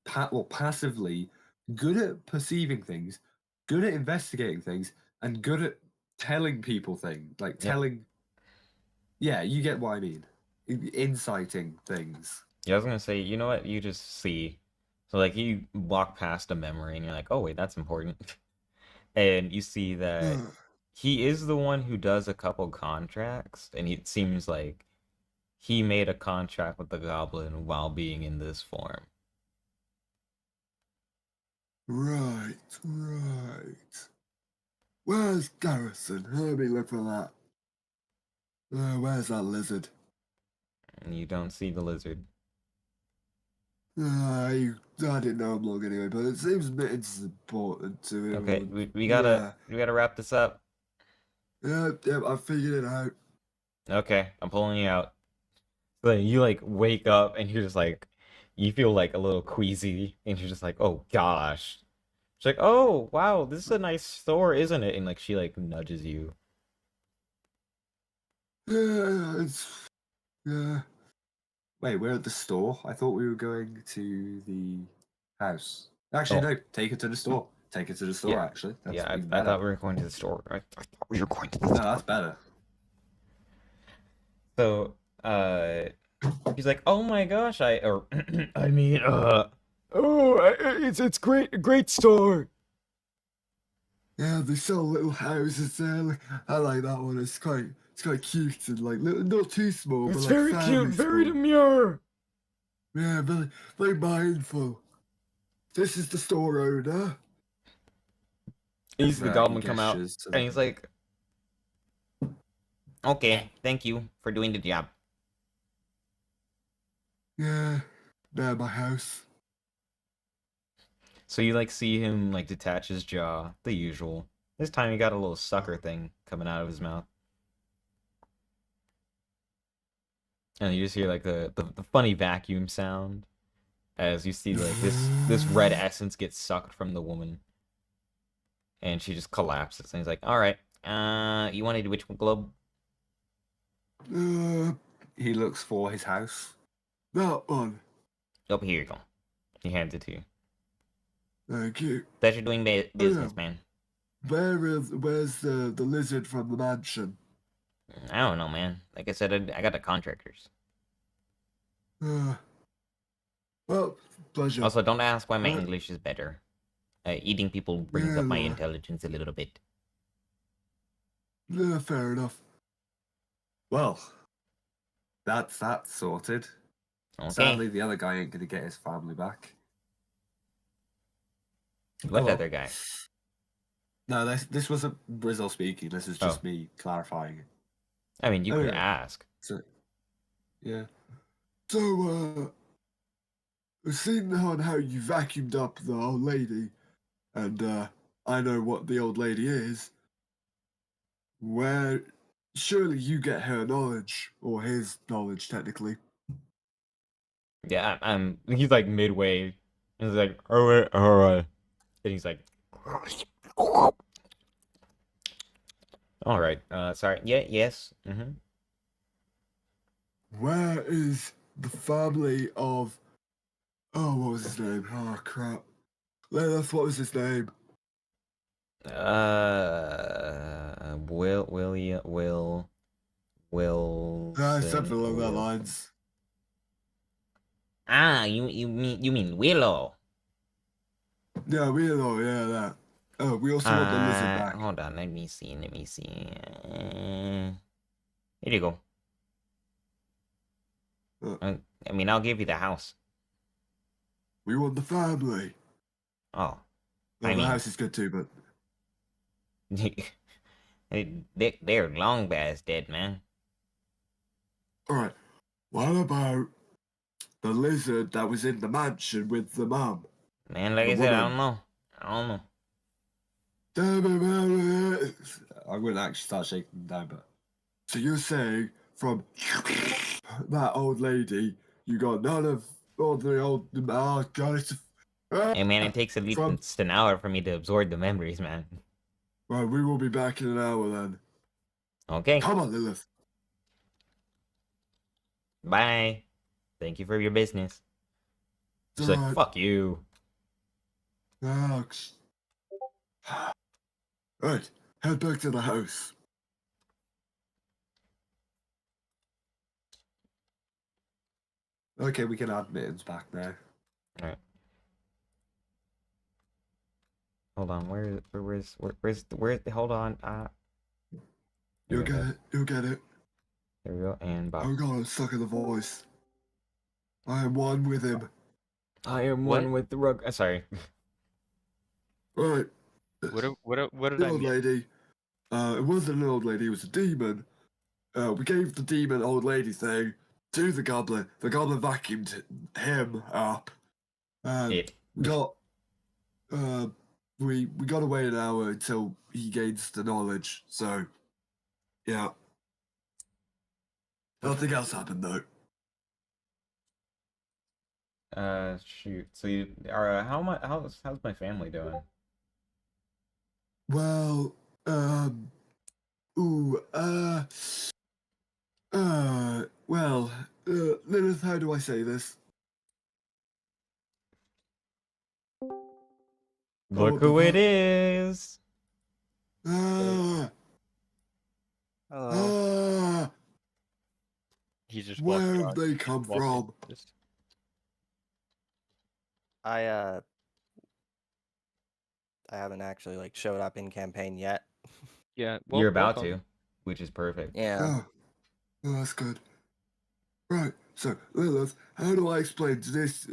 passively good at perceiving things, good at investigating things, and good at telling people things. Like Yep. telling. Yeah, you get what I mean. Inciting things. Yeah, I was gonna say. You know what? You just see. So like you walk past a memory and you're like, oh wait, that's important, and you see that he is the one who does a couple contracts, and it seems like he made a contract with the goblin while being in this form. Right. Where's Garrison? Let me look for that. Where's that lizard? And you don't see the lizard. I didn't know him long anyway, but it seems Mitten's important to him. Okay, we gotta wrap this up. Yeah, I figured it out. Okay, I'm pulling you out. So you like wake up and you're just like, you feel like a little queasy, and you're just like, oh gosh. She's like, oh wow, this is a nice store, isn't it? And like she like nudges you. Yeah. Wait, we're at the store? I thought we were going to the house. Actually, Oh. no, take it to the store. Take it to the store, Yeah. actually. That's Yeah, even I better. thought we were going to the store. I thought we were going to the No, store. that's better. So, he's like, "Oh my gosh, I mean, it's great store." Yeah, they sell little houses there. Like, I like that one. It's quite cute and like little, not too small, It's but very like cute, family very small. demure. Yeah, very mindful. This is the store owner. He's the He goblin come out, gestures to and the- he's like, "Okay, thank you for doing the job." Yeah, they're my house. So you like see him like detach his jaw, the usual. This time he got a little sucker thing coming out of his mouth. And you just hear like the funny vacuum sound as you see like this red essence gets sucked from the woman. And she just collapses. And he's like, all right, you want to do which globe? He looks for his house. That one. Oh, here you go. He hands it to you. Thank you. Pleasure doing business, man. Where's the lizard from the mansion? I don't know, man. Like I said, I got the contractors. Well, pleasure. Also, don't ask why my Uh, English is better. Eating people brings up my Yeah. intelligence a little bit. Yeah, fair enough. Well, that's that sorted. Okay. Sadly, the other guy ain't gonna get his family back. What Oh, well. other guy? No, this wasn't Brizzle speaking. This is just Oh. me clarifying. I mean, you Oh, could yeah. ask. So, yeah. So, I've seen on how you vacuumed up the old lady, and I know what the old lady is. Where surely you get her knowledge, or his knowledge, technically. Yeah, he's like midway. And he's like, all right. And he's like, all right. Sorry. Yeah. Yes. Mm-hmm. Where is the family of? Oh, what was his name? Oh crap! Lilith, what was his name? Wilson. Something along that Wilson. lines. Ah, you mean Willow? Yeah, we know, yeah, that. Oh, we also want the lizard back. Hold on, let me see. Here you go. I mean, I'll give you the house. We want the family. Oh, Well, I the mean- house is good too, but they're long past dead, man. all right. What about the lizard that was in the mansion with the mum? Man, like The I said, I woman. don't know. I don't know. I'm going to actually start shaking them down, but. So you're saying from that old lady, you got none of all the old. Oh, God, it's. Hey, man, it takes at least an hour for me to absorb the memories, man. Well, we will be back in an hour then. Okay, Come on, Lilith. bye. Thank you for your business. She's like, Alright. fuck you. Alex. Right, head back to the house. Okay, we can add mittens back now. Hold on, where's hold on, You'll Here we get go. it. You'll get it. There we go, and Bob. Oh God, I'm stuck in the voice. I am one with him. I am What? one with the rug. Sorry. Right. What did The I old miss? lady. It wasn't an old lady. It was a demon. We gave the demon old lady thing to the goblin. The goblin vacuumed him up. And It. we got. We got to wait an hour until he gains the knowledge. So, yeah. Nothing else happened though. Shoot. So you how's my family doing? Well, ooh, well, Lilith, how do I say this? Look Oh, who it Papa. is. Ah, Hello. ah, He's just where walking have on. they come walking from? just- I haven't actually like showed up in campaign yet. Yeah, You're about welcome. to, which is perfect. Yeah. Oh, that's good. Right, so, Lilith, how do I explain to this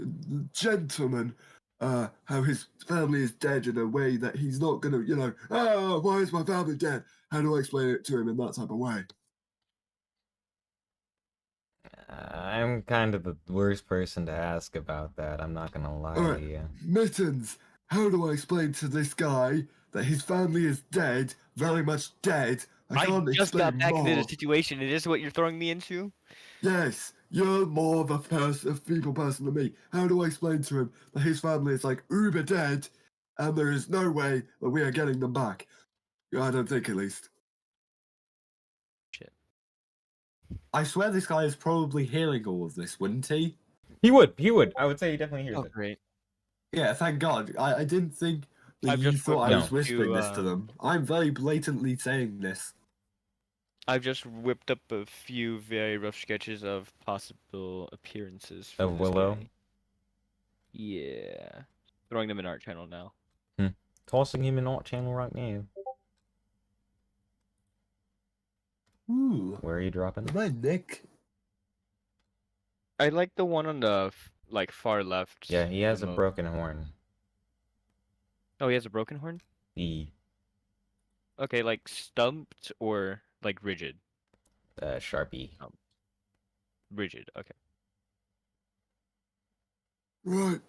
gentleman, how his family is dead in a way that he's not gonna, why is my family dead? How do I explain it to him in that type of way? I'm kind of the worst person to ask about that. I'm not gonna lie Alright. to you. Mittens, how do I explain to this guy that his family is dead, very much dead? I can't just got explain back into more. the situation. Is this what you're throwing me into? Yes, you're more of a people person than me. How do I explain to him that his family is like uber dead, and there is no way that we are getting them back? I don't think, at least. Shit. I swear this guy is probably hearing all of this, wouldn't he? He would. I would say he definitely hears Oh, it. great. Yeah, thank God. I didn't think that I've you just thought I whipped was up whispering to, this to them. I'm very blatantly saying this. I've just whipped up a few very rough sketches of possible appearances for Of this Willow? guy. Yeah. Throwing them in art channel now. Tossing him in art channel right now. Ooh, Where are you dropping? am I Nick? I like the one on the far left. Yeah, he has the a most. broken horn. Oh, he has a broken horn? E. Okay, like stumped or like rigid? Sharpie. Rigid, okay. Right.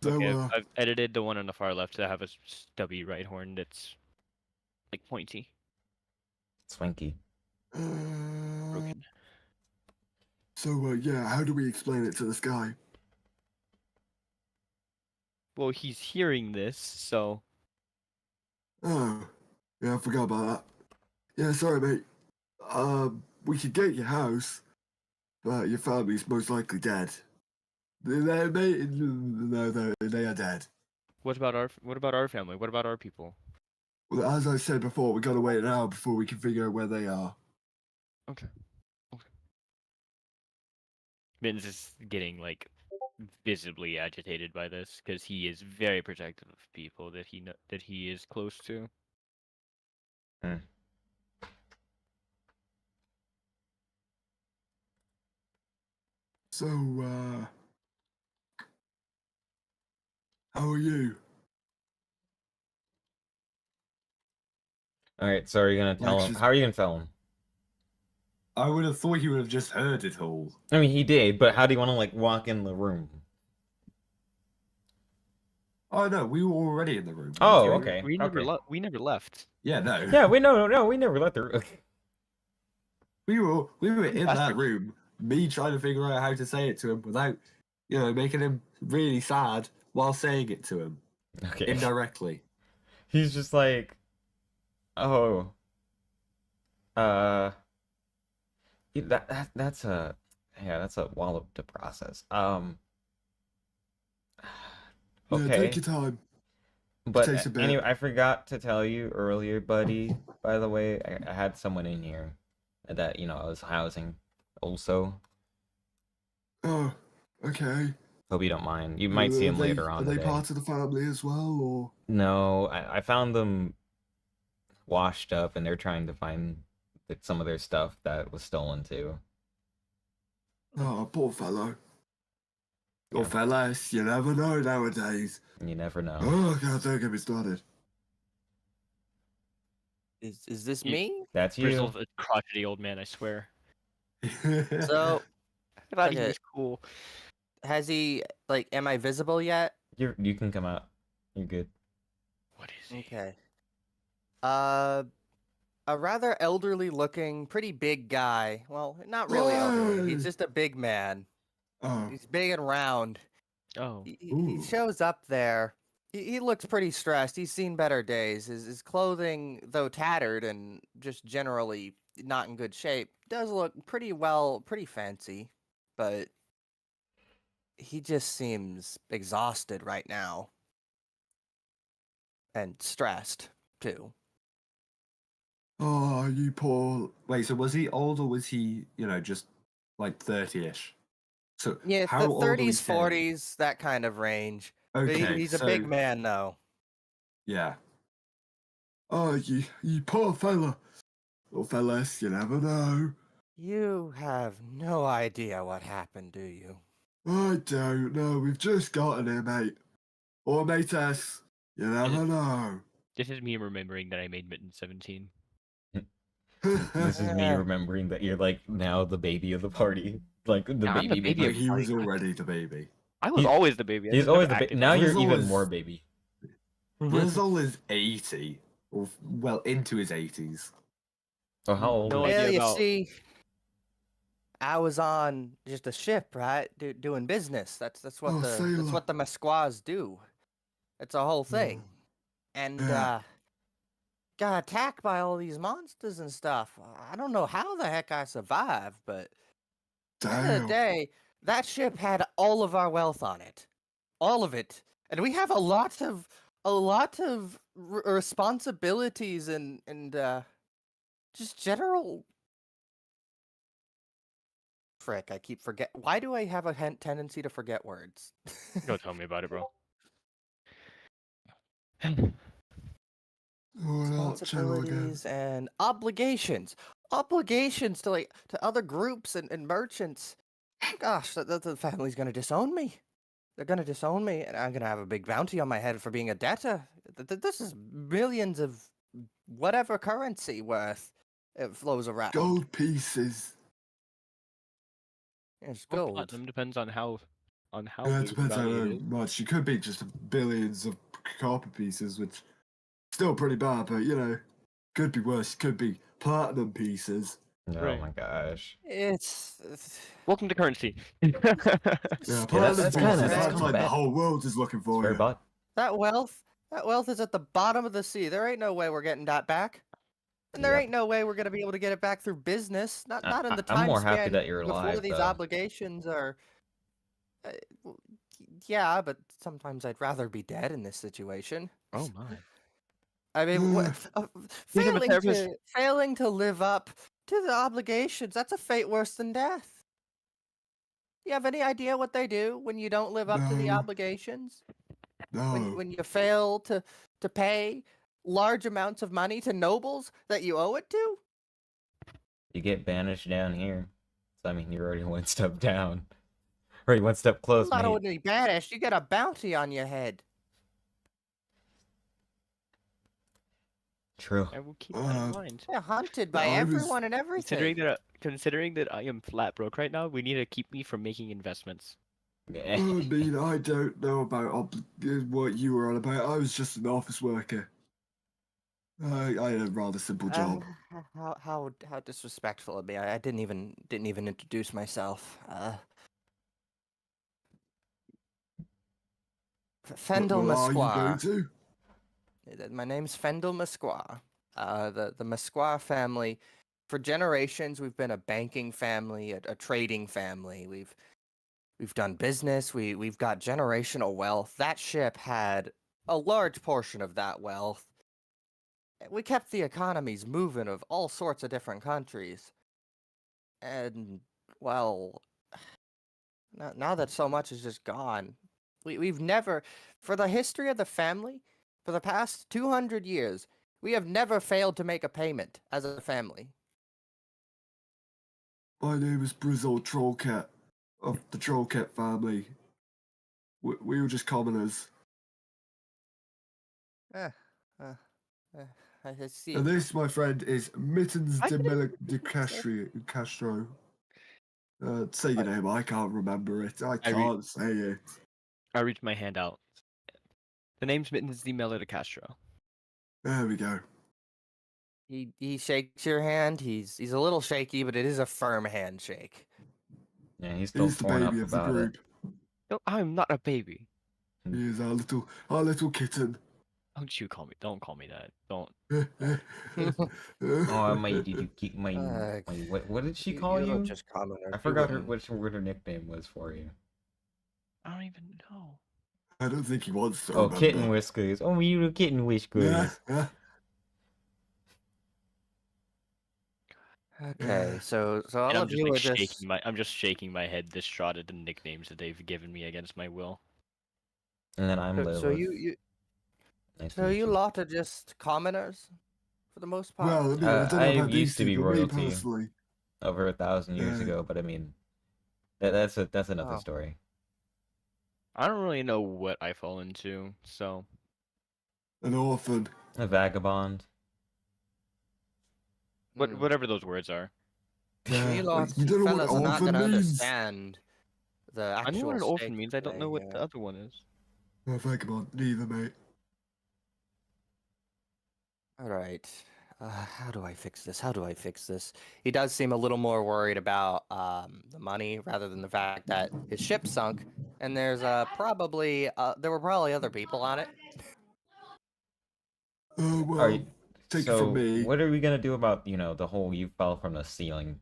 So, Okay, I've edited the one on the far left to have a stubby right horn that's like pointy. Swanky. Broken. So, yeah, how do we explain it to this guy? Well, he's hearing this, so Oh, yeah, I forgot about that. Yeah, sorry, mate. We could get your house, but your family's most likely dead. No, they are dead. what about our family? What about our people? Well, as I said before, we gotta wait an hour before we can figure out where they are. Okay. Mittens is getting like visibly agitated by this because he is very protective of people that he is close to. So, how are you? All right, so are you gonna tell him? just- How are you gonna tell him? I would have thought he would have just heard it all. I mean, he did, but how do you want to like walk in the room? Oh no, we were already in the room. Oh, Yeah, okay. We never okay. we never left. Yeah, no. Yeah, we never let the room. We were in that Fantastic. room, me trying to figure out how to say it to him without, making him really sad while saying it to him Okay. indirectly. He's just like, oh, that's a wallop to process. Okay. your time. But takes a bit. anyway, I forgot to tell you earlier, buddy. By the way, I had someone in here that I was housing. Also, Oh, okay. hope you don't mind. You might see him later on today. of the family as well, or? No, I found them washed up, and they're trying to find some of their stuff that was stolen too. Oh, poor fellow. Yeah. Or fellas, you never know nowadays. You never know. Oh God, don't get me started. Is this You- me? That's you. Bristle's a crotchety old man, I swear. So I thought he Okay. was cool. has he am I visible yet? You can come out. You're good. What is he? Okay. A rather elderly looking, pretty big guy. Well, not really elderly. He's Whoa. just a big man. Oh, He's big and round. Oh, He Ooh. shows up there. He looks pretty stressed. He's seen better days. His clothing, though tattered and just generally not in good shape, does look pretty fancy. But he just seems exhausted right now. And stressed, too. oh, you poor. Wait, so was he old or was he, just like 30-ish? So Yeah, how old are we 30s, saying? 40s, that kind of range. But Okay, he's a big man, though. Yeah. Oh, you poor fella. Or fellas, you never know. You have no idea what happened, do you? I don't know. We've just gotten here, mate. Or mateess. You never know. this is me remembering that I made Mitten 17. This is me remembering that you're like now the baby of the party, like the Now I'm the baby. baby Like of- he was already the baby. I was He's- always the baby. I He's just always never the baby. acted Now like you're He's even always- more baby. Rizzle is 80. Or, well, into his 80s. So how old? No is idea Well, you about- see, I was on just a ship, right, doing business. That's what Oh, that's sailor. what the Mesquas do. It's a whole thing. And Yeah. got attacked by all these monsters and stuff. I don't know how the heck I survived, but at the end of the Damn. day, that ship had all of our wealth on it, all of it, and we have a lot of responsibilities and just general. Frick, I keep forget. Why do I have a tendency to forget words? Don't tell me about it, bro. Oh, not channel again. Responsibilities and obligations. Obligations to other groups and merchants. Gosh, the family's gonna disown me. They're gonna disown me, and I'm gonna have a big bounty on my head for being a debtor. This is millions of whatever currency worth it flows around. Gold pieces. It's Well, gold. platinum depends on how Yeah, it big depends value on it how is. much. You could be just billions of copper pieces, which still pretty bad, but could be worse. Could be platinum pieces. Oh Right. my gosh. It's Welcome to currency. Yeah, that's platinum kinda- pieces. that's That's kinda like the bad. whole world is looking for Fair you. butt. that wealth. That wealth is at the bottom of the sea. There ain't no way we're getting that back. And there Yep. ain't no way we're gonna be able to get it back through business. Not in the I'm time more happy span that you're before alive, these though. obligations are. Yeah, but sometimes I'd rather be dead in this situation. Oh my. I mean, He's a therapist. failing to live up to the obligations, that's a fate worse than death. You have any idea what they do when you don't live up to the No. obligations? No. When you fail to pay large amounts of money to nobles that you owe it to? You get banished down here. So I mean, you're already one step down. Already one step close, Not mate. only banished, you get a bounty on your head. True. I will keep that in mind. You're hunted by I was everyone and everything. Considering that I am flat broke right now, we need to keep me from making investments. I mean, I don't know about what you were on about. I was just an office worker. I had a rather simple job. How disrespectful of me! I didn't even introduce myself. Fendel What are you going Mesquire. to? My name's Fendel Mesquire. The Mesquire family, for generations, we've been a banking family, a trading family. We've done business. We've got generational wealth. That ship had a large portion of that wealth. We kept the economies moving of all sorts of different countries. And, well, now that so much is just gone, we've never, for the history of the family, for the past 200 years, we have never failed to make a payment as a family. My name is Brizzle Trollcat of the Trollcat family. We were just commoners. I see. And this, my friend, is Mittens I de didn't- Castro. Say your name, I can't remember it. I can't say it. I reached my hand out. The name's Mittens de Melo de Castro. There we go. He shakes your hand. He's a little shaky, but it is a firm handshake. Yeah, he's still He's the torn up baby of the about it. group. No, I'm not a baby. He is our little kitten. Don't call me that. Don't. Oh, I made you keep my. What did she call you? Just commoners. I forgot what her nickname was for you. I don't even know. I don't think he wants to. Oh, remember. Kitten Whiskers. Oh, you were Kitten Whiskers. Okay, so all And I'm of just you like are just shaking my. I'm just shaking my head, distraught at the nicknames that they've given me against my will. And then I'm Lilith. so you Nice to so meet you lot are just commoners for the most part. Well, I mean, I don't know I about these used to be two, but me royalty. personally. Over 1,000 years Yeah. ago, but I mean, that's another Oh. story. I don't really know what I fall into, so An orphan. A vagabond. Hmm. whatever those words are. Yeah, You lot, you don't know what fellas, are not orphan gonna means. understand the actual. I know what an orphan stakes means. I don't know what playing the here. other one is. Oh, vagabond, neither, mate. All right. How do I fix this? He does seem a little more worried about the money rather than the fact that his ship sunk, and there's there were probably other people on it. Oh, Are well, you, take it so from me. what are we gonna do about the whole you fell from the ceiling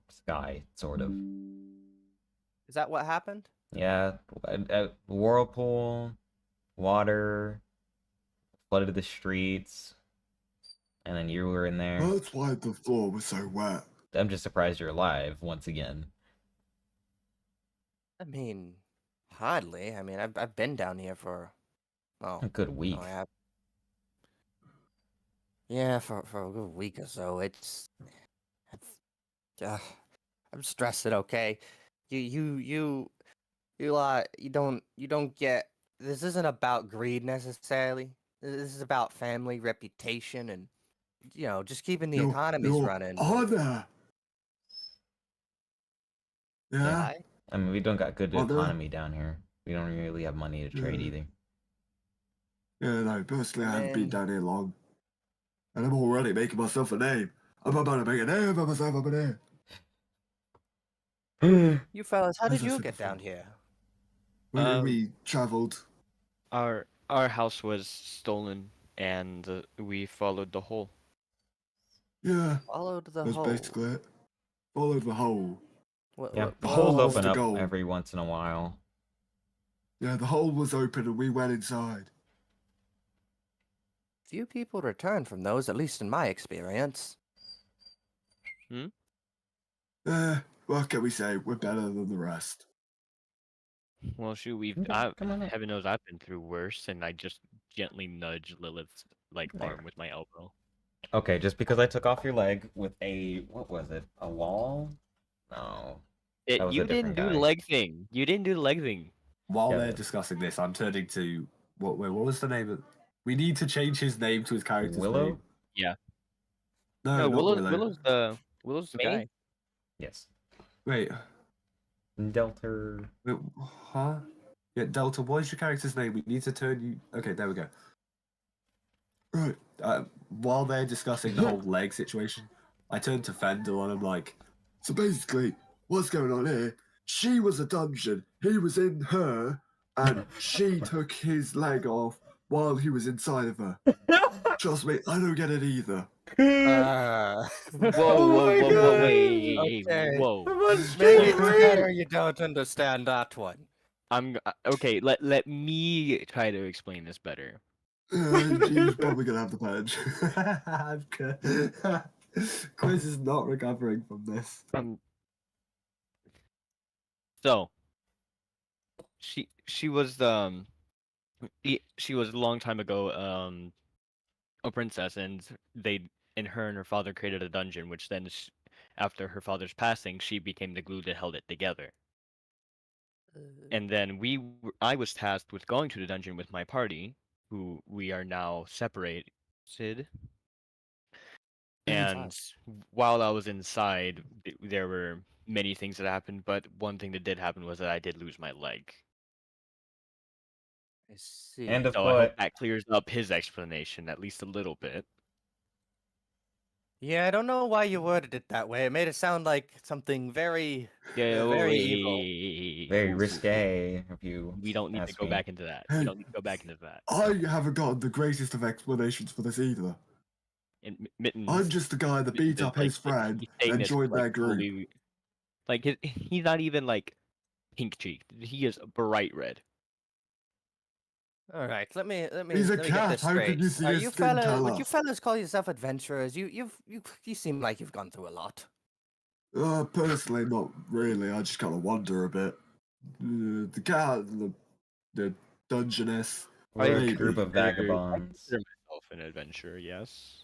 sky sort of? Is that what happened? Yeah, whirlpool, water, flooded the streets, and then you were in there. That's why the floor was so wet. I'm just surprised you're alive once again. I mean, hardly. I mean, I've been down here for A good week. no, I have. Yeah, for a good week or so. I'm stressed. Okay, you don't get. This isn't about greed necessarily. This is about family reputation and just keeping the economies your running. honor. Yeah. Why? I mean, we don't got good Other- economy down here. We don't really have money to trade Yeah. either. Yeah, no, personally, I haven't been Man. down here long. And I'm already making myself a name. I'm about to make a name for myself over there. You fellas, how As did I you said get down before. here? We travelled. Our house was stolen, and we followed the hole. Yeah, Followed the that's hole. basically it. Followed the hole. Yeah, What- the Oh, holes what's open the up goal? every once in a while. Yeah, the hole was open and we went inside. few people return from those, at least in my experience. What can we say? We're better than the rest. Well, shoot, Okay, come on up. heaven knows I've been through worse, and I just gently nudge Lilith's There. arm with my elbow. Okay, just because I took off your leg with a what was it? A wall? No. That was a You didn't different do the guy. leg thing. You didn't do the leg thing. While Yeah, they're but- discussing this, I'm turning to what was the name of? We need to change his name to his character's Willow? name. Yeah. No, No, not Willow. Willow's the Me? guy. Yes. Wait, Delta. wait, huh? Yeah, Delta. What is your character's name? We need to turn you. Okay, there we go. Right. While they're discussing the whole leg situation, I turn to Fendel and I'm like, so basically, what's going on here? She was a dungeon. He was in her, and she took his leg off while he was inside of her. Trust me, I don't get it either. Uh, Whoa, wait, Okay. whoa. maybe it's better you don't understand that one. Okay. Let me try to explain this better. He's probably gonna have the purge. Quiz is not recovering from this. So she was she was a long time ago a princess, and her and her father created a dungeon, which then after her father's passing, she became the glue that held it together. And then I was tasked with going to the dungeon with my party, who we are now separated. And while I was inside, there were many things that happened, but one thing that did happen was that I did lose my leg. I see. And a So I hope foot. that clears up his explanation at least a little bit. Yeah, I don't know why you worded it that way. It made it sound like something very, Yeah, very evil. Very risque if you We don't need to ask go me. back into that. Hey. We don't need to go back into that. I haven't gotten the greatest of explanations for this either. And Mittens, I'm just the guy that beat up his friend he's taking and this, joined their group. fully- Like he's not even like pink cheeked. He is bright red. All right, let me He's a let me cat, get this how could straight. you see Are his you skin would colour? you fellas call yourself adventurers? You seem like you've gone through a lot. Personally, not really. I just kind of wonder a bit. The cat, the dungeness. We're a Maybe. group of I vagabonds. consider myself an adventurer, yes.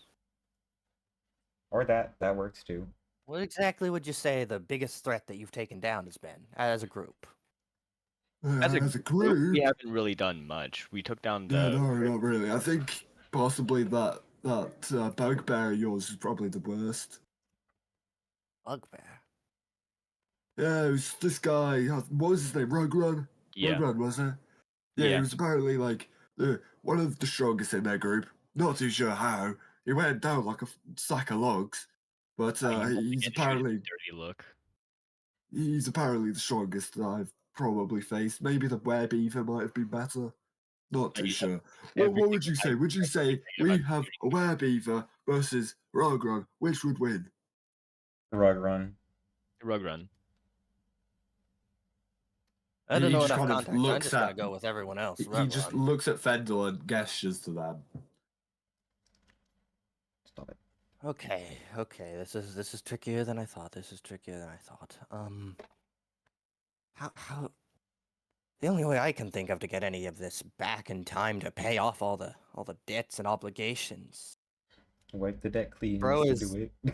Or that works too. What exactly would you say the biggest threat that you've taken down has been as a group? As a group, we haven't really done much. We took down yeah, the no, not really. I think possibly that bugbear of yours is probably the worst. Bugbear. Yeah, it was this guy. What was his name? Rugrun. yeah. Rugrun, was it? Yeah, Yeah. he was apparently like one of the strongest in their group. Not too sure how. He went down like a sack of logs, but He wants to he's get straight to the apparently dirty look. he's apparently the strongest that I've probably faced. Maybe the werebeaver might have been better. Not too you have sure. every What would you single say? Would you say everything we about have a werebeaver versus Rogrun? Which would win? Rug run. Rug run. I don't He know just enough kind of context. I'm looks just gonna at- go with everyone else. He just Rugrun. looks at Fendel and gestures to them. Stop it. Okay. This is trickier than I thought. How? The only way I can think of to get any of this back in time to pay off all the debts and obligations. Wipe the deck clean. Bro so is- do it.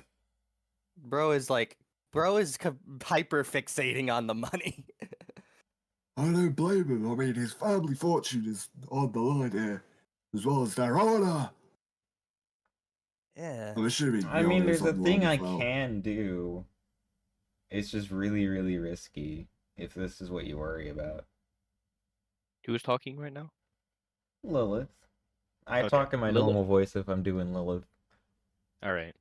Bro is hyper fixating on the money. I don't blame him. I mean, his family fortune is on the line here, as well as their honor. Yeah. I'm assuming. I the mean, honor's there's a on the thing line I as well. can do. It's just really, really risky if this is what you worry about. Who's talking right now? Lilith. I Okay, talk in my Lilith. normal voice if I'm doing Lilith. All right.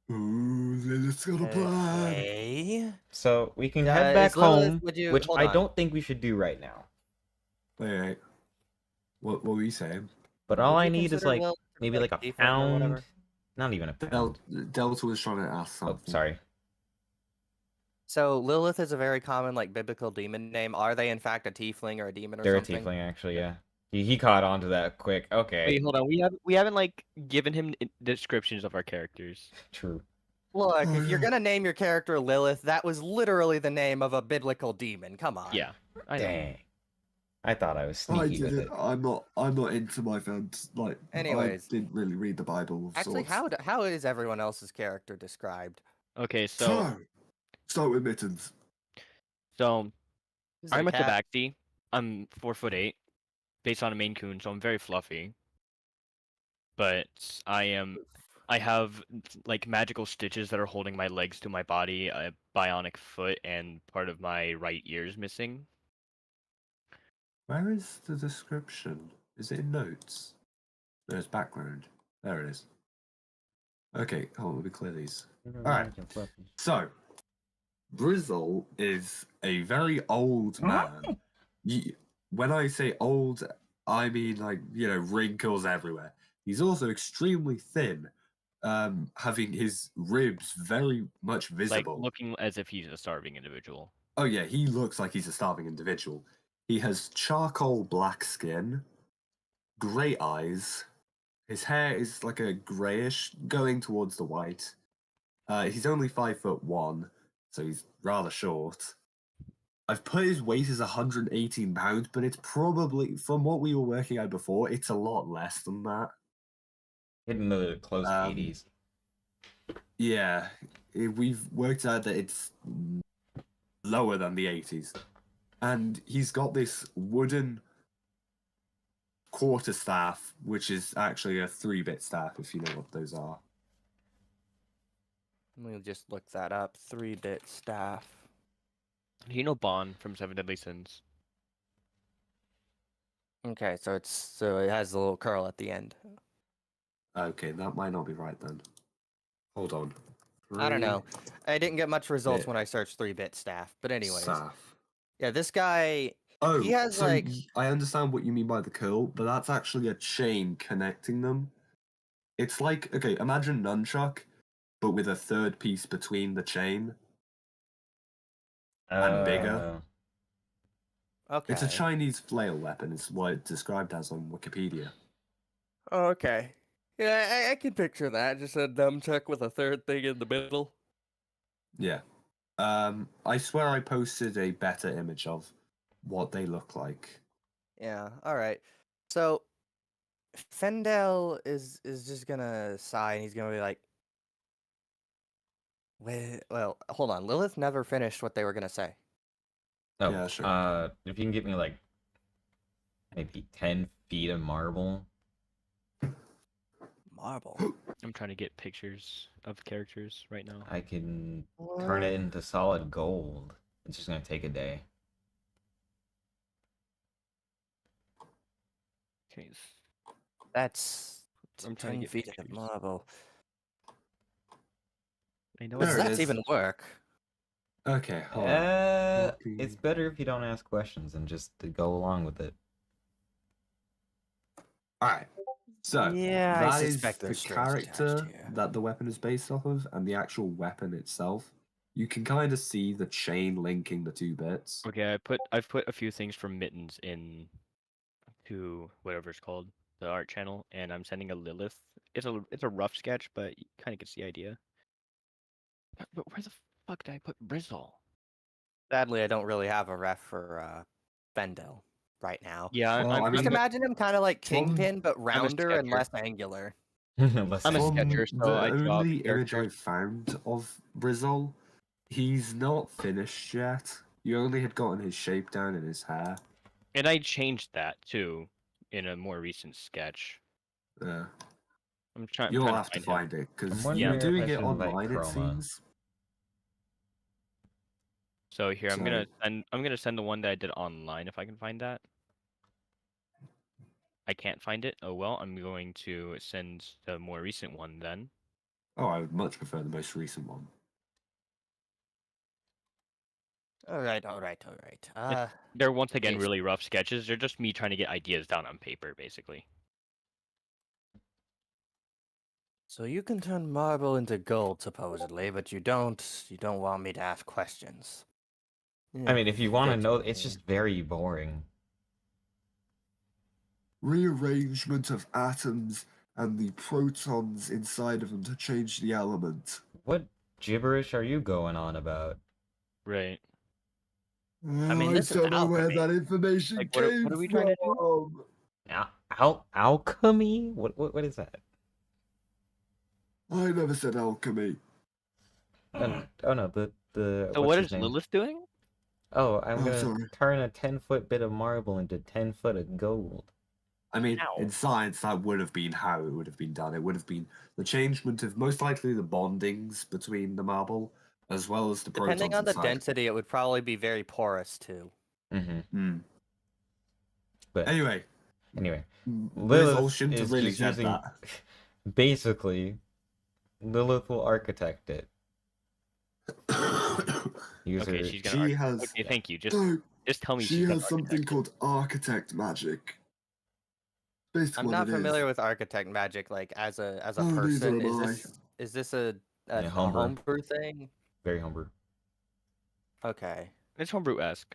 Ooh, Lilith's got a plan. Okay. So we can head back is Lilith- home, would you- which hold I on. don't think we should do right now. Wait. What were you saying? But all Would I you need is consider like Lilith to be, maybe like a tiefling or pound. whatever? Not even a pound. Delta was trying to ask Oh, something. sorry. So Lilith is a very common like biblical demon name. Are they in fact a tiefling or a demon or They're something? a tiefling, actually. Yeah. He caught on to that quick. Okay, Wait, hold on. We haven't like given him descriptions of our characters. true. Look, Oh, if you're yeah. gonna name your character Lilith, that was literally the name of a biblical demon. Come on. Yeah, I know. Dang. I thought I was I sneaky with didn't. it. I'm not into my fans. Like, Anyways. I didn't really read the Bible. of Actually, sorts. how is everyone else's character described? Okay, So, start with Mittens. so Is it a I'm a cat? tabaxi. I'm 4'8", based on a Maine Coon, so I'm very fluffy. But I have like magical stitches that are holding my legs to my body, a bionic foot, and part of my right ear is missing. Where is the description? Is it in notes? There's background. There it is. Okay, hold on, let me clear these. Alright. So, Brizzle is a very old man. When I say old, I mean like, wrinkles everywhere. He's also extremely thin, having his ribs very much Like visible. looking as if he's a starving individual. Oh yeah, he looks like he's a starving individual. He has charcoal black skin, grey eyes. His hair is like a greyish, going towards the white. He's only 5'1", so he's rather short. I've put his weight as 118 pounds, but it's probably, from what we were working out before, it's a lot less than that. Hitting the close Um, 80s. Yeah, we've worked out that it's lower than the 80s. And he's got this wooden quarterstaff, which is actually a 3-bit staff, if you know what those are. Let me just look that up. 3-bit staff. You know Bond from Seven Deadly Sins. Okay, so it has a little curl at the end. Okay, that might not be right then. Hold on. I don't know. I didn't get much results bit when I searched 3-bit staff. But anyways, Staff. yeah, this guy. Oh, He has, so like- I understand what you mean by the curl, but that's actually a chain connecting them. It's like, okay, imagine nunchuck, but with a third piece between the chain. and bigger. Okay. It's a Chinese flail weapon, is what it's described as on Wikipedia. Oh, okay. Yeah, I can picture that. Just a nunchuck with a third thing in the middle. Yeah. I swear I posted a better image of what they look like. Yeah. All right. So Fendel is just gonna sigh and he's gonna be like, "Wait, well, hold on. Lilith never finished what they were gonna say." Oh, Yeah, sure. if you can get me like maybe 10 feet of marble. Marble. I'm trying to get pictures of characters right now. I can turn it into solid gold. It's just gonna take a day. Okay, That's I'm trying to 10 get feet of pictures. marble. I know Does There it that is. even work? Okay, hold on. It's better if you don't ask questions and just to go along with it. Alright. So, Yeah, I that is suspect the there's strings attached character here. that the weapon is based off of, and the actual weapon itself. You can kind of see the chain linking the two bits. Okay, I've put a few things from Mittens in to whatever it's called, the art channel, and I'm sending a Lilith. It's a rough sketch, but you kind of gets the idea. But where the fuck did I put Brizzle? Sadly, I don't really have a ref for Fendel right now. Yeah, Well, I Just mean, imagine him kind of like from- Kingpin, but rounder and sketcher. less angular. Let's I'm a see. sketcher, so the I draw only image I characters. found of Brizzle, he's not finished yet. You only had gotten his shape down and his hair. And I changed that too in a more recent sketch. Yeah. I'm trying. You'll trying have to him. find it, because wondering you're if doing I it should invite online, it Chroma. seems. So here I'm So- gonna send the one that I did online if I can find that. I can't find it. Oh well, I'm going to send the more recent one then. Oh, I would much prefer the most recent one. All right, all right, all right. They're once again Yes. really rough sketches. They're just me trying to get ideas down on paper, basically. So you can turn marble into gold, supposedly, but you don't want me to ask questions. I mean, if you want to know, it's Fetching. just very boring. rearrangement of atoms and the protons inside of them to change the element. What gibberish are you going on about? Right. I mean, this is don't know where alchemy. that information Like, what are came we trying to do? from. Alchemy? What is that? I never said alchemy. Oh no, the So what's what his is name? Lilith doing? Oh, I'm Oh, gonna sorry. turn a 10-foot bit of marble into 10 foot of gold. I mean, Ow. in science, that would have been how it would have been done. It would have been the changement of most likely the bondings between the marble, as well as the Depending protons on the inside. density, it would probably be very porous too. Mm-hmm. Hmm. But Anyway, anyway, Liz Lilith shouldn't have is really just said using. that. Basically, Lilith will architect it. Use Okay, her. she's gonna. She has. Okay, thank you. Just No, tell me she she's gonna has something architect it. called architect magic. Basically, I'm what not it familiar is. with architect magic, like as a Oh, neither person. am I. Is this a Yeah, a homebrew. homebrew thing? Very homebrew. Okay. It's homebrew-esque.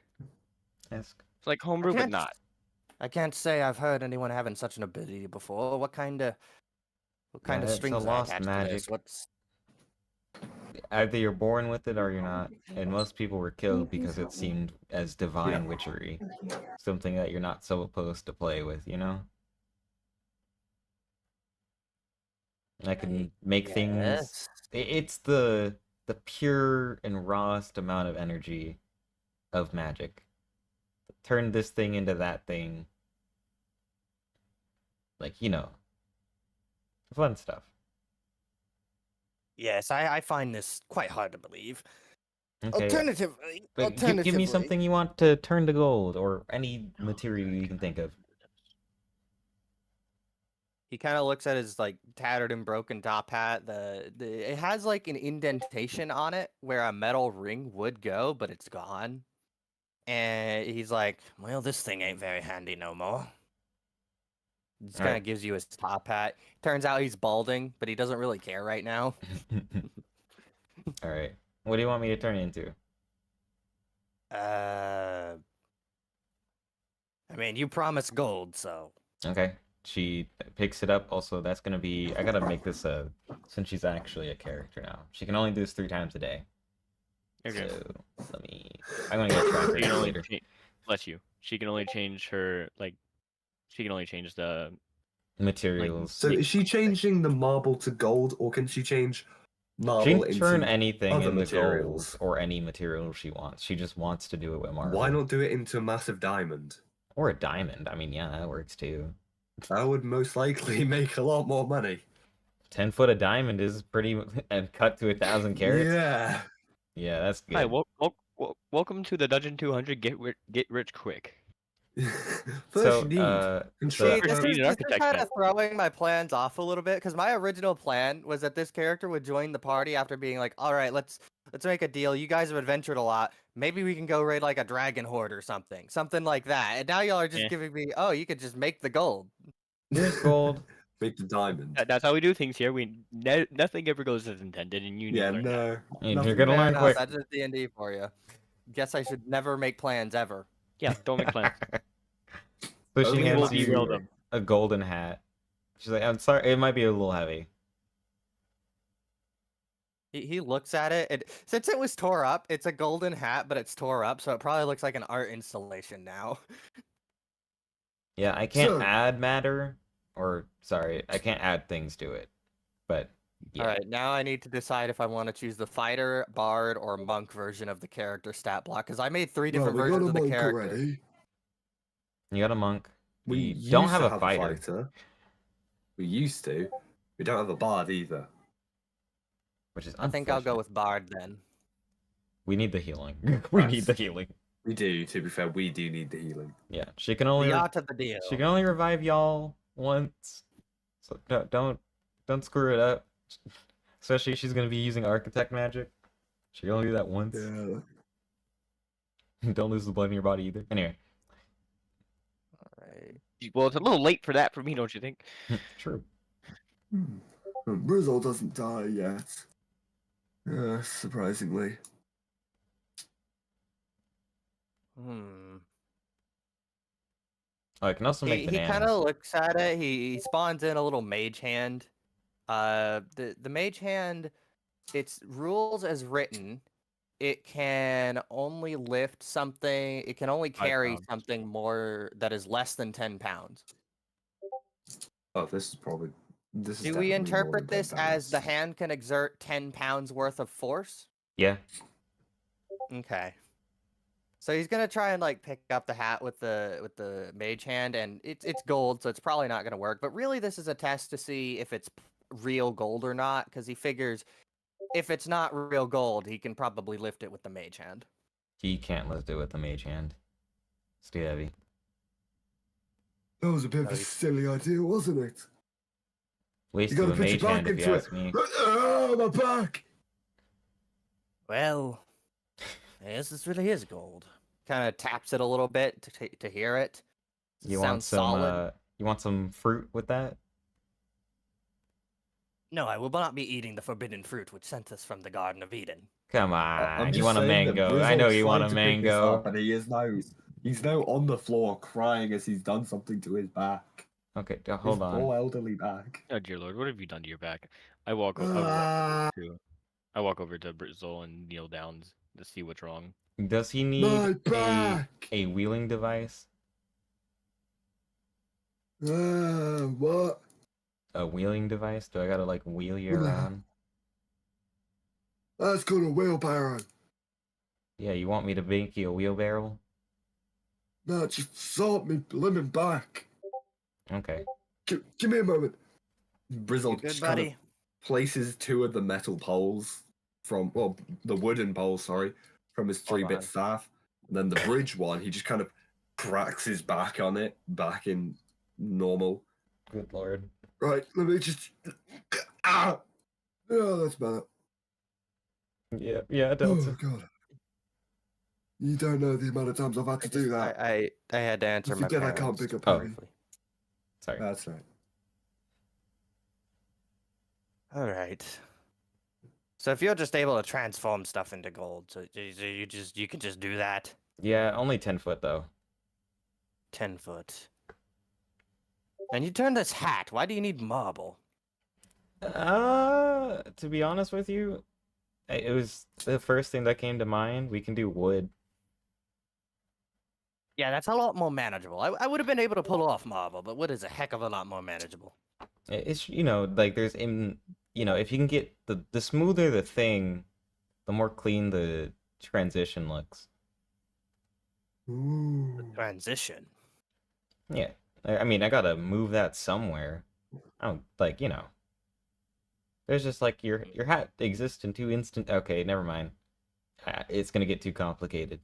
Ask. It's like homebrew, but can't- not. I can't say I've heard anyone having such an ability before. What kind of Yeah, it's a strings are lost attached to magic. this? What's Either you're born with it or you're not. And most people were killed because it seemed as divine witchery. Something that you're not supposed to play with, you know? I can make things. Yes. It's the pure and rawest amount of energy of magic. Turn this thing into that thing. Like, you know. Fun stuff. Yes, I find this quite hard to believe. Okay. Alternatively, But give me something you want to turn to gold or any material you can think of. He kind of looks at his like tattered and broken top hat. It has like an indentation on it where a metal ring would go, but it's gone. And he's like, "Well, this thing ain't very handy no more." Just kind of Alright. gives you his top hat. Turns out he's balding, but he doesn't really care right now. Alright. What do you want me to turn it into? I mean, you promised gold, so Okay. She picks it up. Also, that's gonna be. I gotta make this a. Since she's actually a character now, she can only do this 3 times a day. Okay. So let me. I'm gonna get tracker She can only later. bless you. She can only change her She can only change the Materials. So is she changing the marble to gold, or can she change She marble can turn into anything other into materials? gold or any material she wants. She just wants to do it with marble. Why not do it into a massive diamond? Or a diamond. I mean, yeah, that works too. That would most likely make a lot more money. 10 foot of diamond is pretty. And cut to 1,000 carats. Yeah. Yeah, that's good. Hi, welcome to the Dungeon 200. Get rich quick. First, you need so control. First this you need is, an this is architect kind then. of throwing my plans off a little bit because my original plan was that this character would join the party after being like, "All right, let's make a deal. You guys have adventured a lot. Maybe we can go raid like a dragon horde or something like that." And now y'all are just Yeah. giving me, "Oh, you could just make the gold." Here's gold. Make the diamond. That's how we do things here. Nothing ever goes as intended, and you need Yeah, to learn that. no. And nothing you're gonna Fair learn enough. quick. That's just D&D for you. Guess I should never make plans ever. Yeah, don't make plans. So she Only will hands what be you real them. a golden hat. She's like, I'm sorry, it might be a little heavy. He looks at it, and since it was tore up, it's a golden hat, but it's tore up, so it probably looks like an art installation now. Yeah, I can't So- add matter, or sorry, I can't add things to it. But yeah, All right, now I need to decide if I want to choose the fighter, bard, or monk version of the character stat block because I made 3 different Well, we got versions a of the monk character. already. you got a monk. We You don't used have to a fighter, We used to. We don't have a bard either. which is I think I'll go unfortunate. with bard then. We need the healing. We need the Yes. healing. We do, to be fair, we do need the healing. Yeah, she can only The art of the deal. she can only revive y'all once. So don't screw it up. Especially if she's gonna be using architect magic. She can only do that once. Yeah. Don't lose the blood in your body either. Anyway, Alright. Well, it's a little late for that for me, don't you think? true. Brizzle doesn't die yet. Surprisingly. Oh, I can also make He kind bananas. of looks at it. He spawns in a little mage hand. The mage hand, its rules as written, it can only lift something. It can only 5 carry pounds. something more that is less than 10 pounds. Oh, this is probably. This is Do we definitely more interpret than this 10 as the pounds. hand can exert 10 pounds worth of force? Yeah. Okay. So he's gonna try and like pick up the hat with the mage hand, and it's gold, so it's probably not gonna work. But really, this is a test to see if it's real gold or not, because he figures if it's not real gold, he can probably lift it with the mage hand. He can't lift it with the mage hand. It's too heavy. That was a bit of a Nice. silly idea, wasn't it? Waste You of gotta a put your mage back hand, if you into ask it. me. Oh, my back! Well, yes, this really is gold. Kind of taps it a little bit to hear it. You want Sounds some? solid. You want some fruit with that? No, I will not be eating the forbidden fruit which sent us from the Garden of Eden. Come I'm on, you just want a saying that mango? I know Brizzle you want tried a to pick this up, mango. and he's now on the floor crying as he's done something to his back. Okay, hold His on. poor elderly back. Oh dear lord, what have you done to your back? I walk over to Britzel and kneel down to see what's wrong. Does he My need back! a wheeling device? What? A wheeling device? Do I gotta like wheel you Well, around? That's called a wheelbarrow. Yeah, you want me to make you a wheelbarrow? No, just salt me lemon back. Okay. Give me a moment. Brizzle Good just kind of buddy. places two of the metal poles from, well, the wooden poles, sorry, from his Hold 3-bit on. staff. And then the bridge one, he just kind of cracks his back on it, back in normal. Good lord. Right, let me just. Ah! Oh, that's better. Yeah, Oh, Delta. God. You don't know the amount of times I've had to do that. I had to answer my forget I parents. can't pick up Oh. heavy. Sorry. That's right. All right. So if you're just able to transform stuff into gold, so you can just do that. Yeah, only 10 foot though. 10 foot. And you turn this hat. Why do you need marble? To be honest with you, it was the first thing that came to mind. We can do wood. Yeah, that's a lot more manageable. I would have been able to pull off marble, but wood is a heck of a lot more manageable. It's like there's if you can get the smoother the thing, the more clean the transition looks. Ooh. Transition. Yeah. I mean, I gotta move that somewhere. I don't there's just like your hat exists in 2 instant. Okay, never mind. It's gonna get too complicated.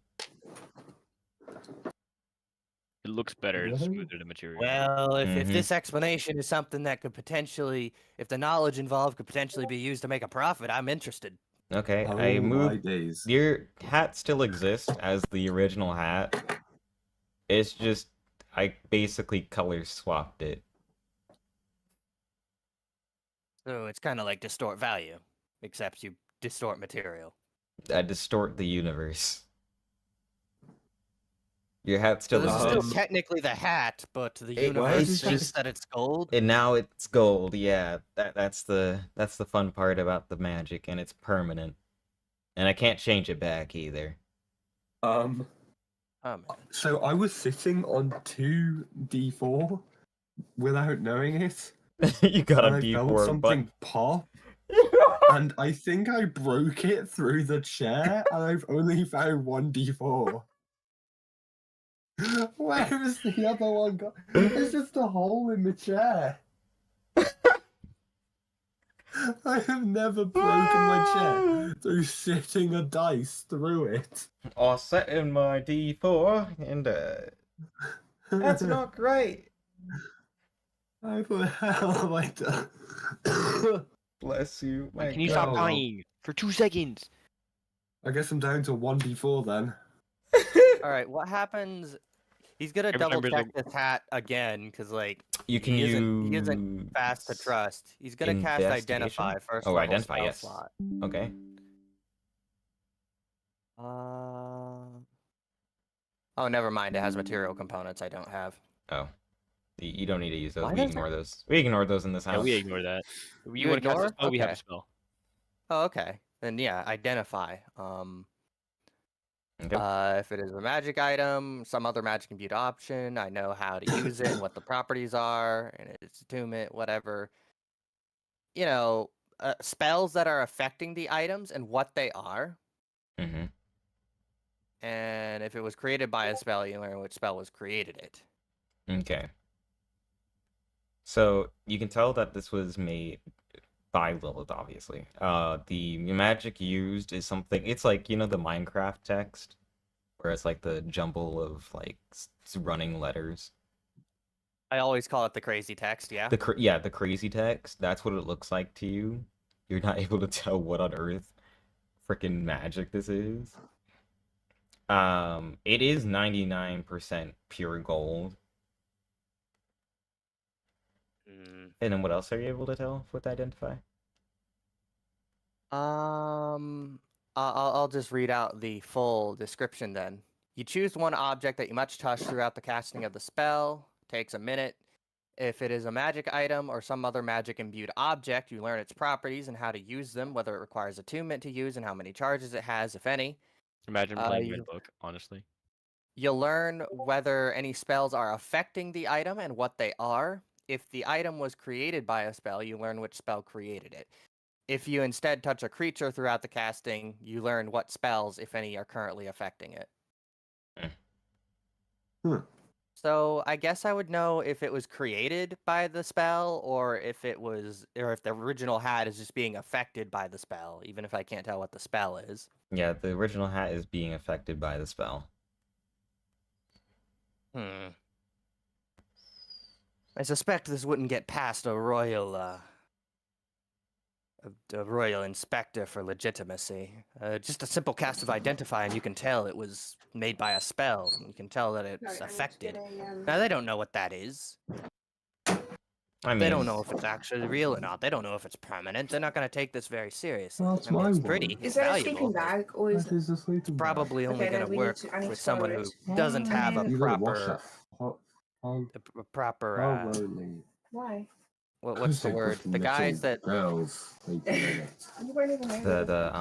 It looks better, it's Really? smoother the material. Well, if Mhm. this explanation is something that could potentially, if the knowledge involved could potentially be used to make a profit, I'm interested. Okay, Oh, I my moved. days. Your hat still exists as the original hat. It's just I basically color swapped it. So it's kind of like distort value, except you distort material. I distort the universe. Your hat So still this is still exists. technically the hat, but the It- universe it's thinks just- that it's gold. And now it's gold. Yeah, that's the fun part about the magic, and it's permanent. And I can't change it back either. Oh man. So I was sitting on 2d4 without knowing it. You got And a I felt D4 something button. pop, and I think I broke it through the chair, and I've only found 1d4. Where is the other one gone? It's just a hole in the chair. I have never broken my chair through sitting a dice through it. I'll set in my D4, and that's not great. What the hell have I done? Bless you. My Can you God. stop Oh, well. dying for 2 seconds? I guess I'm down to 1d4 then. All right, what happens? He's gonna Every time double there's check this hat again, because like You can he use. isn't fast to trust. He's gonna cast Investigation? identify first. Oh, level identify, spell yes. slot. Okay. Oh, never mind. It has material components I don't have. Oh, you don't need to use those. Why We does ignore those. We ignore those in this Yeah, house. we ignore that. You You want to cast a ignore? spell? We have a Okay. spell. Oh, okay. Then yeah, identify. Okay. If it is a magic item, some other magic imbued option, I know how to use it and what the properties are, and its attunement, whatever. You know, spells that are affecting the items and what they are. Mm-hmm. And if it was created by a spell, you learn which spell was created it. Okay. So you can tell that this was made by Lilith, obviously. The magic used is something. It's like, you know, the Minecraft text, where it's like the jumble of like running letters. I always call it the crazy text, yeah. The crazy text. That's what it looks like to you. You're not able to tell what on earth freaking magic this is. It is 99% pure gold. And then what else are you able to tell with identify? I'll just read out the full description then. You choose one object that you must touch throughout the casting of the spell. Takes a minute. If it is a magic item or some other magic imbued object, you learn its properties and how to use them, whether it requires attunement to use and how many charges it has, if any. Imagine playing you- Red Book, honestly. You'll learn whether any spells are affecting the item and what they are. If the item was created by a spell, you learn which spell created it. If you instead touch a creature throughout the casting, you learn what spells, if any, are currently affecting it. So I guess I would know if it was created by the spell or if the original hat is just being affected by the spell, even if I can't tell what the spell is. Yeah, the original hat is being affected by the spell. I suspect this wouldn't get past a royal inspector for legitimacy. Just a simple cast of identify, and you can tell it was made by a spell. You can tell that it's affected. Now they don't know what that is. I mean, They don't know if it's actually real or not. They don't know if it's permanent. They're not going to take this very seriously. Well, that's I mean, my it's worry. pretty. Is It's there a valuable. sleeping but bag or is That is a sleeping bag. probably only Okay, going then to we need work to- I need with to someone follow who it. doesn't have a You gotta wash proper, that. How a proper. lonely. Why? What's the word? The guys that. girls sleeping in it. You weren't even there.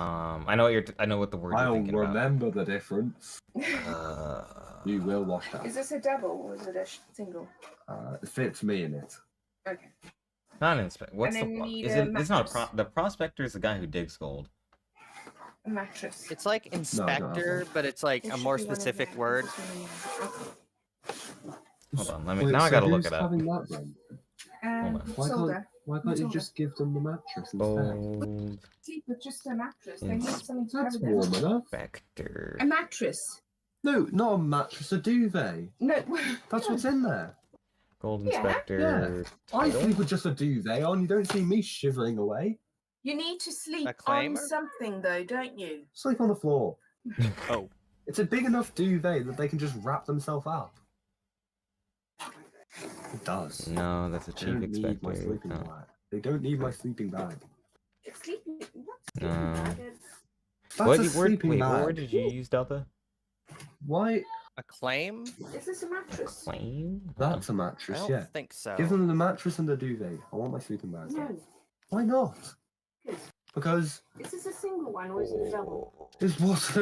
I know what the word you're I'll thinking about. remember the difference. You will wash that. Is this a double or is it a single? It fits me in it. Okay. Not an inspector. What's the then we pro- need is a it? It's not mattress. the prospector is the guy who digs gold. A mattress. It's like I don't have inspector, one. but it's like It a should more be one of specific them. word. Hold on, let me. Wait, Now I so gotta look who's it up. having that then? on. Why Solder. can't, why can't you Matilda. just give them the mattress instead? Gold Sleep with just a mattress. They need something to That's cover them. warm enough. inspector. A mattress. No, not a mattress, a duvet. No. That's what's in there. Gold Yeah. inspector. I title? sleep with just a duvet on. You don't see me shivering away. You need to sleep A on claimer? something though, don't you? Sleep on the floor. Oh, It's a big enough duvet that they can just wrap themselves up. It does. No, that's a They chief don't need my inspector. sleeping No. bag. They don't need my sleeping bag. Sleeping. What's No. sleeping bag? That's What a did- where, sleeping wait, bag. what word did you use, Delta? Why? A claim? Is this a mattress? Claim? That's a I mattress, don't yeah. think so. Give them the mattress and the duvet. I want my sleeping bag. No. Why not? Good. Because Is this a single one or is it a double? it's what.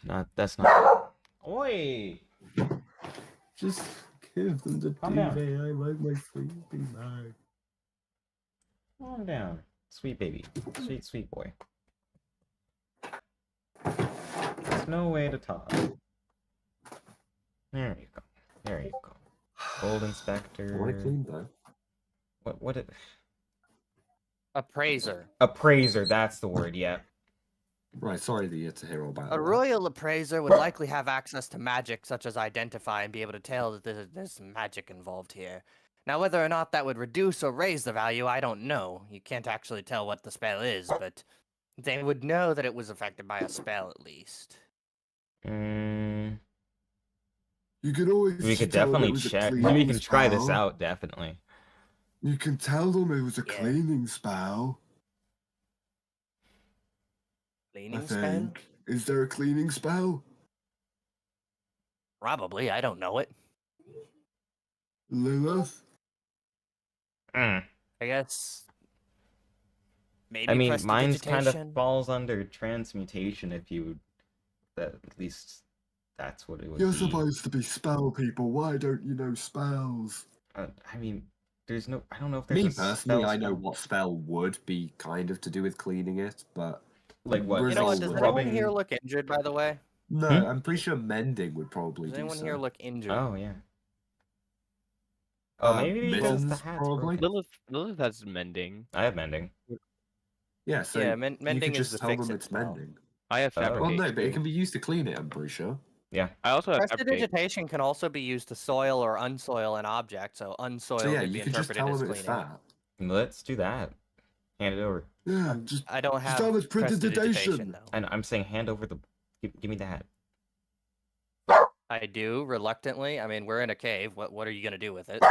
No, that's not. Oi! Just give them the Calm down. duvet. I like my sleeping bag. Calm down. Sweet baby. Sweet, sweet boy. There's no way to talk. There you go. There you go. Gold I inspector. want it clean though. What did... Appraiser. Appraiser, that's the word, yeah. Right, sorry that you had to hear all about A that. royal appraiser would likely have access to magic such as identify and be able to tell that there's magic involved here. Now, whether or not that would reduce or raise the value, I don't know. You can't actually tell what the spell is, but they would know that it was affected by a spell at least. Mm, You could always. we could tell them it definitely was a check. We cleaning can try this spell. out, definitely. You can tell them it was a Yeah. cleaning spell. I Cleaning spell? think. Is there a cleaning spell? Probably. I don't know it. Lilith? Mm. I guess maybe I mean, mine's kind of prestidigitation. falls under transmutation if you. That at least that's what it would You're be. supposed to be spell people. Why don't you know spells? I mean, there's no. I don't know if there's Me a personally, spell I know spell. what spell would be kind of to do with cleaning it, but Like what? You know what? Rizzle Does would anyone here rubbing- look injured, by the way? No, Hmm? I'm pretty sure mending would probably Does do anyone so. here look injured? Oh yeah. Oh, maybe because the mittens, hat's probably. broken. Lilith has mending. I have mending. Yeah, so Yeah, you mending could is just the tell fix them it it's spell. mending. I have Oh. fabricate. Well, no, but it too. can be used to clean it. I'm pretty sure. Yeah. I also have fabricate. Prestidigitation can also be used to soil or unsoil an object, so unsoil So yeah, would be you could just interpreted tell as them it's cleaning. that. Let's do that. Hand it over. Yeah, just I don't have tell them it's prestidigitation prestidigitation. though. And I'm saying hand over the. Give me the hat. I do reluctantly. I mean, we're in a cave. What are you gonna do with it?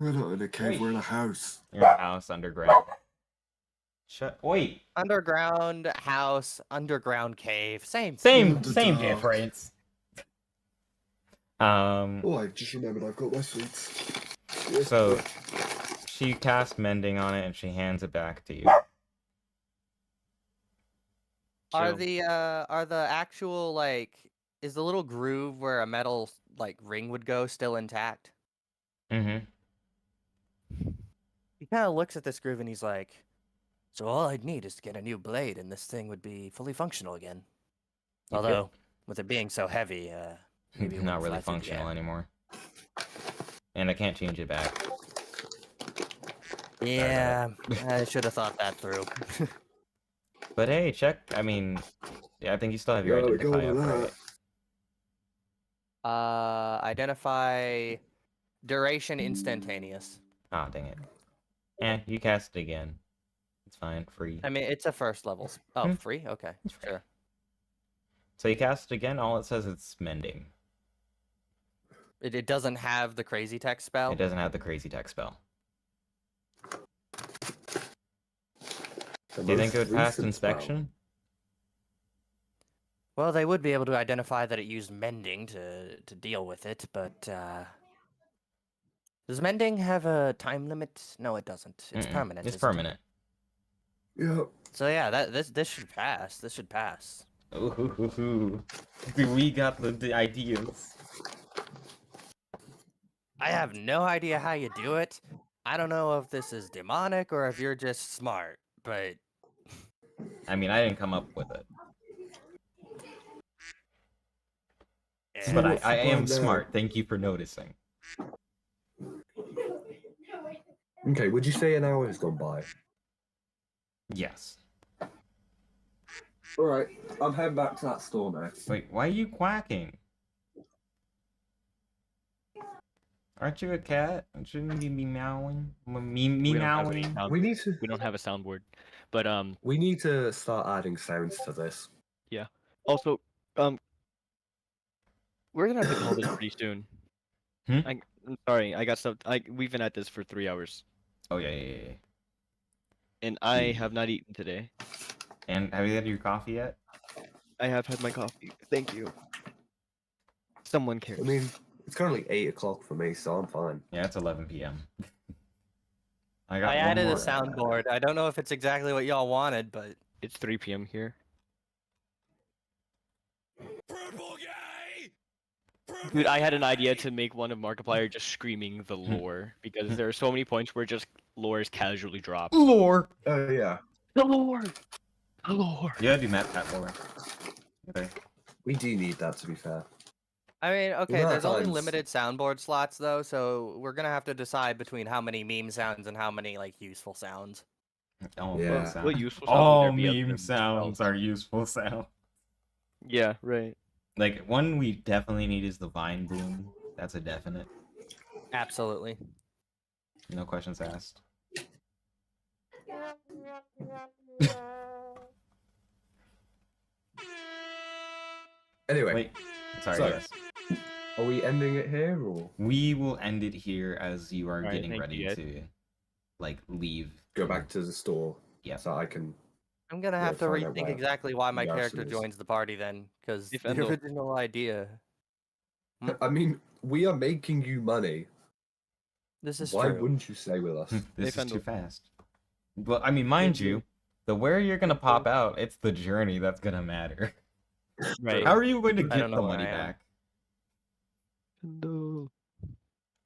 We're not in a cave. Wait. We're in a house. Your house underground. Shut. Wait. Underground house, underground cave, same. Same Underdog. difference. Oh, I just remembered I've got my sweets. So she casts mending on it and she hands it back to you. Are Chill. the actual like is the little groove where a metal like ring would go still intact? Mm-hmm. He kind of looks at this groove and he's like, "So all I'd need is to get a new blade, and this thing would be fully functional again." You could- Although, with it being so heavy, maybe it Not wouldn't really fly through the functional air. anymore. And I can't change it back. Yeah, I should have thought that through. But hey, check. I mean, yeah, I think you still have your Yeah, we go identify up, with right? Identify duration instantaneous. Ah, dang it. You cast it again. It's fine, free. I mean, it's a first level. Oh, Hmm. free? Okay, It's free. sure. So you cast it again. All it says is mending. It doesn't have the crazy text spell. It doesn't have the crazy text spell. The Do you think it most would pass recent spell. inspection? Well, they would be able to identify that it used mending to deal with it, but does mending have a time limit? No, it doesn't. It's Mm-mm. permanent. It's isn't it? permanent. Yeah. So yeah, this should pass. This should pass. Ooh, we got the ideas. I have no idea how you do it. I don't know if this is demonic or if you're just smart, but I mean, I didn't come up with it, but yeah. what's the I am plan now? smart. Thank you for noticing. Okay, would you say an hour has gone by? Yes. Alright, I'm heading back to that store now. Wait, why are you quacking? Aren't you a cat? Shouldn't you be meowing? We don't have any Meowing? sound- We need to we don't have a soundboard, but we need to start adding sounds to this. also we're gonna have to call this pretty soon. Hmm? I'm sorry, I got stuff. We've been at this for 3 hours, Oh yeah. and I have not eaten today. And have you had your coffee yet? I have had my coffee. Thank you. Someone cares. I mean, it's currently 8 o'clock for me, so I'm fine. Yeah, it's 11 p.m. I got I one added a more. soundboard. I don't know if it's exactly what y'all wanted, but It's 3 p.m. here. Dude, I had an idea to make one of Markiplier just screaming the lore because there are so many points where just lore is casually dropped. Lore. Oh yeah. The lore. The lore. Yeah, do Matt that lore. Okay. We do need that, to be fair. I mean, okay, are there's only times- limited soundboard slots though, so we're gonna have to decide between how many meme sounds and how many like useful sounds. Oh, Yeah. both sound- What useful sounds would All there be other meme than sounds spells? are useful sounds. Yeah, right. Like one we definitely need is the vine boom. That's a definite. Absolutely. No questions asked. Anyway, Wait, sorry. So- Yes. are we ending it here or We will end it here as you are Alright, getting thank ready you, guys. to, like, leave. go back to the store? Yeah. So I can. I'm gonna Yeah, have to find out rethink why exactly why my the character arson is. joins the party then, because If the Endel- original idea. I mean, we are making you money. This is Why true. wouldn't you stay with us? This Hey, is too Fendel. fast. Well, I mean, mind Fendel. you, the where you're gonna pop out, it's the journey that's gonna matter. Right. How are you going to I get don't know the where money I am. back? Fendel.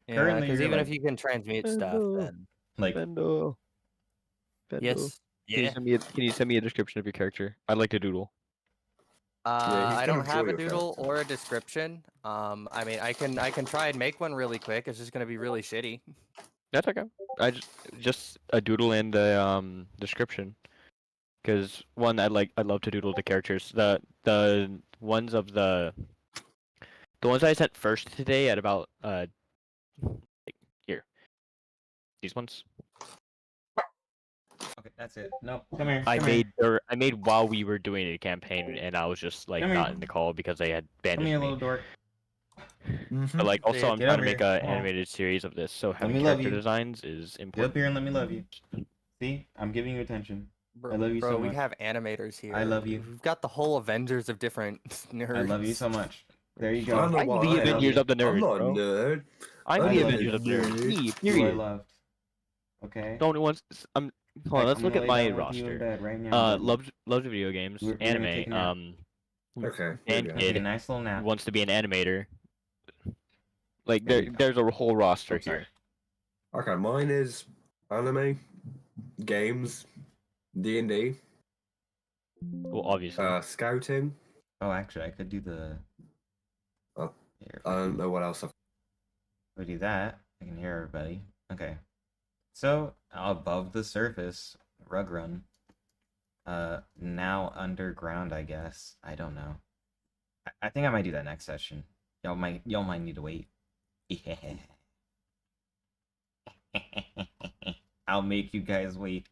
Yeah, Currently, because you're even like- if you can transmute stuff, Hello. then Like, Fendel. Fendel. yes, Can yeah. you send me a description of your character? I'd like to doodle. he's I gonna don't have draw a your doodle character. or a description. I mean, I can try and make one really quick. It's just gonna be really shitty. That's okay. I just a doodle and a description. Because one, I'd love to doodle the characters. The ones of the ones I sent first today at about like, here. These ones okay, that's it. No, come here. I come here. made while we were doing a campaign, and I was just like Come here. not in the call because they had Come banished here, me. little dork. But like also Dude, I'm get trying to over make here. an Come on. animated series of this, so having me love character you. designs is Get up important. here and let me love you. See, I'm giving you attention. Bro, I love you bro, so we much. have animators here. I love you. We've got the whole Avengers of different nerds. I love you so much. There you I don't go. know I'm why the I am. Avengers of the I'm nerds, not a bro. nerd. I'm I the love Avengers of the you. nerds. Me, You are period. loved. Okay. The only ones. Hold on, let's I'm look gonna at lay my down with you in roster. bed right now, buddy. Loves video games, We're gonna take a nap. anime. Okay. And there we go. Take a kid nice little nap. wants to be an animator. Like There you go. there's a whole roster I'm sorry. here. Okay, mine is anime, games, D&D, Well, obviously. scouting. Oh, actually, I could do the. Oh, Here, I don't know what else. if we do that, I can hear everybody. Okay. So above the surface, rug run. Now underground, I guess. I don't know. I think I might do that next session. Y'all might need to wait. I'll make you guys wait.